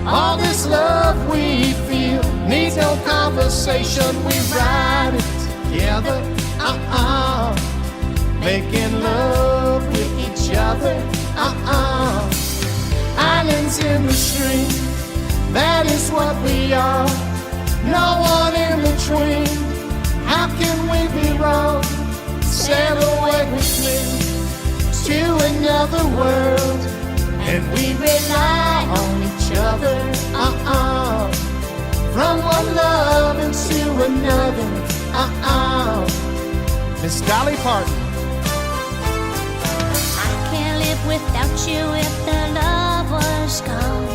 All this love we feel needs no conversation. We ride it together, making love with each other, Islands in the stream, that is what we are. No one in between. How can we be wrong? Sail away with me to another world, and we rely on each other, from one love into another, Miss Dolly Parton. I can't live without you if the love was gone.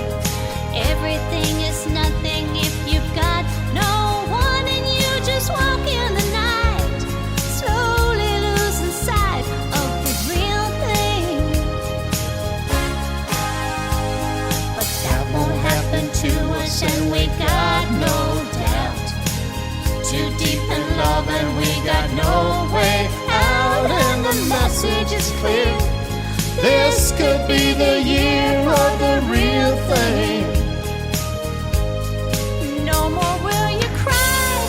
Everything is nothing if you've got no one, and you just walk in the night, slowly losing sight of the real thing. But that won't happen to us, and we got no doubt. Too deep in love and we got no way out, and the message is clear. This could be the year of the real thing. No more will you cry,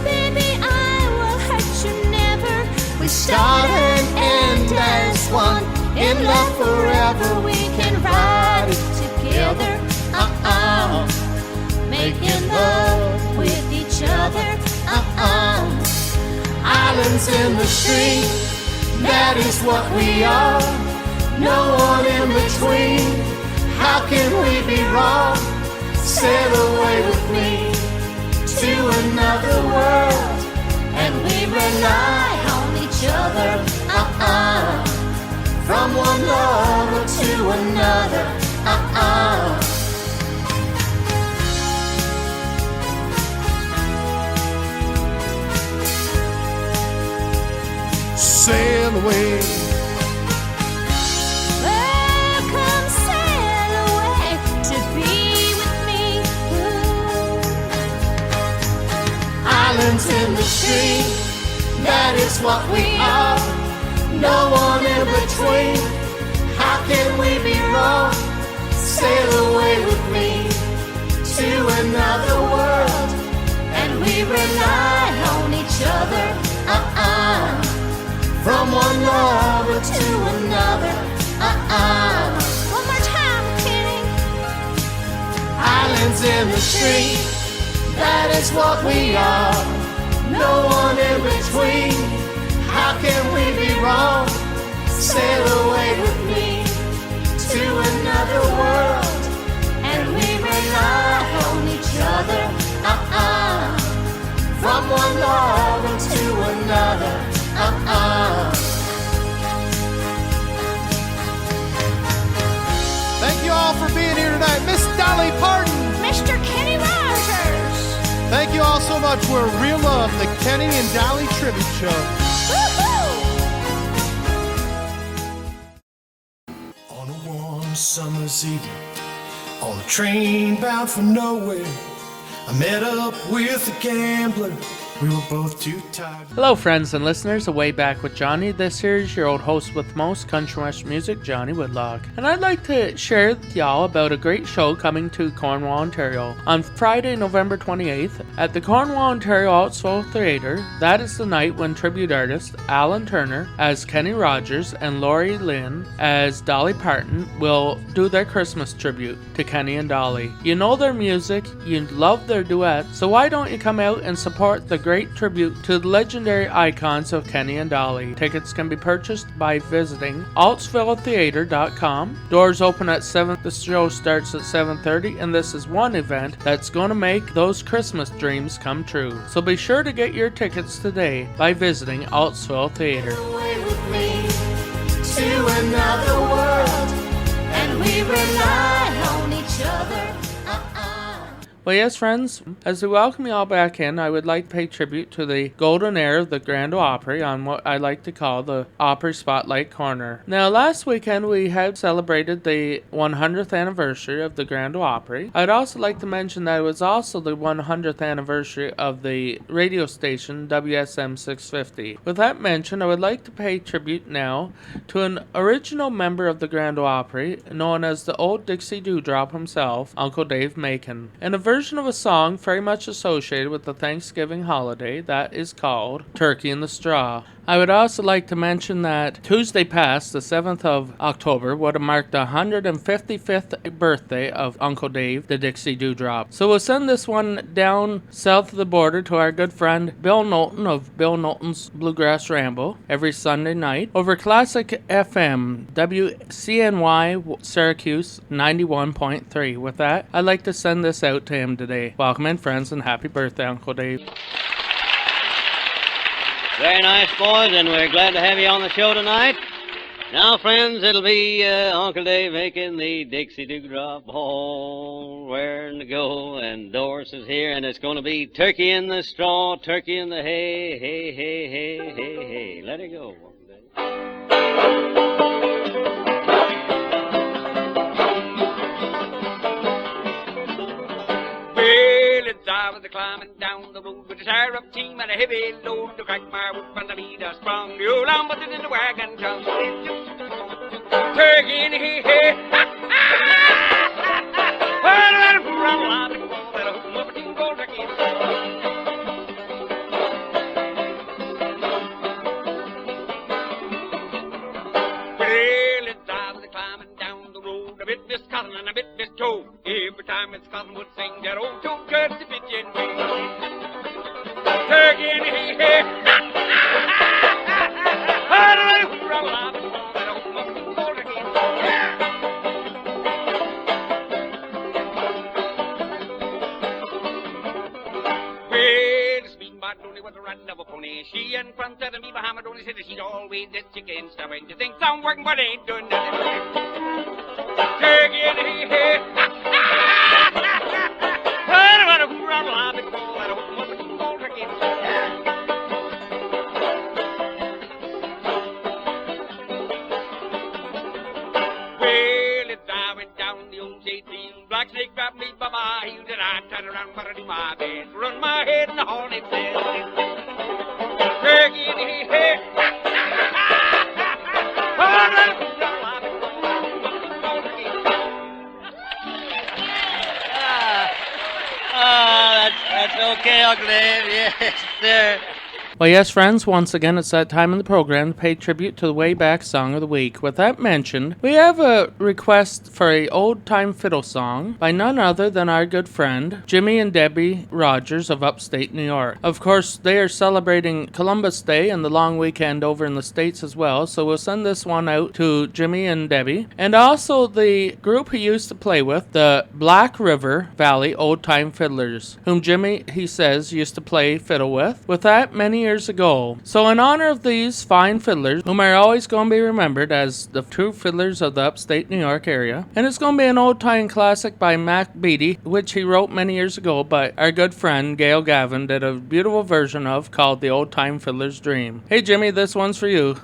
baby, I will hurt you never. We start and end as one. In love forever, we can ride it together, making love with each other, Islands in the stream, that is what we are. No one in between. How can we be wrong? Sail away with me to another world, and we rely on each other, from one lover to another, Sail away. Oh, come sail away to be with me. Islands in the stream, that is what we are. No one in between. How can we be wrong? Sail away with me to another world, and we rely on each other, from one lover to another, One more time, Kenny. Islands in the stream, that is what we are. No one in between. How can we be wrong? Sail away with me to much. We're Real Love, the Kenny and Dolly Tribute Show. On a warm summer's evening, on a train bound for nowhere, I met up with a gambler. We were both too tired. Hello, friends and listeners, Away Back with Johnny. This here is your old host with most country western music, Johnny Woodlock. And I'd like to share with y'all about a great show coming to Cornwall, Ontario. On Friday, November 28th, at the Cornwall, Ontario Outswell Theatre, that is the night when tribute artists Alan Turner as Kenny Rogers and Lori Lynn as Dolly Parton will do their Christmas tribute to Kenny and Dolly. You know their music, you love their duet, so why don't you come out and support the great tribute to the legendary icons of Kenny and Dolly. Tickets can be purchased by visiting altsvilletheater.com. Doors open at 7. The show starts at 7:30, and this is one event that's going to make those Christmas dreams come true. So be sure to get your tickets today by visiting Altsville Theater. Away with me to another world, and we rely on each other. Well, yes, friends, as we welcome you all back in, I would like to pay tribute to the golden era of the Grand Ole Opry on what I like to call the Opry Spotlight Corner. Now, last weekend we had celebrated the 100th anniversary of the Grand Ole Opry. I'd also like to mention that it was also the 100th anniversary of the radio station WSM 650. With that mentioned, I would like to pay tribute now to an original member of the Grand Ole Opry, known as the Old Dixie Dewdrop himself, Uncle Dave Macon, and a version of a song very much associated with the Thanksgiving holiday that is called Turkey in the Straw. I would also like to mention that Tuesday past, the 7th of October, would have marked the 155th birthday of Uncle Dave, the Dixie Dewdrop. So we'll send this one down south of the border to our good friend Bill Knowlton of Bill Knowlton's Bluegrass Ramble every Sunday night over Classic FM, WCNY Syracuse 91.3. With that, I'd like to send this out to him today. Welcome in, friends, and happy birthday, Uncle Dave. Very nice, boys, and we're glad to have you on the show tonight. Now, friends, it'll be Uncle Dave making the Dixie Dewdrop, oh, where to go, and Doris is here, and it's going to be turkey in the straw, turkey in the hay, hay, hay, hay, hay, hay. Let it go, Uncle Dave. I was climbing down the road with a tire-up team and a heavy load to crack my whip and the lead us sprung the old ombudsman in the wagon tongue. Turkey in the hay, well, as I was climbing down the road, I bit this cousin and I bit this toe. Every time his cousin would sing that old toe curtsy pigeon way. Turkey in the hay, well, the speed bot only was a riding of a pony. She in front of me behind me, only said that she'd always this chicken stuff. And you think I'm working, but ain't doing nothing. Turkey in the hay. Well, as I went down the old J3, Black Snake grabbed me by my heels, and I turned around for to do my best. Run my head in the hornet said, turkey in the hay. That's okay, Uncle Dave. Yes, sir. Well, yes, friends, once again, it's that time in the program to pay tribute to the Way Back Song of the Week. With that mentioned, we have a request for a old-time fiddle song by none other than our good friend, Jimmy and Debbie Rogers of upstate New York. Of course, they are celebrating Columbus Day and the long weekend over in the States as well, so we'll send this one out to Jimmy and Debbie. And also the group he used to play with, the Black River Valley Old Time Fiddlers, whom Jimmy, he says, used to play fiddle with. With that, many years ago. So in honor of these fine fiddlers, whom are always going to be remembered as the true fiddlers of the upstate New York area, and it's going to be an old-time classic by Mac Beatty, which he wrote many years ago, but our good friend Gail Gavin did a beautiful version of called The Old Time Fiddler's Dream. Hey Jimmy, this one's for you.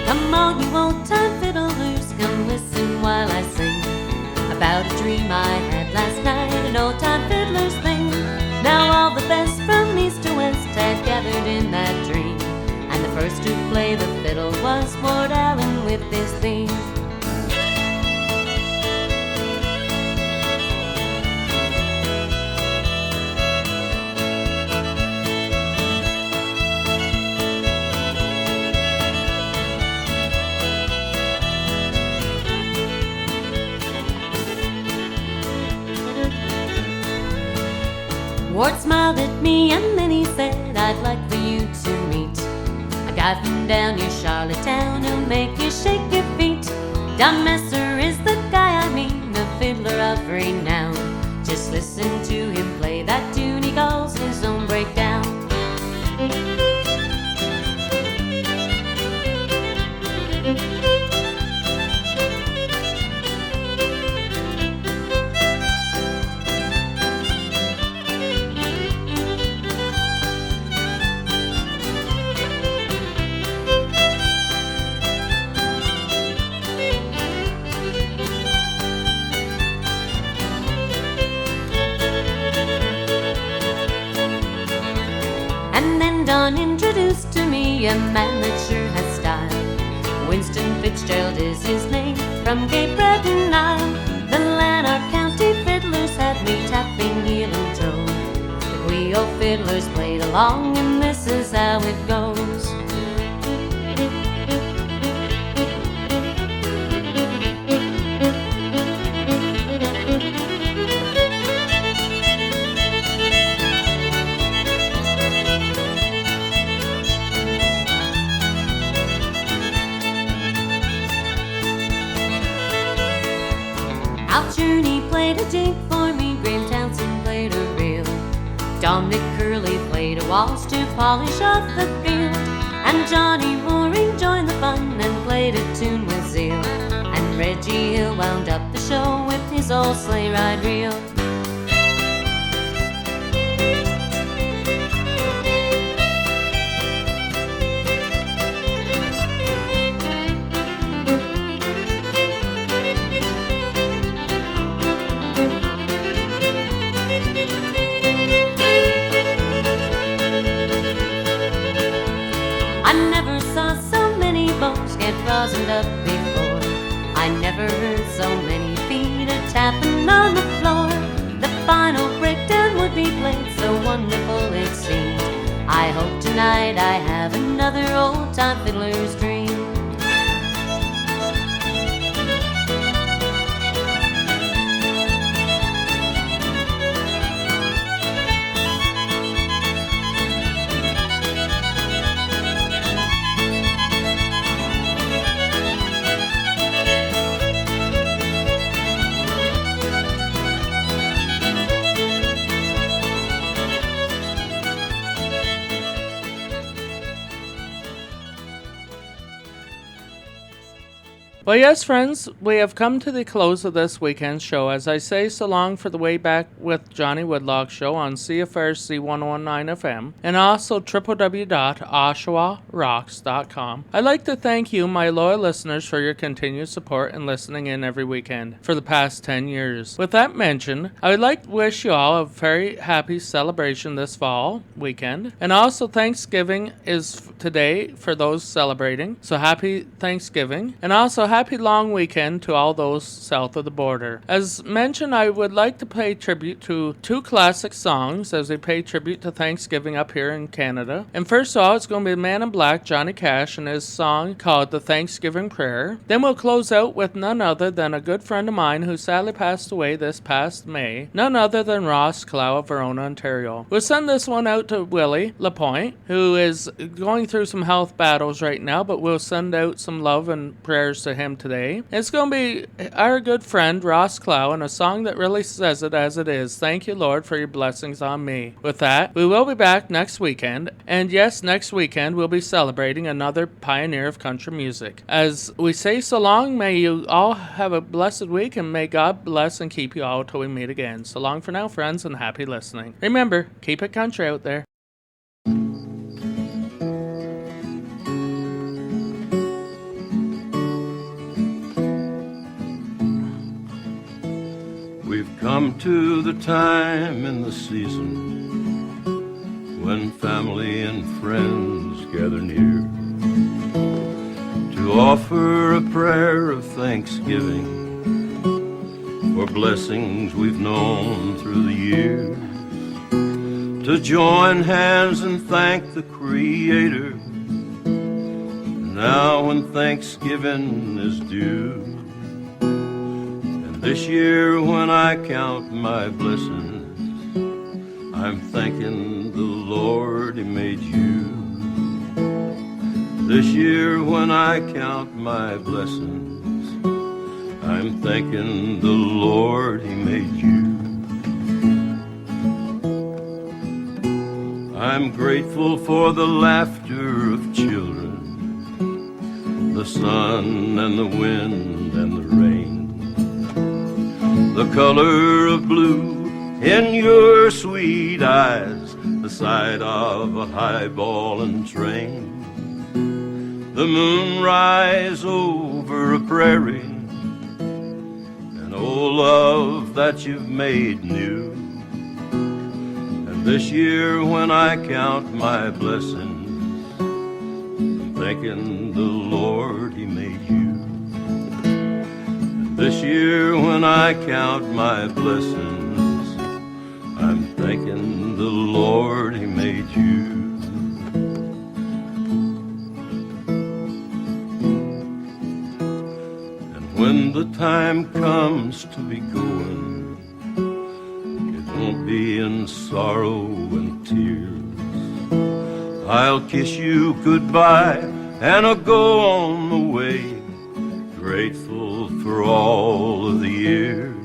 Come on, you old-time fiddlers, come listen while I sing about a dream I had last night, an old-time fiddler's thing. Now all the best from east to west had gathered in that dream, and the first to play the fiddle was Ward Allen with his theme. Ward smiled at me and then he said, I'd like for you to meet a guy from down near Charlottetown who'll make you shake your feet. Don Messer is the guy I mean, a fiddler of renown. Just listen to him play that tune he calls his own breakdown. Don introduced to me a man that sure has style. Winston Fitzgerald is his name, from Cape Breton Isle. The Lanark County fiddlers had me tapping heel and toe. The wee old fiddlers played along, and this is how it goes. Al Journey played a jig for me, Graham Townsend played a reel, Dominic Curley played a waltz to polish off the field, and Johnny Roaring joined the fun and played a tune with zeal, and Reggie Hill wound up the show with his old sleigh ride reel. Rosined up before. I never heard so many feet a tapping on the floor. The final breakdown would be played, so wonderful it seemed. I hope tonight I have another old-time fiddler's dream. Well, yes, friends, we have come to the close of this weekend's show. As I say so long for the Way Back with Johnny Woodlock show on CFRC 1019 FM and also www.oshawarocks.com. I'd like to thank you, my loyal listeners, for your continued support and listening in every weekend for the past 10 years. With that mentioned, I would like to wish you all a very happy celebration this fall weekend. And also Thanksgiving is today for those celebrating. So happy Thanksgiving. And also happy long weekend to all those south of the border. As mentioned, I would like to pay tribute to two classic songs as we pay tribute to Thanksgiving up here in Canada. And first of all, it's going to be Man in Black, Johnny Cash, and his song called The Thanksgiving Prayer. Then we'll close out with none other than a good friend of mine who sadly passed away this past May, none other than Ross Clow of Verona, Ontario. We'll send this one out to Willie Lapointe, who is going through some health battles right now, but we'll send out some love and prayers to him him today. It's going to be our good friend Ross Clow and a song that really says it as it is. Thank you, Lord, for your blessings on me. With that, we will be back next weekend. And yes, next weekend we'll be celebrating another pioneer of country music. As we say so long, may you all have a blessed week, and may God bless and keep you all till we meet again. So long for now, friends, and happy listening. Remember, keep it country out there. We've come to the time in the season when family and friends gather near to offer a prayer of thanksgiving for blessings we've known through the years, to join hands and thank the Creator now when Thanksgiving is due. And this year when I count my blessings, I'm thanking the Lord He made you. This year when I count my blessings, I'm thanking the Lord He made you. I'm grateful for the laughter of children, the sun and the wind and the rain, the color of blue in your sweet eyes, the sight of a highballing train, the moon rise over a prairie, and oh love that you've made new. And this year when I count my blessings, I'm thanking the Lord He made you. And this year when I count my blessings, I'm thanking the Lord He made you. When the time comes to be going, it won't be in sorrow and tears. I'll kiss you goodbye and I'll go on the way, grateful for all of the years.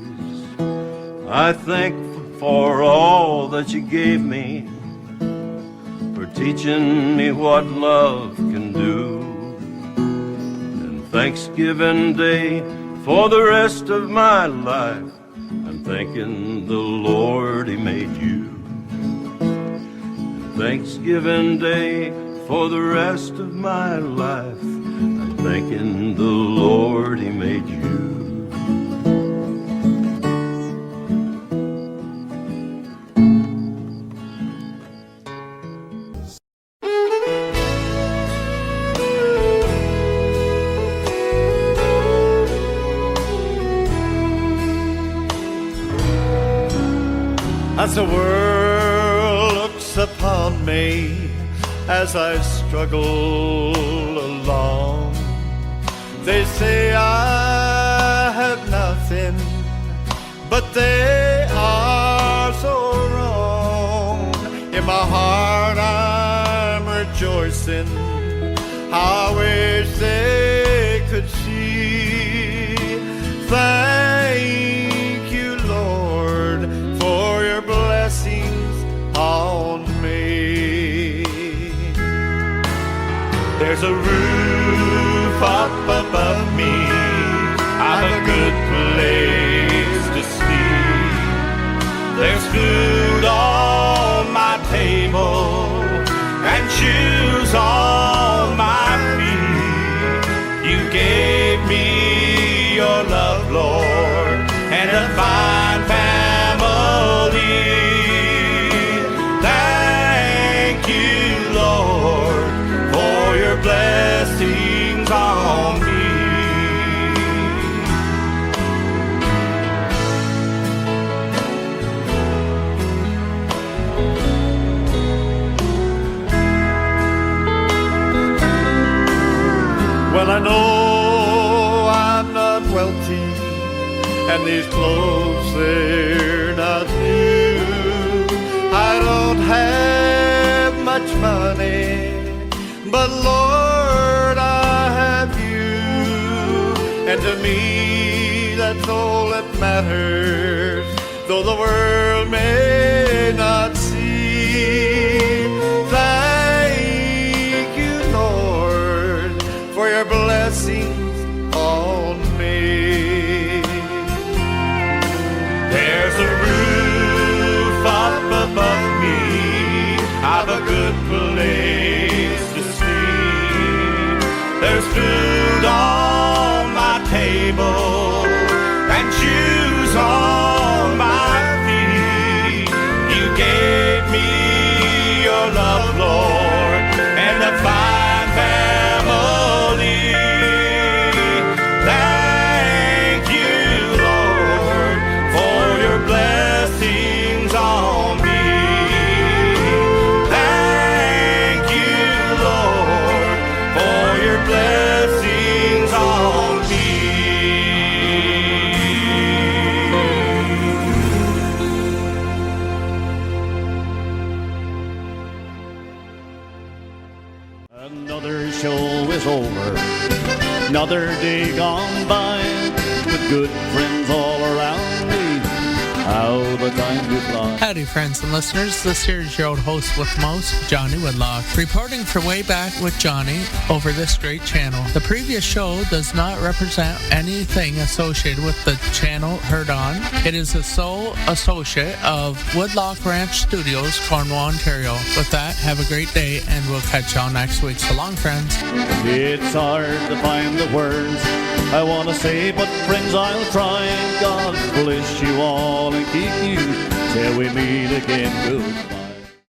I thank for all that you gave me, for teaching me what love can do. Thanksgiving Day for the rest of my life, I'm thanking the Lord He made you. And Thanksgiving Day for the rest of my life, I'm thanking the Lord He made you. As the world looks upon me as I struggle along, they say I have nothing, but they are so wrong. In my heart I'm rejoicing, I wish they could see. Thank you, Lord, for your blessings on me. There's a roof up above me, I've a good place to sleep. There's food on my table and shoes on my feet. You gave me your love, Lord, and a fine family. Thank you, Lord, for your blessings on me. Well, I know I'm not wealthy, and these clothes, they're not new. I don't have much money, but Lord, I have you. And to me, that's all that matters, though the world may not see. Thank you, Lord, for your blessings on me. There's a roof up above me, I've a good place to sleep. There's food on my table and shoes on my feet. You gave me your love, Lord, and a fine family. Thank you, Lord, for your blessings on me. Thank you, Lord, for your blessings on me. Another show is over, another day gone by, with good friends all around me. How the time do fly. Howdy, friends and listeners. This here is your old host with most, Johnny Woodlock, reporting for Way Back with Johnny over this great channel. The previous show does not represent anything associated with the channel heard on. It is the sole associate of Woodlock Ranch Studios, Cornwall, Ontario. With that, have a great day, and we'll catch y'all next week. So long, friends. It's hard to find the words I want to say, but friends, I'll try. God bless you all and keep you till we meet again. Goodbye.